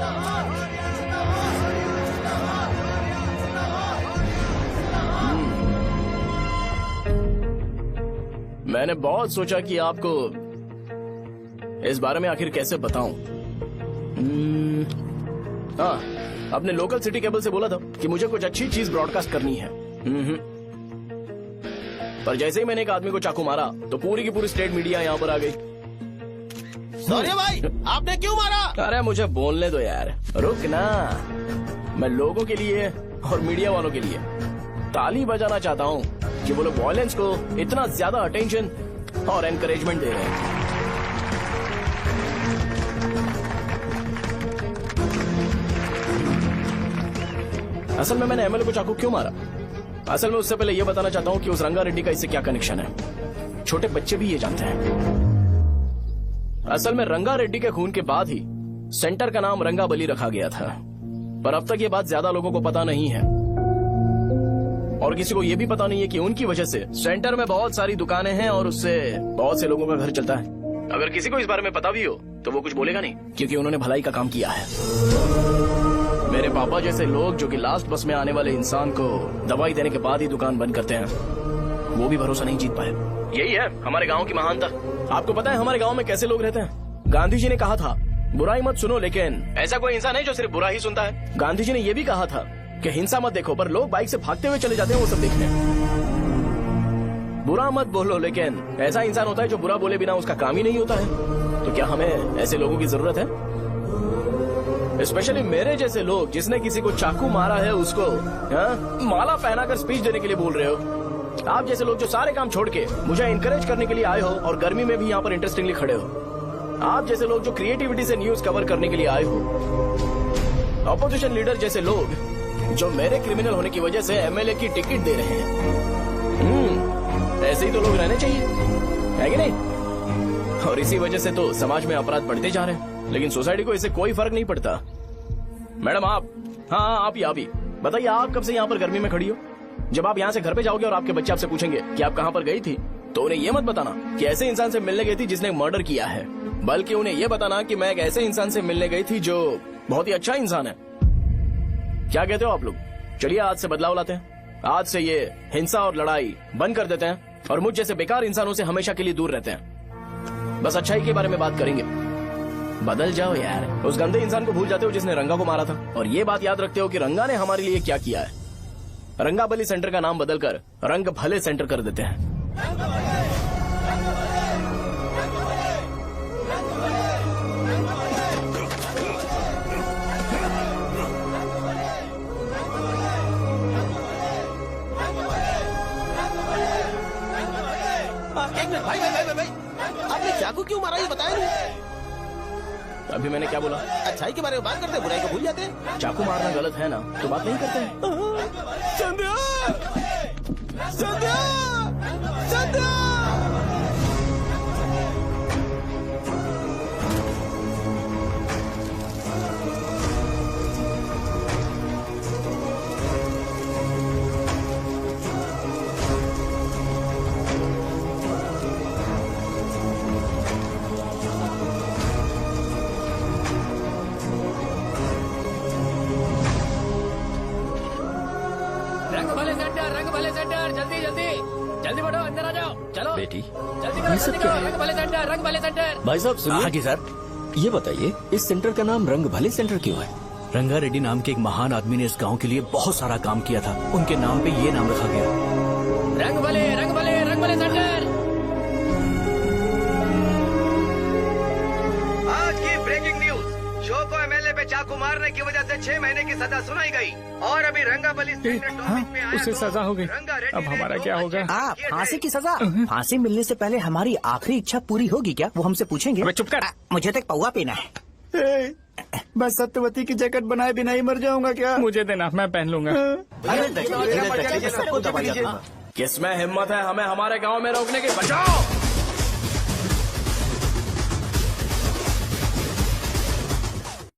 मैंने बहुत सोचा कि आपको इस बारे में आखिर कैसे बताऊं। हाँ, अपने लोकल सिटी केबल से बोला था कि मुझे कुछ अच्छी चीज ब्रॉडकास्ट करनी है। पर जैसे ही मैंने एक आदमी को चाकू मारा तो पूरी की पूरी स्टेट मीडिया यहाँ पर आ गई। सॉरी भाई, आपने क्यों मारा? अरे मुझे बोलने दो यार, रुक ना। मैं लोगों के लिए और मीडिया वालों के लिए ताली बजाना चाहता हूँ कि वो लोग वायलेंस को इतना ज्यादा अटेंशन और एनकरेजमेंट दे रहे हैं। असल में मैंने एमएलए को चाकू क्यों मारा? असल में उससे पहले ये बताना चाहता हूँ कि उस रंगा रेड्डी का इससे क्या कनेक्शन है। छोटे बच्चे भी ये जानते हैं। असल में रंगा रेड्डी के खून के बाद ही सेंटर का नाम रंगाबली रखा गया था, पर अब तक ये बात ज्यादा लोगों को पता नहीं है और किसी को ये भी पता नहीं है कि उनकी वजह से सेंटर में बहुत सारी दुकानें हैं और उससे बहुत से लोगों का घर चलता है। अगर किसी को इस बारे में पता भी हो तो वो कुछ बोलेगा नहीं, क्योंकि उन्होंने भलाई का काम किया है। मेरे पापा जैसे लोग जो कि लास्ट बस में आने वाले इंसान को दवाई देने के बाद ही दुकान बंद करते हैं, वो भी भरोसा नहीं जीत पाए। यही है हमारे गांव की महानता। आपको पता है हमारे गांव में कैसे लोग रहते हैं? गांधी जी ने कहा था बुराई मत सुनो, लेकिन ऐसा कोई इंसान है जो सिर्फ बुरा ही सुनता है। गांधी जी ने यह भी कहा था कि हिंसा मत देखो, पर लोग बाइक से भागते हुए चले जाते हैं वो सब देखने। बुरा मत बोलो, लेकिन ऐसा इंसान होता है जो बुरा बोले बिना उसका काम ही नहीं होता है। तो क्या हमें ऐसे लोगों की जरूरत है? स्पेशली मेरे जैसे लोग जिसने किसी को चाकू मारा है उसको माला पहनाकर स्पीच देने के लिए बोल रहे हो। आप जैसे लोग जो सारे काम छोड़ के मुझे इंकरेज करने के लिए आए हो और गर्मी में भी यहाँ पर इंटरेस्टिंगली खड़े हो। आप जैसे लोग जो क्रिएटिविटी से न्यूज कवर करने के लिए आए हो। ऑपोजिशन लीडर जैसे लोग जो मेरे क्रिमिनल होने की वजह से एमएलए की टिकट दे रहे हैं। ऐसे ही तो लोग रहने चाहिए, है कि नहीं? और इसी वजह से तो समाज में अपराध बढ़ते जा रहे हैं, लेकिन सोसाइटी को इससे कोई फर्क नहीं पड़ता। मैडम आप, हाँ आप ही बताइए, आप कब से यहाँ पर गर्मी में खड़ी हो? जब आप यहाँ से घर पे जाओगे और आपके बच्चे आपसे पूछेंगे कि आप कहाँ पर गई थी, तो उन्हें ये मत बताना कि ऐसे इंसान से मिलने गई थी जिसने मर्डर किया है, बल्कि उन्हें ये बताना कि मैं एक ऐसे इंसान से मिलने गई थी जो बहुत ही अच्छा इंसान है। क्या कहते हो आप लोग? चलिए आज से बदलाव लाते हैं। आज से ये हिंसा और लड़ाई बंद कर देते हैं और मुझ जैसे बेकार इंसानों से हमेशा के लिए दूर रहते हैं। बस अच्छाई के बारे में बात करेंगे। बदल जाओ यार, उस गंदे इंसान को भूल जाते हो जिसने रंगा को मारा था, और ये बात याद रखते हो कि रंगा ने हमारे लिए क्या किया है। रंगाबली सेंटर का नाम बदलकर रंग भले सेंटर कर देते हैं। एक मिनट भाई, आपने चाकू क्यों मारा ये बताया नहीं? अभी मैंने क्या बोला? अच्छाई के बारे में बात करते हैं, बुराई को भूल जाते हैं। चाकू मारना गलत है ना, तो बात नहीं करते हैं। संध्या! संध्या! संध्या! रंग भले सेंटर, जल्दी जल्दी जल्दी बढ़ो, अंदर आ जाओ, चलो बेटी, जल्दी करो, रंग भले सेंटर, रंग भले सेंटर। भाई साहब सुनिए। हाँ जी सर। ये बताइए इस सेंटर का नाम रंग भले सेंटर क्यों है? रंगा रेड्डी नाम के एक महान आदमी ने इस गांव के लिए बहुत सारा काम किया था, उनके नाम पे ये नाम रखा गया। रंग भले, रंग भले, रंग भले सेंटर। आज की ब्रेकिंग न्यूज, शो को एमएलए पे चाकू मारने की वजह से 6 महीने की सजा सुनाई गई और अभी रंगाबली उसे सजा हो गई, अब हमारा क्या होगा? फांसी की सजा? फांसी मिलने से पहले हमारी आखिरी इच्छा पूरी होगी क्या? वो हमसे पूछेंगे। अबे चुप कर। मुझे तो एक पौवा पीना है। मैं सत्यवती की जैकेट बनाए बिना ही मर जाऊंगा क्या? मुझे देना, मैं पहन लूंगा। सबको दबाइए। किसमें हिम्मत है हमें हमारे गांव में रोकने की? बचाओ!